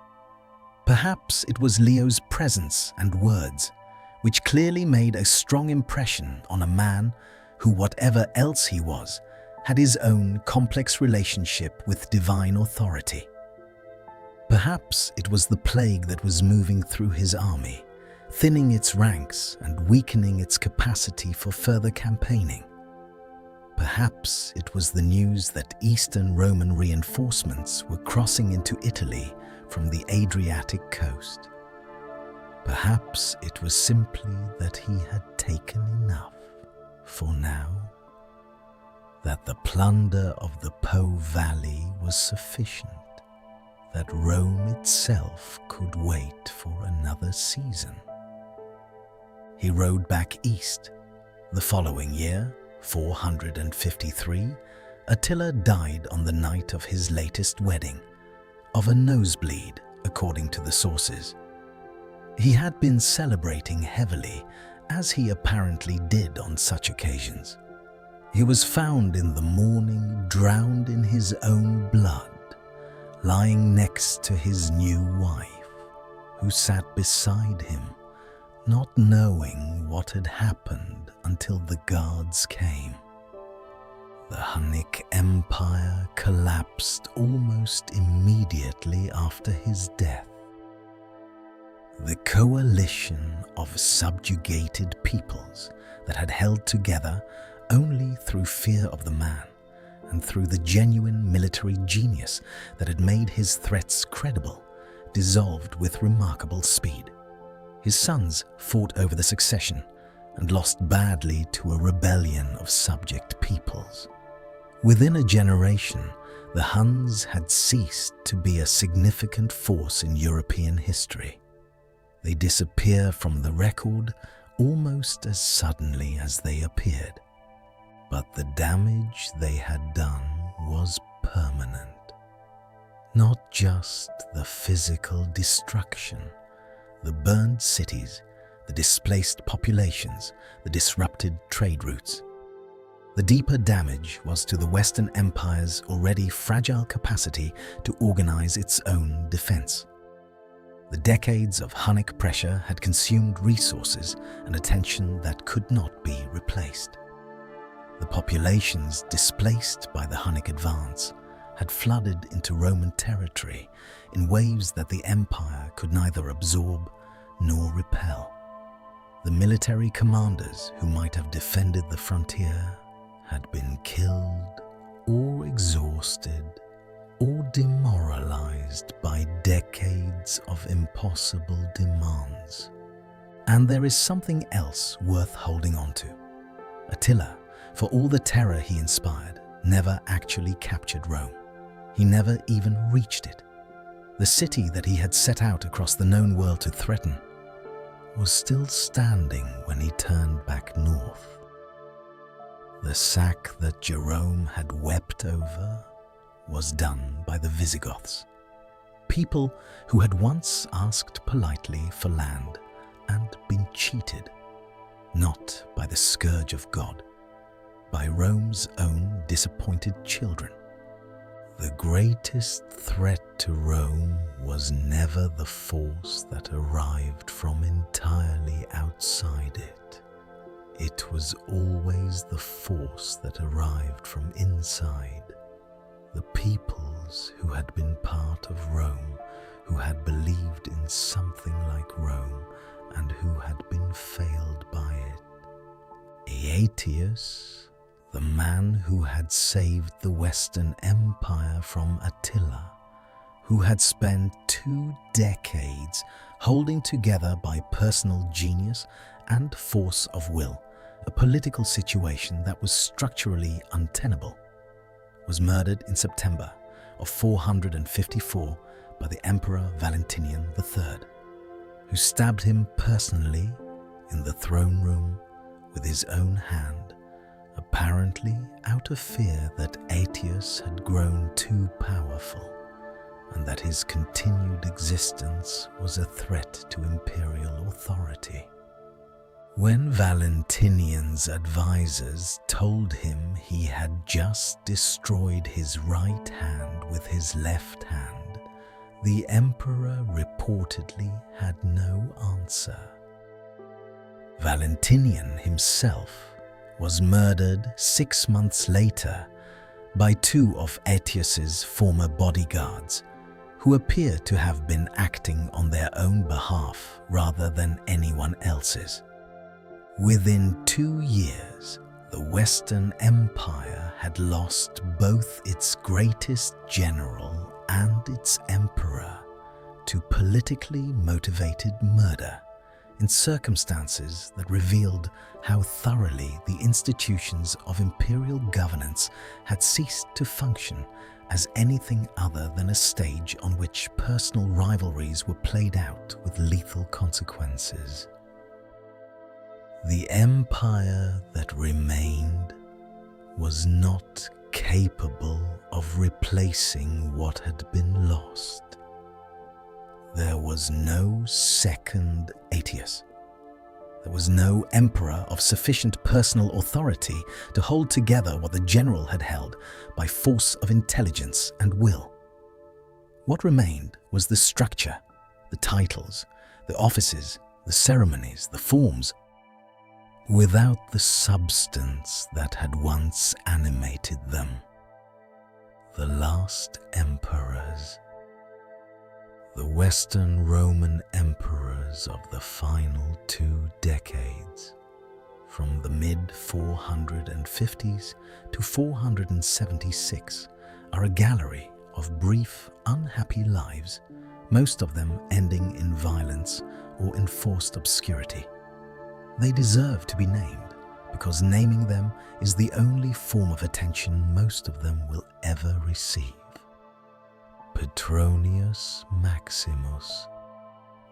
[SPEAKER 1] Perhaps it was Leo's presence and words which clearly made a strong impression on a man who, whatever else he was, had his own complex relationship with divine authority. Perhaps it was the plague that was moving through his army, thinning its ranks and weakening its capacity for further campaigning. Perhaps it was the news that Eastern Roman reinforcements were crossing into Italy from the Adriatic coast. Perhaps it was simply that he had taken enough for now, that the plunder of the Po Valley was sufficient, that Rome itself could wait for another season. He rode back east. The following year, 453, Attila died on the night of his latest wedding, of a nosebleed, according to the sources. He had been celebrating heavily, as he apparently did on such occasions. He was found in the morning drowned in his own blood, lying next to his new wife, who sat beside him, not knowing what had happened until the guards came. The Hunnic Empire collapsed almost immediately after his death. The coalition of subjugated peoples that had held together only through fear of the man and through the genuine military genius that had made his threats credible, dissolved with remarkable speed. His sons fought over the succession and lost badly to a rebellion of subject peoples. Within a generation, the Huns had ceased to be a significant force in European history. They disappear from the record almost as suddenly as they appeared. But the damage they had done was permanent. Not just the physical destruction, The burned cities, the displaced populations, the disrupted trade routes. The deeper damage was to the Western Empire's already fragile capacity to organize its own defense. The decades of Hunnic pressure had consumed resources and attention that could not be replaced. The populations displaced by the Hunnic advance had flooded into Roman territory in waves that the empire could neither absorb nor repel. The military commanders who might have defended the frontier had been killed or exhausted or demoralized by decades of impossible demands. And there is something else worth holding on to. Attila, for all the terror he inspired, never actually captured Rome. He never even reached it. The city that he had set out across the known world to threaten was still standing when he turned back north. The sack that Jerome had wept over was done by the Visigoths, people who had once asked politely for land and been cheated, not by the scourge of God, by Rome's own disappointed children. The greatest threat to Rome was never the force that arrived from entirely outside it. It was always the force that arrived from inside. The peoples who had been part of Rome, who had believed in something like Rome, and who had been failed by it. Aetius, the man who had saved the Western Empire from Attila, who had spent 2 decades holding together by personal genius and force of will a political situation that was structurally untenable, was murdered in September of 454 by the Emperor Valentinian III, who stabbed him personally in the throne room with his own hand, apparently out of fear that Aetius had grown too powerful and that his continued existence was a threat to imperial authority. When Valentinian's advisors told him he had just destroyed his right hand with his left hand, the emperor reportedly had no answer. Valentinian himself was murdered 6 months later by 2 of Aetius's former bodyguards, who appear to have been acting on their own behalf rather than anyone else's. Within 2 years, the Western Empire had lost both its greatest general and its emperor to politically motivated murder, in circumstances that revealed how thoroughly the institutions of imperial governance had ceased to function as anything other than a stage on which personal rivalries were played out with lethal consequences. The empire that remained was not capable of replacing what had been lost. There was no second Aetius. There was no emperor of sufficient personal authority to hold together what the general had held by force of intelligence and will. What remained was the structure, the titles, the offices, the ceremonies, the forms, without the substance that had once animated them. The last emperors, the Western Roman emperors of the final 2 decades, from the mid-450s to 476, are a gallery of brief, unhappy lives, most of them ending in violence or enforced obscurity. They deserve to be named because naming them is the only form of attention most of them will ever receive. Petronius Maximus.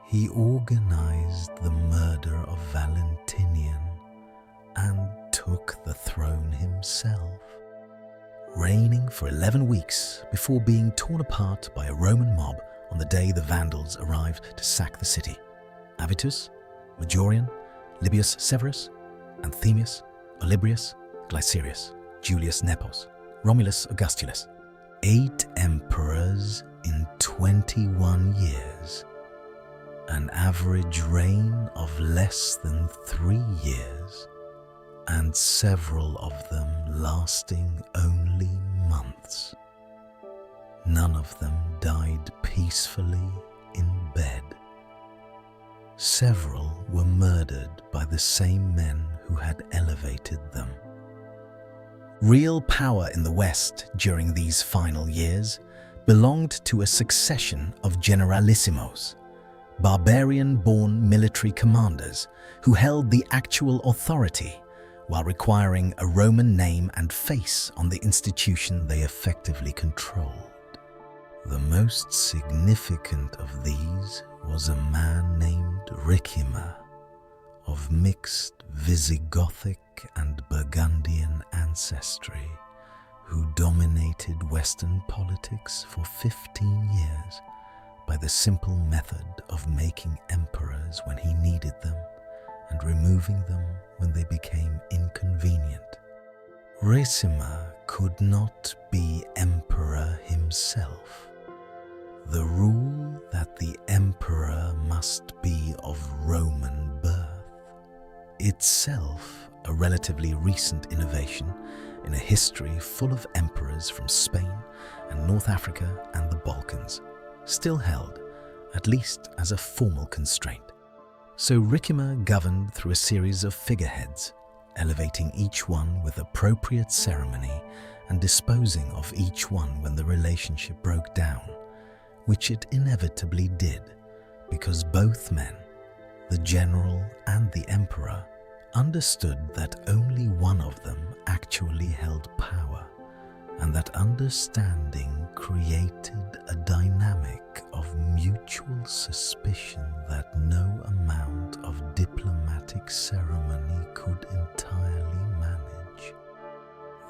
[SPEAKER 1] He organized the murder of Valentinian and took the throne himself, reigning for 11 weeks before being torn apart by a Roman mob on the day the Vandals arrived to sack the city. Avitus, Majorian, Libius Severus, Anthemius, Olybrius, Glycerius, Julius Nepos, Romulus Augustulus. 8 emperors in 21 years. An average reign of less than 3 years, and several of them lasting only months. None of them died peacefully in bed. Several were murdered by the same men who had elevated them. Real power in the West during these final years belonged to a succession of generalissimos, barbarian-born military commanders who held the actual authority while requiring a Roman name and face on the institution they effectively controlled. The most significant of these was a man named Ricimer, of mixed Visigothic and Burgundian ancestry, who dominated Western politics for 15 years by the simple method of making emperors when he needed them and removing them when they became inconvenient. Ricimer could not be emperor himself. The rule that the emperor must be of Roman birth, itself a relatively recent innovation in a history full of emperors from Spain and North Africa and the Balkans, still held, at least as a formal constraint. So Ricimer governed through a series of figureheads, elevating each one with appropriate ceremony and disposing of each one when the relationship broke down, which it inevitably did, because both men, the general and the emperor, understood that only one of them actually held power, and that understanding created a dynamic of mutual suspicion that no amount of diplomatic ceremony could entirely manage.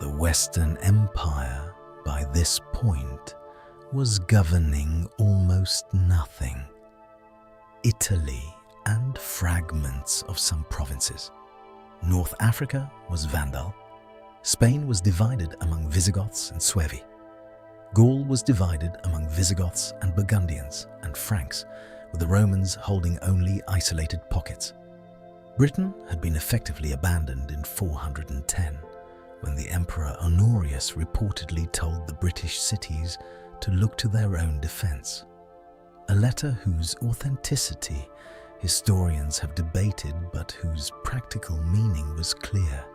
[SPEAKER 1] The Western Empire, by this point, was governing almost nothing. Italy and fragments of some provinces. North Africa was Vandal. Spain was divided among Visigoths and Suevi. Gaul was divided among Visigoths and Burgundians and Franks, with the Romans holding only isolated pockets. Britain had been effectively abandoned in 410, when the Emperor Honorius reportedly told the British cities to look to their own defense. A letter whose authenticity historians have debated, but whose practical meaning was clear,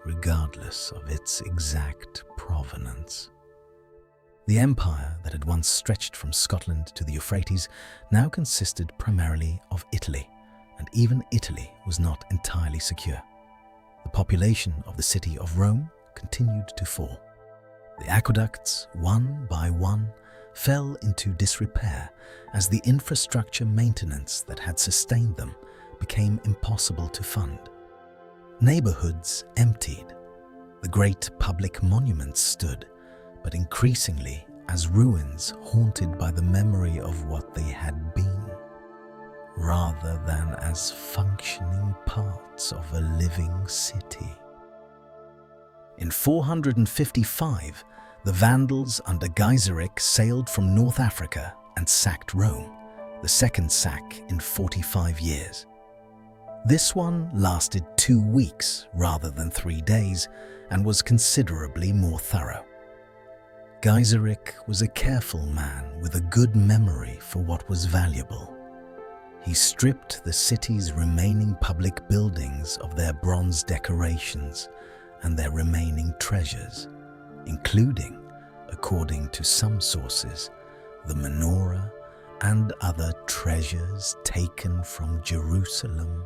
[SPEAKER 1] regardless of its exact provenance. The empire that had once stretched from Scotland to the Euphrates now consisted primarily of Italy, and even Italy was not entirely secure. The population of the city of Rome continued to fall. The aqueducts, one by one, fell into disrepair as the infrastructure maintenance that had sustained them became impossible to fund. Neighborhoods emptied. The great public monuments stood, but increasingly as ruins haunted by the memory of what they had been, rather than as functioning parts of a living city. In 455, the Vandals under Gaiseric sailed from North Africa and sacked Rome, the second sack in 45 years. This one lasted 2 weeks rather than 3 days and was considerably more thorough. Gaiseric was a careful man with a good memory for what was valuable. He stripped the city's remaining public buildings of their bronze decorations and their remaining treasures, including, according to some sources, the menorah and other treasures taken from Jerusalem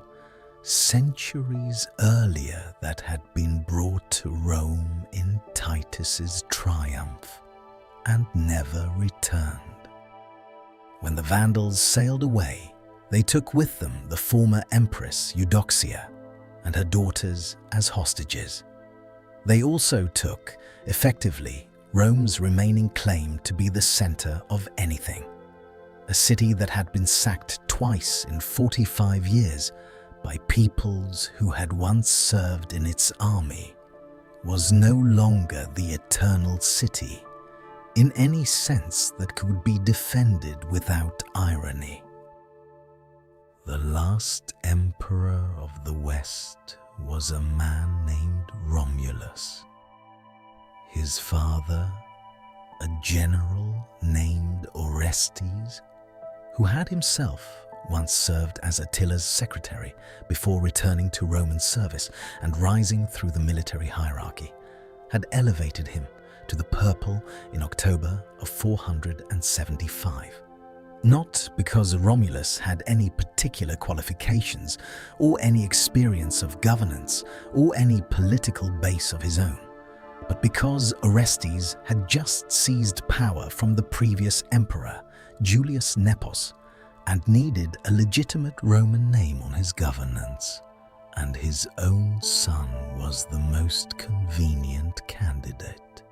[SPEAKER 1] centuries earlier that had been brought to Rome in Titus's triumph and never returned. When the Vandals sailed away, they took with them the former Empress Eudoxia and her daughters as hostages. They also took, effectively, Rome's remaining claim to be the center of anything. a city that had been sacked twice in 45 years by peoples who had once served in its army, was no longer the eternal city in any sense that could be defended without irony. The last emperor of the West was a man named Romulus. His father, a general named Orestes, who had himself once served as Attila's secretary before returning to Roman service and rising through the military hierarchy, had elevated him to the purple in October of 475. Not because Romulus had any particular qualifications or any experience of governance or any political base of his own, but because Orestes had just seized power from the previous emperor, Julius Nepos, and needed a legitimate Roman name on his governance, and his own son was the most convenient candidate.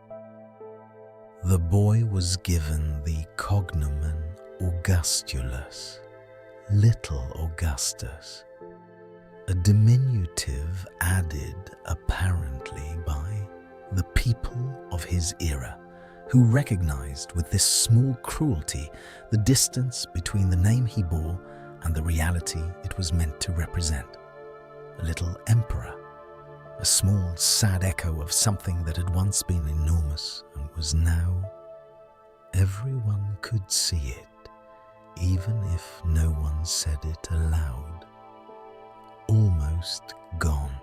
[SPEAKER 1] The boy was given the cognomen Augustulus, Little Augustus, a diminutive added apparently by the people of his era, who recognized with this small cruelty the distance between the name he bore and the reality it was meant to represent. A little emperor, a small, sad echo of something that had once been enormous and was now, everyone could see it, even if no one said it aloud, almost gone.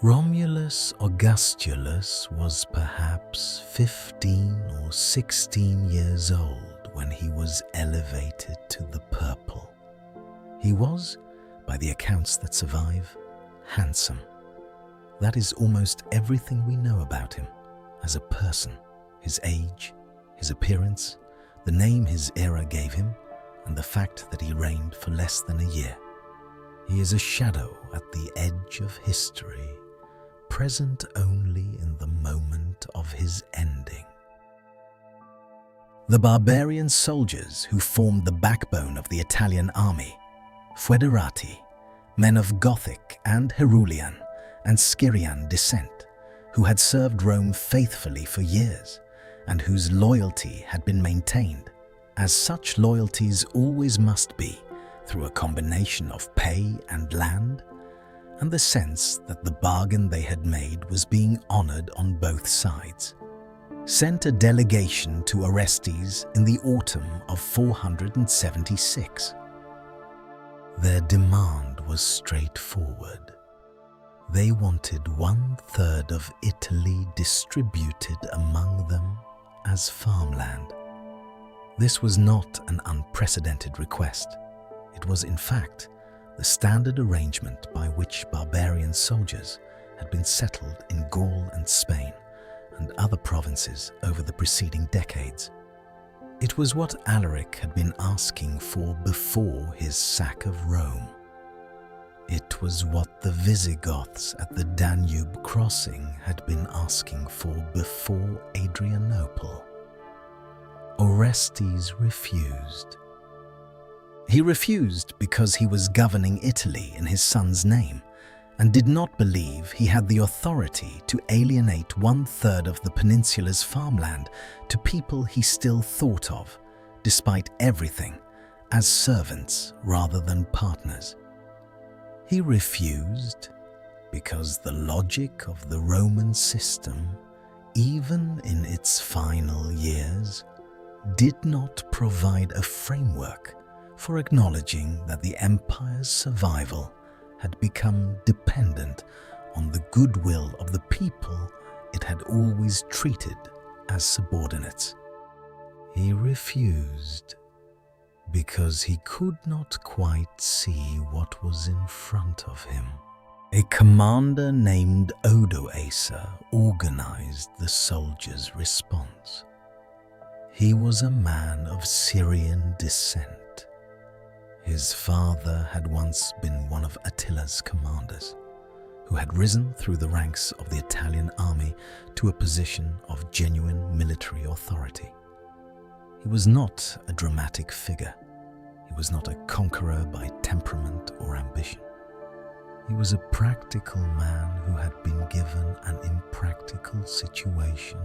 [SPEAKER 1] Romulus Augustulus was perhaps 15 or 16 years old when he was elevated to the purple. He was, by the accounts that survive, handsome. That is almost everything we know about him as a person: his age, his appearance, the name his era gave him, and the fact that he reigned for less than a year. He is a shadow at the edge of history, present only in the moment of his ending. The barbarian soldiers who formed the backbone of the Italian army, Foederati, men of Gothic and Herulian and Scyrian descent, who had served Rome faithfully for years and whose loyalty had been maintained, as such loyalties always must be, through a combination of pay and land, and the sense that the bargain they had made was being honored on both sides, sent a delegation to Orestes in the autumn of 476. Their demand was straightforward. They wanted 1/3 of Italy distributed among them as farmland. This was not an unprecedented request. It was, in fact, the standard arrangement by which barbarian soldiers had been settled in Gaul and Spain and other provinces over the preceding decades. It was what Alaric had been asking for before his sack of Rome. It was what the Visigoths at the Danube crossing had been asking for before Adrianople. Orestes refused. He refused because he was governing Italy in his son's name and did not believe he had the authority to alienate 1/3 of the peninsula's farmland to people he still thought of, despite everything, as servants rather than partners. He refused because the logic of the Roman system, even in its final years, did not provide a framework for acknowledging that the empire's survival had become dependent on the goodwill of the people it had always treated as subordinates. He refused because he could not quite see what was in front of him. A commander named Odoacer organized the soldiers' response. He was a man of Syrian descent. His father had once been one of Attila's commanders, who had risen through the ranks of the Italian army to a position of genuine military authority. He was not a dramatic figure. He was not a conqueror by temperament or ambition. He was a practical man who had been given an impractical situation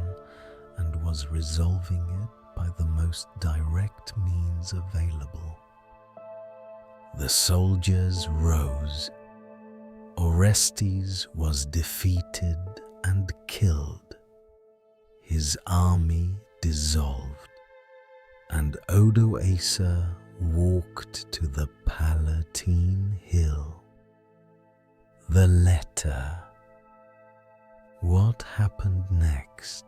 [SPEAKER 1] and was resolving it by the most direct means available. The soldiers rose. Orestes was defeated and killed. His army dissolved, and Odoacer walked to the Palatine Hill. The letter. What happened next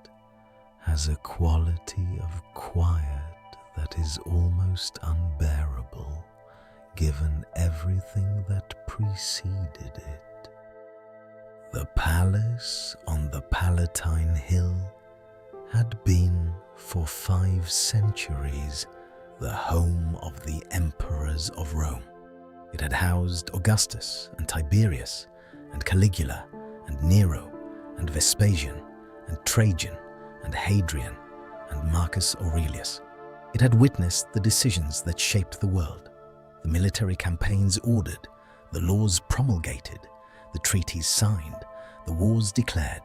[SPEAKER 1] has a quality of quiet that is almost unbearable given everything that preceded it. The palace on the Palatine Hill had been for 5 centuries the home of the emperors of Rome. It had housed Augustus and Tiberius and Caligula and Nero and Vespasian and Trajan and Hadrian and Marcus Aurelius. It had witnessed the decisions that shaped the world, the military campaigns ordered, the laws promulgated, the treaties signed, the wars declared,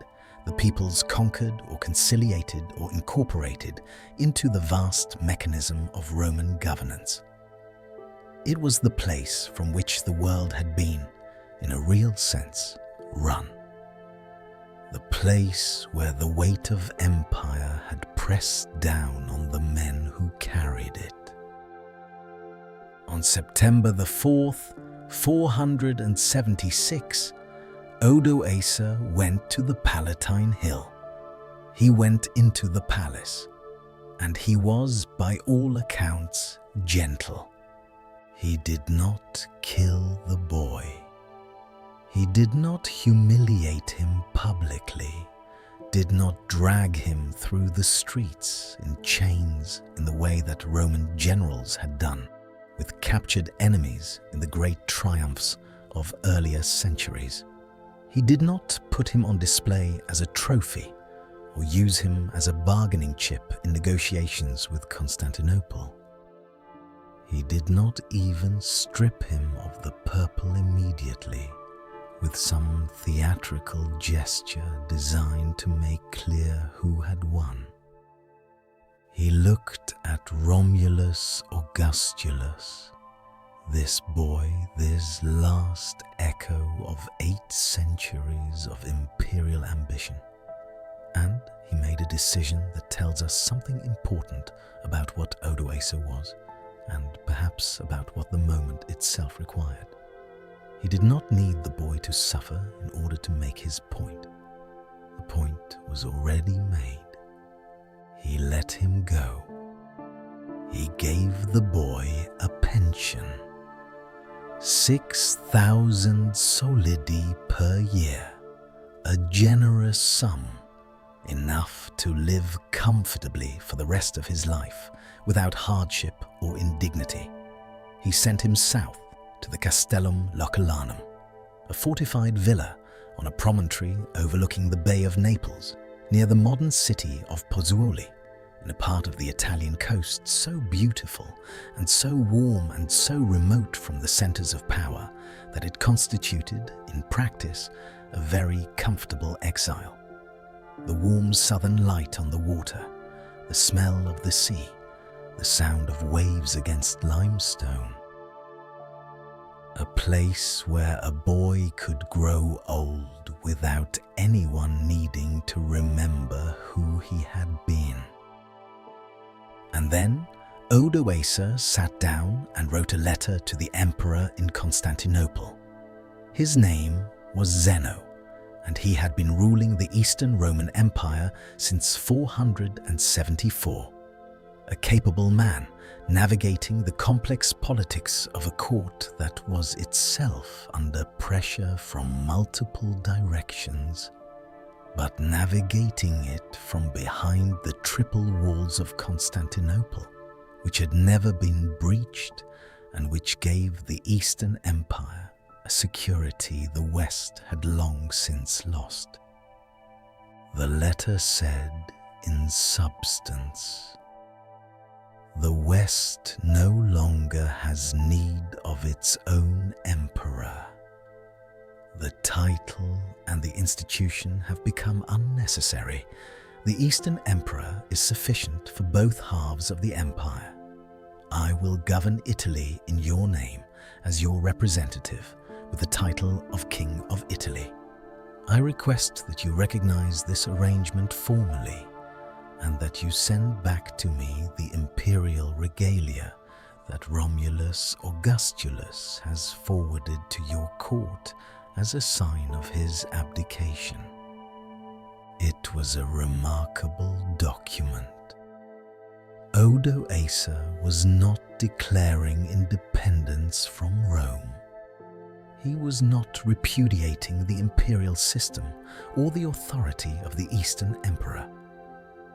[SPEAKER 1] the peoples conquered or conciliated or incorporated into the vast mechanism of Roman governance. It was the place from which the world had been, in a real sense, run. The place where the weight of empire had pressed down on the men who carried it. On September the 4th, 476, Odoacer went to the Palatine Hill. He went into the palace, and he was, by all accounts, gentle. He did not kill the boy. He did not humiliate him publicly, did not drag him through the streets in chains in the way that Roman generals had done with captured enemies in the great triumphs of earlier centuries. He did not put him on display as a trophy or use him as a bargaining chip in negotiations with Constantinople. He did not even strip him of the purple immediately, with some theatrical gesture designed to make clear who had won. He looked at Romulus Augustulus, this boy, this last echo of 8 centuries of imperial ambition, and he made a decision that tells us something important about what Odoacer was, and perhaps about what the moment itself required. He did not need the boy to suffer in order to make his point. The point was already made. He let him go. He gave the boy a pension, 6,000 solidi per year, a generous sum, enough to live comfortably for the rest of his life without hardship or indignity. He sent him south to the Castellum Loculanum, a fortified villa on a promontory overlooking the Bay of Naples, near the modern city of Pozzuoli, in a part of the Italian coast so beautiful and so warm and so remote from the centers of power that it constituted, in practice, a very comfortable exile. The warm southern light on the water, the smell of the sea, the sound of waves against limestone. A place where a boy could grow old without anyone needing to remember who he had been. And then Odoacer sat down and wrote a letter to the emperor in Constantinople. His name was Zeno, and he had been ruling the Eastern Roman Empire since 474. A capable man, navigating the complex politics of a court that was itself under pressure from multiple directions, but navigating it from behind the triple walls of Constantinople, which had never been breached and which gave the Eastern Empire a security the West had long since lost. The letter said, in substance, The West no longer has need of its own emperor. The title and the institution have become unnecessary. The Eastern Emperor is sufficient for both halves of the empire. I will govern Italy in your name as your representative with the title of King of Italy. I request that you recognize this arrangement formally and that you send back to me the imperial regalia that Romulus Augustulus has forwarded to your court as a sign of his abdication. It was a remarkable document. Odoacer was not declaring independence from Rome. He was not repudiating the imperial system or the authority of the Eastern Emperor.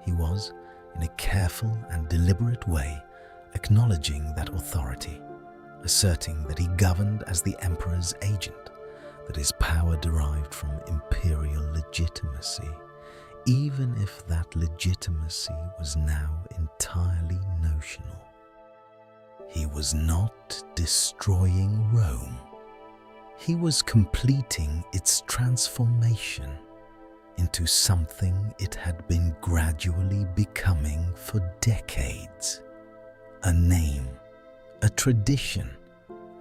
[SPEAKER 1] He was, in a careful and deliberate way, acknowledging that authority, asserting that he governed as the emperor's agent, that his power derived from imperial legitimacy, even if that legitimacy was now entirely notional. He was not destroying Rome. He was completing its transformation into something it had been gradually becoming for decades. A name, a tradition,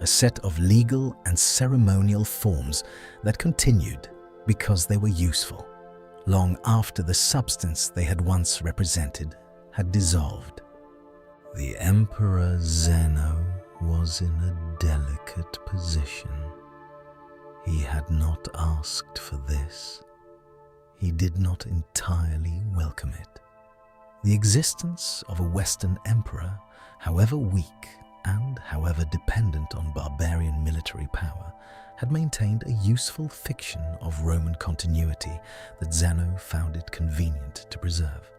[SPEAKER 1] a set of legal and ceremonial forms that continued because they were useful, long after the substance they had once represented had dissolved. The Emperor Zeno was in a delicate position. He had not asked for this. He did not entirely welcome it. The existence of a Western emperor, however weak and however dependent on barbarian military power, had maintained a useful fiction of Roman continuity that Zeno found it convenient to preserve.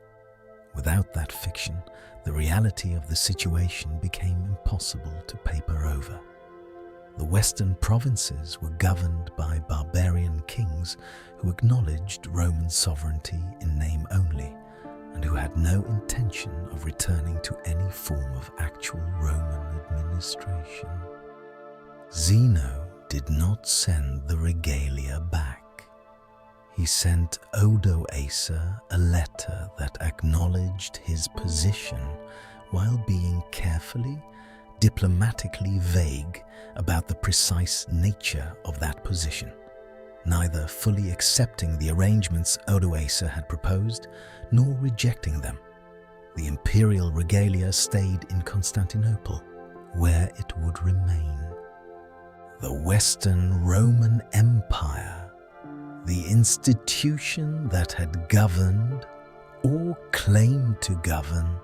[SPEAKER 1] Without that fiction, the reality of the situation became impossible to paper over. The Western provinces were governed by barbarian kings who acknowledged Roman sovereignty in name only, and who had no intention of returning to any form of actual Roman administration. Zeno did not send the regalia back. He sent Odoacer a letter that acknowledged his position while being carefully, diplomatically vague about the precise nature of that position, neither fully accepting the arrangements Odoacer had proposed nor rejecting them. The imperial regalia stayed in Constantinople, where it would remain. The Western Roman Empire, the institution that had governed or claimed to govern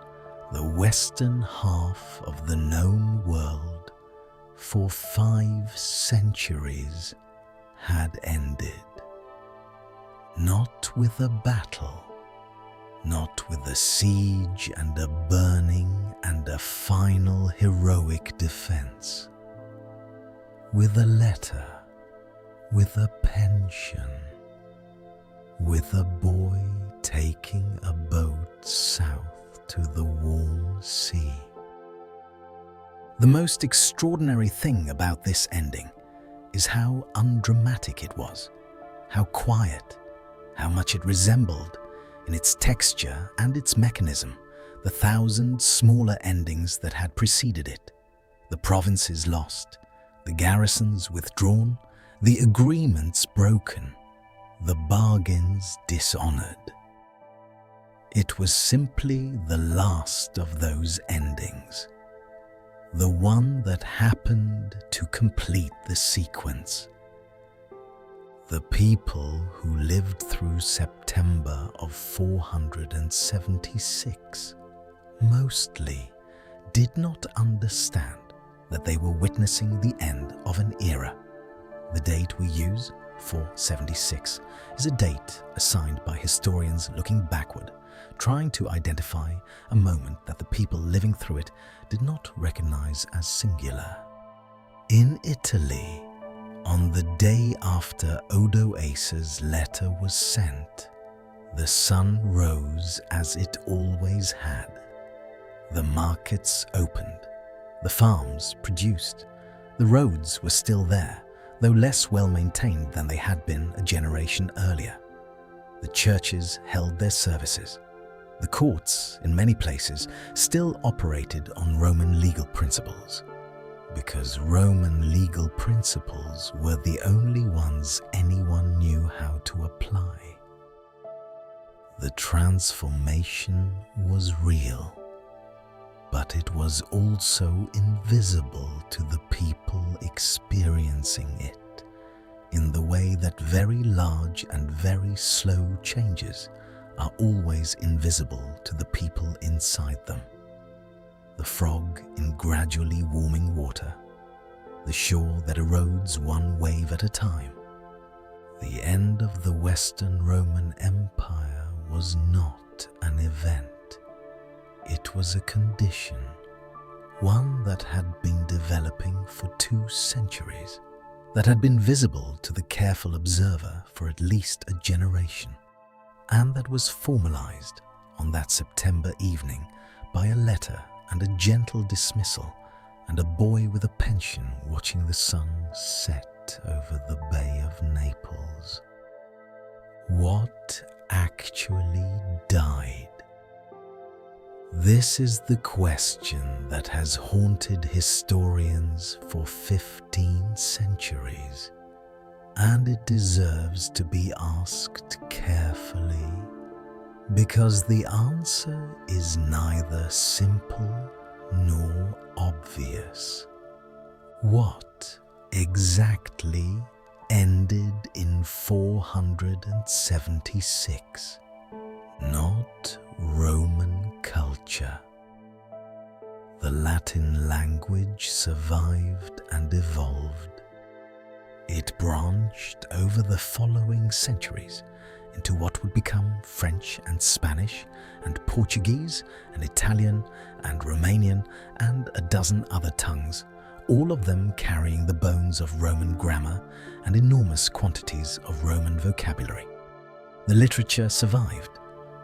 [SPEAKER 1] the western half of the known world for 5 centuries, had ended. Not with a battle, not with a siege and a burning and a final heroic defense. With a letter, with a pension, with a boy taking a boat south to the warm sea. The most extraordinary thing about this ending is how undramatic it was, how quiet, how much it resembled, in its texture and its mechanism, the 1,000 smaller endings that had preceded it. The provinces lost, the garrisons withdrawn, the agreements broken, the bargains dishonored. It was simply the last of those endings, the one that happened to complete the sequence. The people who lived through September of 476 mostly did not understand that they were witnessing the end of an era. The date we use, 476, is a date assigned by historians looking backward, trying to identify a moment that the people living through it did not recognize as singular. In Italy, on the day after Odoacer's letter was sent, the sun rose as it always had. The markets opened, the farms produced, the roads were still there, though less well maintained than they had been a generation earlier. The churches held their services. The courts, in many places, still operated on Roman legal principles, because Roman legal principles were the only ones anyone knew how to apply. The transformation was real, but it was also invisible to the people experiencing it, in the way that very large and very slow changes are always invisible to the people inside them. The frog in gradually warming water, the shore that erodes one wave at a time. The end of the Western Roman Empire was not an event. It was a condition, one that had been developing for 2 centuries, that had been visible to the careful observer for at least a generation, and that was formalized on that September evening by a letter and a gentle dismissal and a boy with a pension watching the sun set over the Bay of Naples. What actually died? This is the question that has haunted historians for 15 centuries, and it deserves to be asked carefully, because the answer is neither simple nor obvious. What exactly ended in 476? Not Roman culture. The Latin language survived and evolved. It branched over the following centuries into what would become French and Spanish and Portuguese and Italian and Romanian and a dozen other tongues, all of them carrying the bones of Roman grammar and enormous quantities of Roman vocabulary. The literature survived.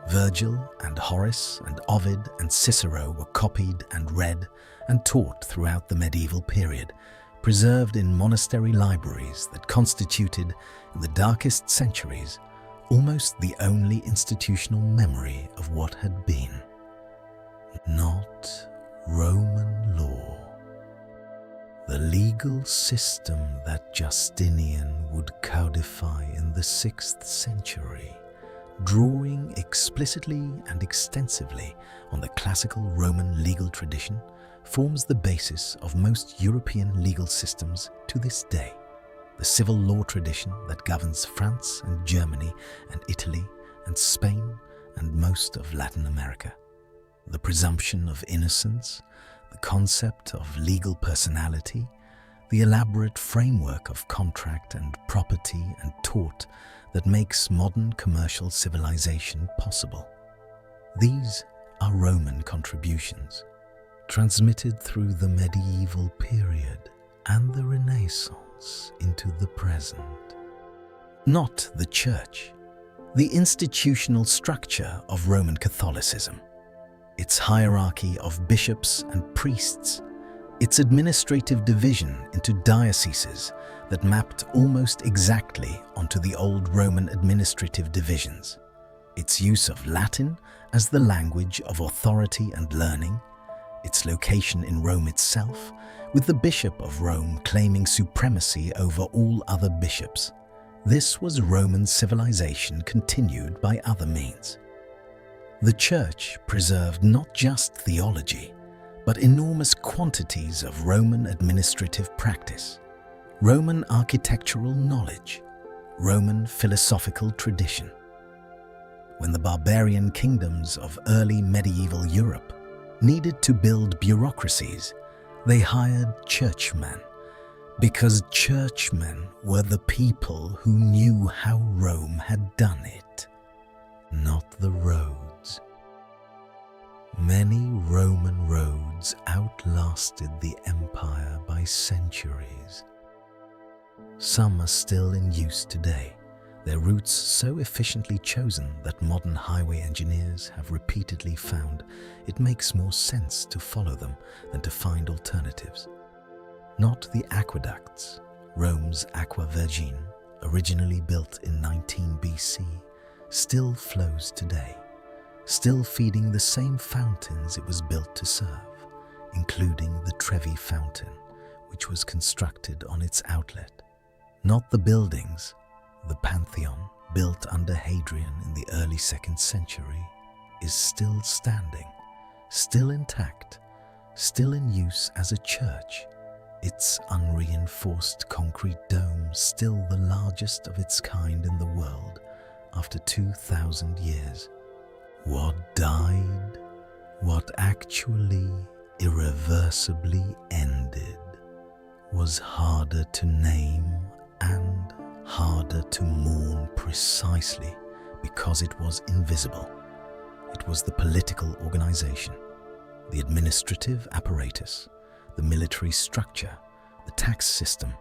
[SPEAKER 1] Virgil and Horace and Ovid and Cicero were copied and read and taught throughout the medieval period, preserved in monastery libraries that constituted, in the darkest centuries, almost the only institutional memory of what had been. Not Roman law. The legal system that Justinian would codify in the 6th century, drawing explicitly and extensively on the classical Roman legal tradition, forms the basis of most European legal systems to this day. The civil law tradition that governs France and Germany and Italy and Spain and most of Latin America. The presumption of innocence, the concept of legal personality, the elaborate framework of contract and property and tort that makes modern commercial civilization possible. These are Roman contributions, transmitted through the medieval period and the Renaissance into the present. Not the Church, the institutional structure of Roman Catholicism, its hierarchy of bishops and priests, its administrative division into dioceses that mapped almost exactly onto the old Roman administrative divisions, its use of Latin as the language of authority and learning, its location in Rome itself, with the Bishop of Rome claiming supremacy over all other bishops. This was Roman civilization continued by other means. The Church preserved not just theology, but enormous quantities of Roman administrative practice, Roman architectural knowledge, Roman philosophical tradition. When the barbarian kingdoms of early medieval Europe needed to build bureaucracies, they hired churchmen, because churchmen were the people who knew how Rome had done it, not the roads. Many Roman roads outlasted the empire by centuries. Some are still in use today, their routes so efficiently chosen that modern highway engineers have repeatedly found it makes more sense to follow them than to find alternatives. Not the aqueducts, Rome's Aqua Vergine, originally built in 19 BC, still flows today, still feeding the same fountains it was built to serve, including the Trevi Fountain, which was constructed on its outlet. Not the buildings. The Pantheon, built under Hadrian in the early 2nd century, is still standing, still intact, still in use as a church, its unreinforced concrete dome still the largest of its kind in the world after 2,000 years. What died, what actually irreversibly ended, was harder to name and harder to mourn precisely because it was invisible. It was the political organization, the administrative apparatus, the military structure, the tax system,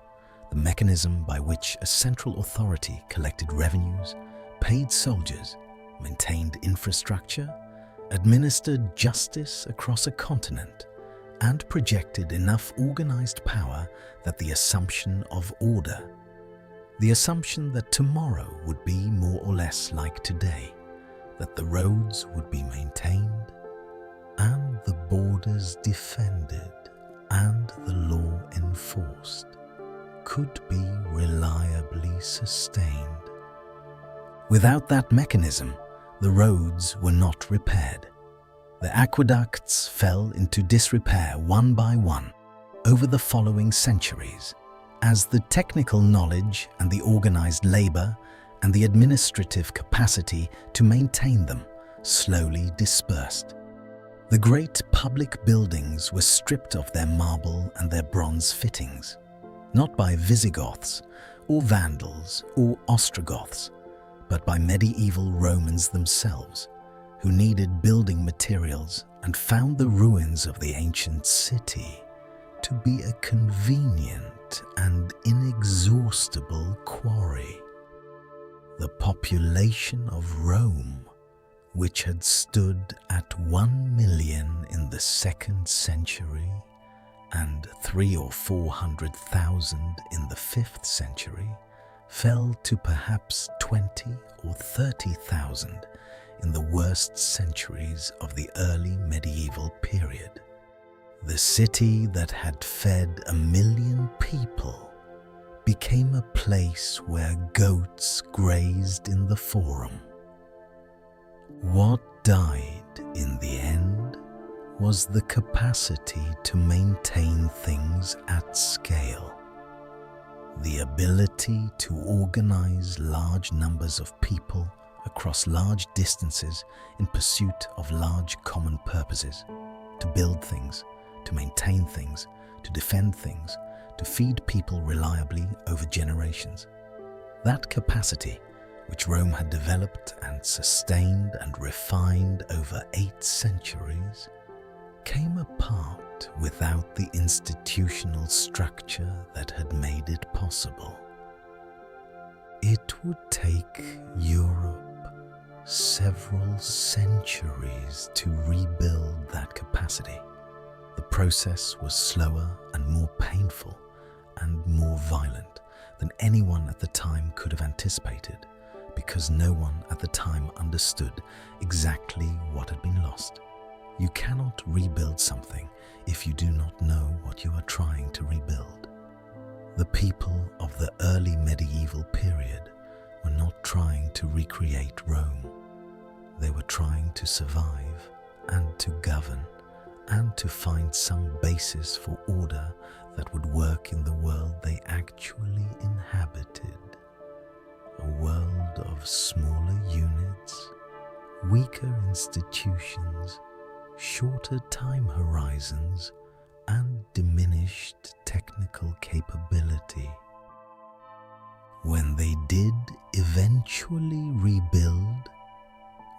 [SPEAKER 1] the mechanism by which a central authority collected revenues, paid soldiers, maintained infrastructure, administered justice across a continent, and projected enough organized power that the assumption of order, the assumption that tomorrow would be more or less like today, that the roads would be maintained, and the borders defended, and the law enforced, could be reliably sustained. Without that mechanism, the roads were not repaired. The aqueducts fell into disrepair one by one over the following centuries, as the technical knowledge and the organized labor and the administrative capacity to maintain them slowly dispersed. The great public buildings were stripped of their marble and their bronze fittings, not by Visigoths or Vandals or Ostrogoths, but by medieval Romans themselves, who needed building materials and found the ruins of the ancient city to be a convenient and inexhaustible quarry. The population of Rome, which had stood at 1 million in the 2nd century and 300,000 or 400,000 in the 5th century, fell to perhaps 20,000 or 30,000 in the worst centuries of the early medieval period. The city that had fed 1 million people became a place where goats grazed in the forum. What died in the end was the capacity to maintain things at scale, the ability to organize large numbers of people across large distances in pursuit of large common purposes, to build things, to maintain things, to defend things, to feed people reliably over generations. That capacity, which Rome had developed and sustained and refined over 8 centuries, came apart without the institutional structure that had made it possible. It would take Europe several centuries to rebuild that capacity. The process was slower and more painful and more violent than anyone at the time could have anticipated, because no one at the time understood exactly what had been lost. You cannot rebuild something if you do not know what you are trying to rebuild. The people of the early medieval period were not trying to recreate Rome. They were trying to survive and to govern and to find some basis for order that would work in the world they actually inhabited. A world of smaller units, weaker institutions, shorter time horizons, and diminished technical capability. When they did eventually rebuild,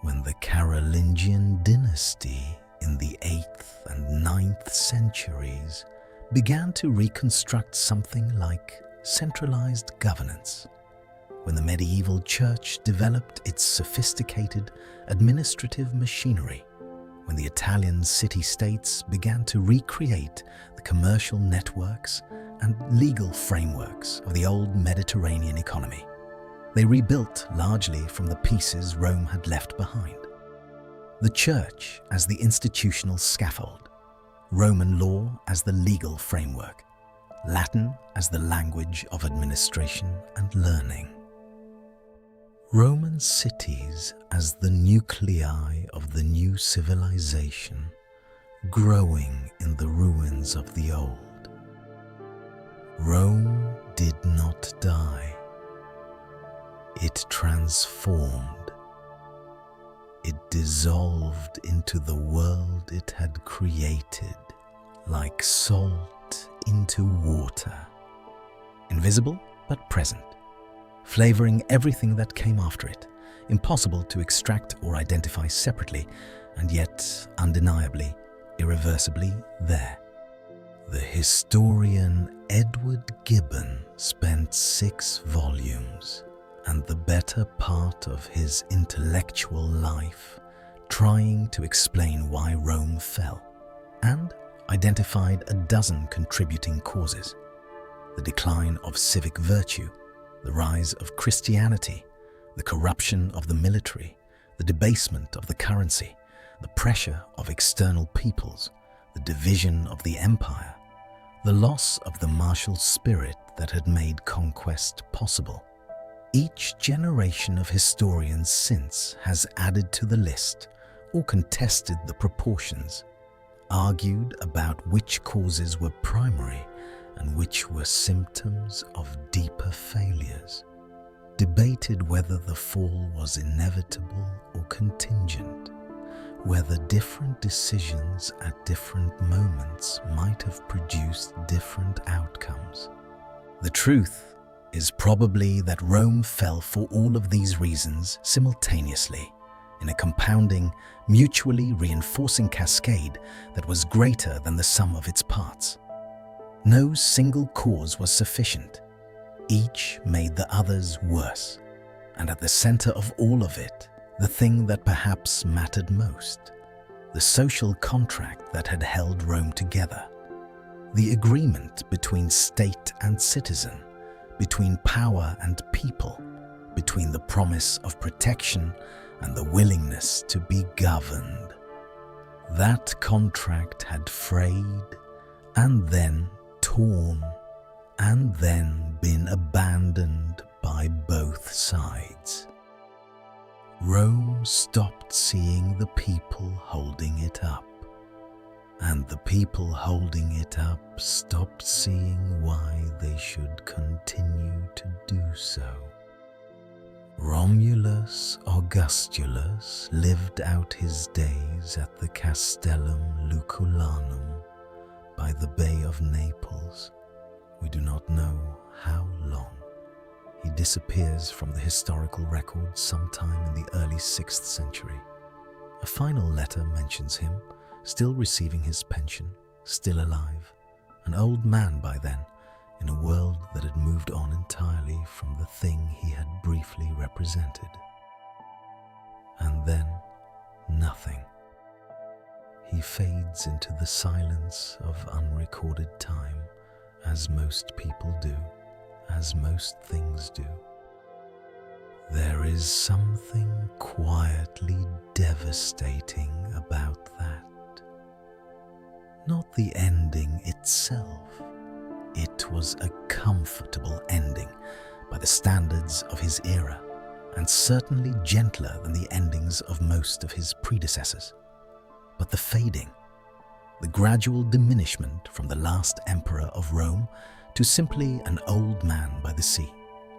[SPEAKER 1] when the Carolingian dynasty in the 8th and 9th centuries began to reconstruct something like centralized governance, when the medieval church developed its sophisticated administrative machinery, when the Italian city-states began to recreate the commercial networks and legal frameworks of the old Mediterranean economy. They rebuilt largely from the pieces Rome had left behind. The Church as the institutional scaffold, Roman law as the legal framework, Latin as the language of administration and learning. Roman cities as the nuclei of the new civilization, growing in the ruins of the old. Rome did not die. It transformed. It dissolved into the world it had created, like salt into water. Invisible but present, flavoring everything that came after it, impossible to extract or identify separately, and yet undeniably, irreversibly there. The historian Edward Gibbon spent 6 volumes and the better part of his intellectual life trying to explain why Rome fell, and identified a dozen contributing causes: the decline of civic virtue, the rise of Christianity, the corruption of the military, the debasement of the currency, the pressure of external peoples, the division of the empire, the loss of the martial spirit that had made conquest possible. Each generation of historians since has added to the list or contested the proportions, argued about which causes were primary and which were symptoms of deeper failures, debated whether the fall was inevitable or contingent, whether different decisions at different moments might have produced different outcomes. The truth is probably that Rome fell for all of these reasons simultaneously, in a compounding, mutually reinforcing cascade that was greater than the sum of its parts. No single cause was sufficient. Each made the others worse, and at the center of all of it, the thing that perhaps mattered most, the social contract that had held Rome together, the agreement between state and citizen, between power and people, between the promise of protection and the willingness to be governed. That contract had frayed, and then torn, and then been abandoned by both sides. Rome stopped seeing the people holding it up, and the people holding it up stopped seeing why they should continue to do so. Romulus Augustulus lived out his days at the Castellum Lucullanum by the Bay of Naples. We do not know how long. He disappears from the historical record sometime in the early 6th century. A final letter mentions him, still receiving his pension, still alive, an old man by then, in a world that had moved on entirely from the thing he had briefly represented. And then, nothing. He fades into the silence of unrecorded time, as most people do, as most things do. There is something quietly devastating about that. Not the ending itself. It was a comfortable ending by the standards of his era, and certainly gentler than the endings of most of his predecessors. But the fading, the gradual diminishment from the last emperor of Rome to simply an old man by the sea,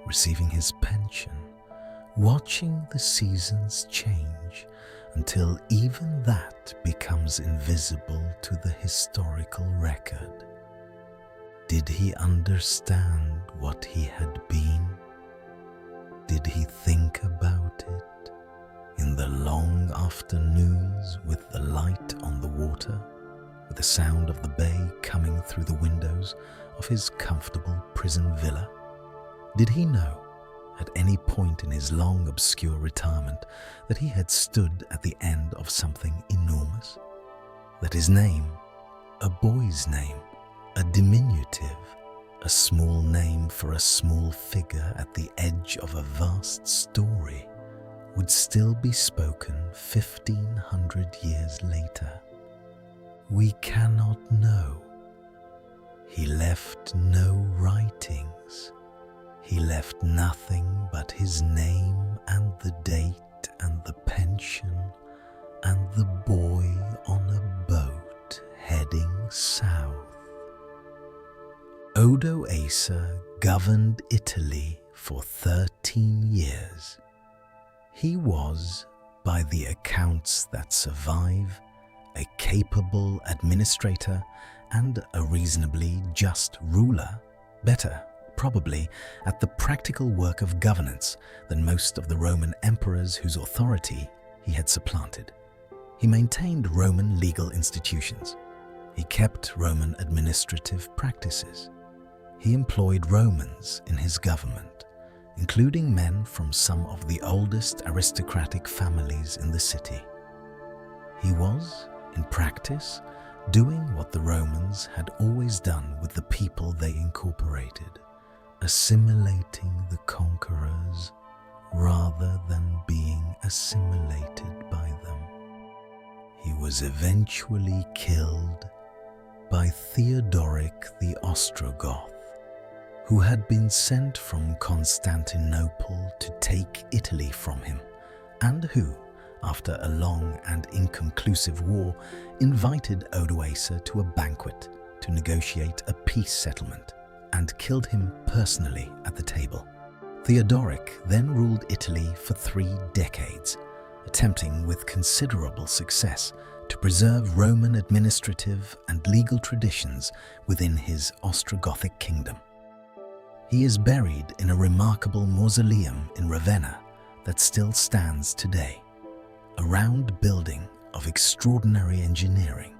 [SPEAKER 1] receiving his pension, watching the seasons change until even that becomes invisible to the historical record. Did he understand what he had been? Did he think about it in the long afternoons with the light on the water, with the sound of the bay coming through the windows of his comfortable prison villa? Did he know, at any point in his long, obscure retirement that he had stood at the end of something enormous? That his name, a boy's name, a diminutive, a small name for a small figure at the edge of a vast story, would still be spoken 1,500 years later? We cannot know. He left no writings. He left nothing but his name and the date and the pension and the boy on a boat heading south. Odoacer governed Italy for 13 years. He was, by the accounts that survive, a capable administrator and a reasonably just ruler, better, probably, at the practical work of governance than most of the Roman emperors whose authority he had supplanted. He maintained Roman legal institutions. He kept Roman administrative practices. He employed Romans in his government, including men from some of the oldest aristocratic families in the city. He was, in practice, doing what the Romans had always done with the people they incorporated, assimilating the conquerors rather than being assimilated by them. He was eventually killed by Theodoric the Ostrogoth, who had been sent from Constantinople to take Italy from him, and who, after a long and inconclusive war, invited Odoacer to a banquet to negotiate a peace settlement, and killed him personally at the table. Theodoric then ruled Italy for 3 decades, attempting with considerable success to preserve Roman administrative and legal traditions within his Ostrogothic kingdom. He is buried in a remarkable mausoleum in Ravenna that still stands today, a round building of extraordinary engineering,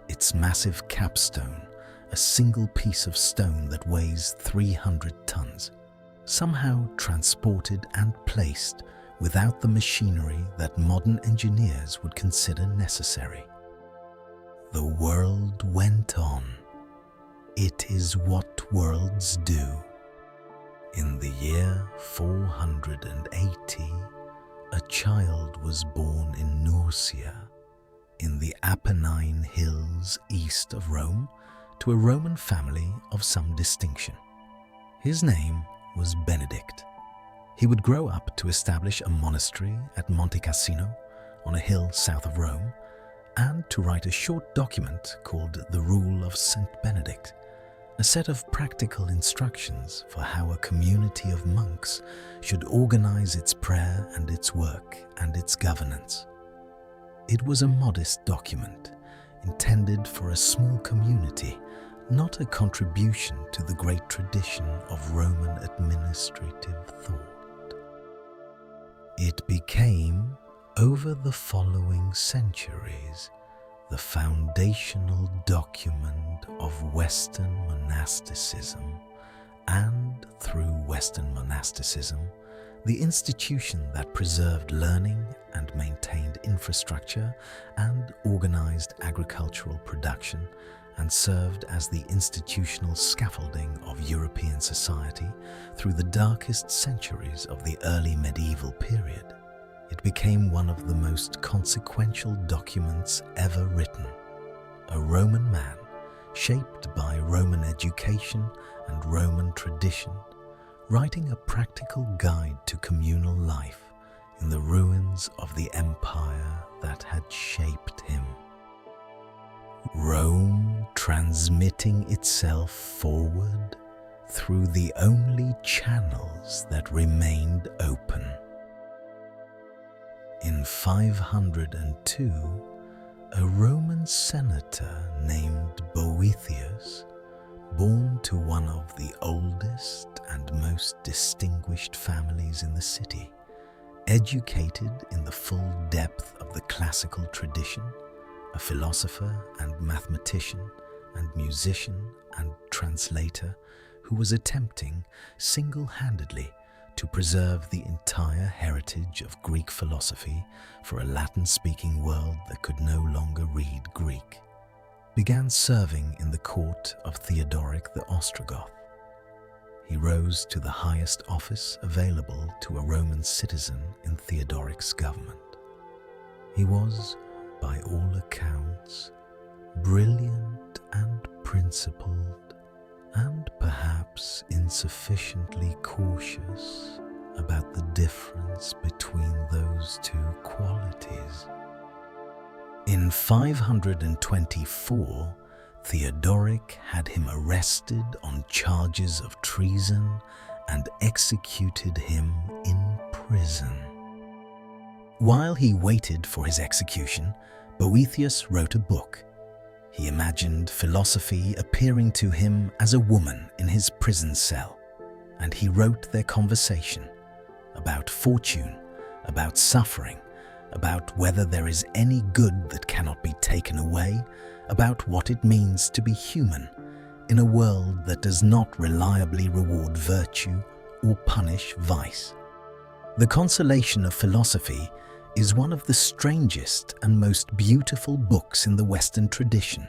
[SPEAKER 1] its massive capstone a single piece of stone that weighs 300 tons, somehow transported and placed without the machinery that modern engineers would consider necessary. The world went on. It is what worlds do. In the year 480, a child was born in Nursia, in the Apennine Hills east of Rome, to a Roman family of some distinction. His name was Benedict. He would grow up to establish a monastery at Monte Cassino, on a hill south of Rome, and to write a short document called the Rule of St. Benedict, a set of practical instructions for how a community of monks should organize its prayer and its work and its governance. It was a modest document, intended for a small community, not a contribution to the great tradition of Roman administrative thought. It became, over the following centuries, the foundational document of Western monasticism, and through Western monasticism, the institution that preserved learning and maintained infrastructure and organized agricultural production and served as the institutional scaffolding of European society through the darkest centuries of the early medieval period. It became one of the most consequential documents ever written. A Roman man, shaped by Roman education and Roman tradition, writing a practical guide to communal life in the ruins of the empire that had shaped him. Rome transmitting itself forward through the only channels that remained open. In 502, a Roman senator named Boethius, born to one of the oldest and most distinguished families in the city, educated in the full depth of the classical tradition, a philosopher and mathematician and musician and translator who was attempting single-handedly to preserve the entire heritage of Greek philosophy for a Latin-speaking world that could no longer read Greek, began serving in the court of Theodoric the Ostrogoth. He rose to the highest office available to a Roman citizen in Theodoric's government. He was, by all accounts, brilliant and principled, and perhaps insufficiently cautious about the difference between those two qualities. In 524, Theodoric had him arrested on charges of treason and executed him in prison. While he waited for his execution, Boethius wrote a book. He imagined philosophy appearing to him as a woman in his prison cell, and he wrote their conversation about fortune, about suffering, about whether there is any good that cannot be taken away, about what it means to be human in a world that does not reliably reward virtue or punish vice. The Consolation of Philosophy is one of the strangest and most beautiful books in the Western tradition,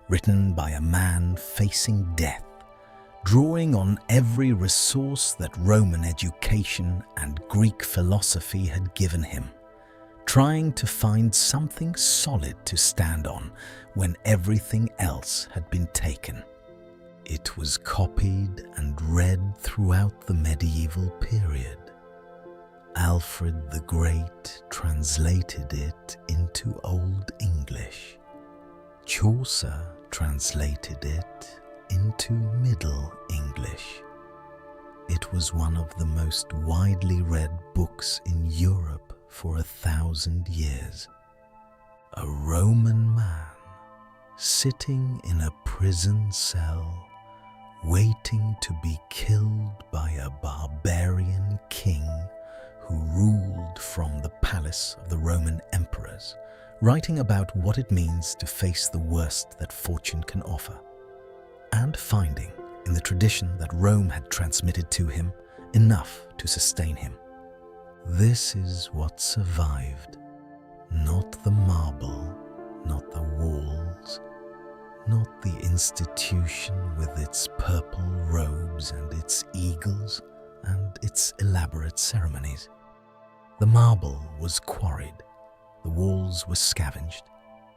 [SPEAKER 1] written by a man facing death, drawing on every resource that Roman education and Greek philosophy had given him, trying to find something solid to stand on when everything else had been taken. It was copied and read throughout the medieval period. Alfred the Great translated it into Old English. Chaucer translated it into Middle English. It was one of the most widely read books in Europe for 1,000 years. A Roman man sitting in a prison cell, waiting to be killed by a barbarian king who ruled from the palace of the Roman emperors, writing about what it means to face the worst that fortune can offer, and finding, in the tradition that Rome had transmitted to him, enough to sustain him. This is what survived, not the marble, not the walls, not the institution with its purple robes and its eagles and its elaborate ceremonies. The marble was quarried, the walls were scavenged,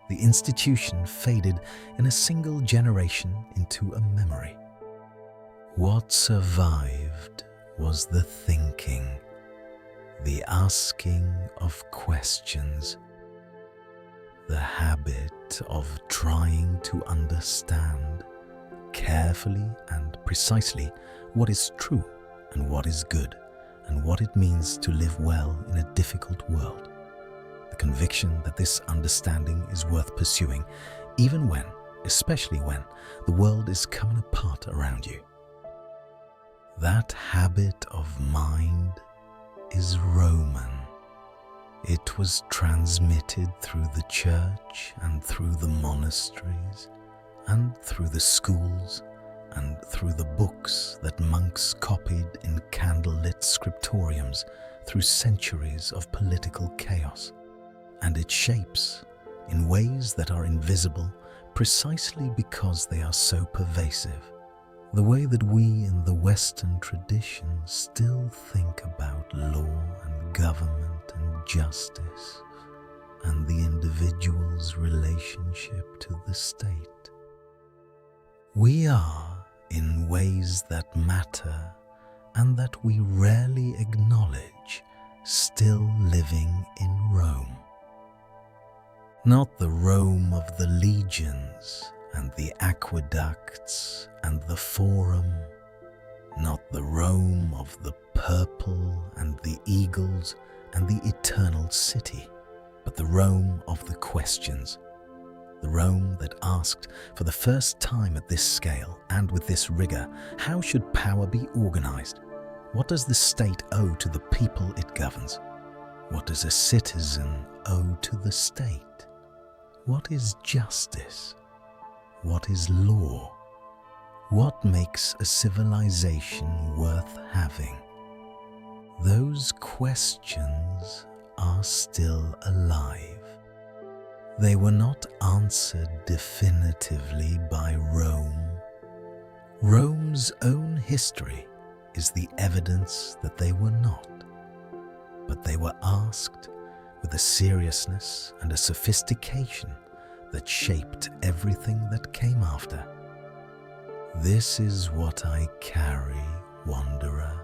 [SPEAKER 1] the institution faded in a single generation into a memory. What survived was the thinking, the asking of questions, the habit of trying to understand carefully and precisely what is true and what is good, and what it means to live well in a difficult world. The conviction that this understanding is worth pursuing, even when, especially when, the world is coming apart around you. That habit of mind is Roman. It was transmitted through the church and through the monasteries and through the schools and through the books that monks copied in candlelit scriptoriums through centuries of political chaos. And it shapes in ways that are invisible precisely because they are so pervasive, the way that we in the Western tradition still think about law and government and justice and the individual's relationship to the state. We are, in ways that matter and that we rarely acknowledge, still living in Rome. Not the Rome of the legions and the aqueducts and the forum, not the Rome of the purple and the eagles and the eternal city, but the Rome of the questions, the Rome that asked for the first time at this scale and with this rigor, how should power be organized? What does the state owe to the people it governs? What does a citizen owe to the state? What is justice? What is law? What makes a civilization worth having? those questions are still alive. They were not answered definitively by Rome. Rome's own history is the evidence that they were not, but they were asked with a seriousness and a sophistication that shaped everything that came after. This is what I carry, wanderer.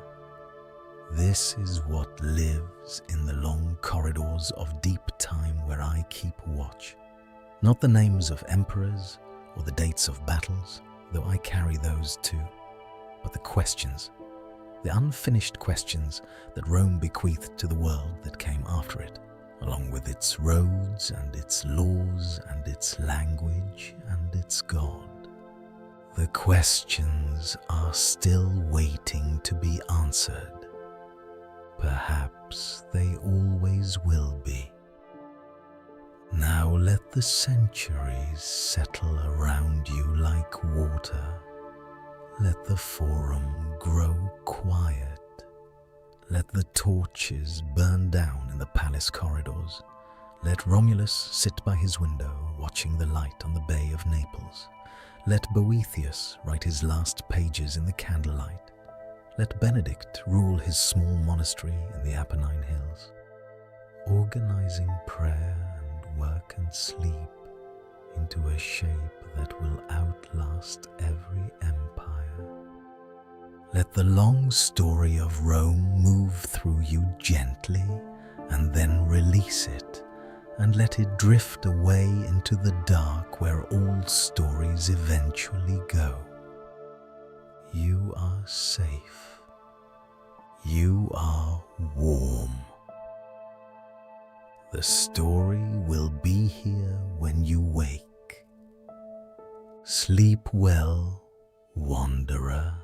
[SPEAKER 1] This is what lives in the long corridors of deep time where I keep watch. Not the names of emperors or the dates of battles, though I carry those too, but the questions, the unfinished questions that Rome bequeathed to the world that came after it, along with its roads and its laws and its language and its God. The questions are still waiting to be answered. Perhaps they always will be. Now let the centuries settle around you like water. Let the forum grow quiet. Let the torches burn down in the palace corridors. Let Romulus sit by his window watching the light on the Bay of Naples. Let Boethius write his last pages in the candlelight. Let Benedict rule his small monastery in the Apennine Hills, organizing prayer and work and sleep into a shape that will outlast every empire. Let the long story of Rome move through you gently and then release it, and let it drift away into the dark where all stories eventually go. You are safe. You are warm. The story will be here when you wake. Sleep well, wanderer.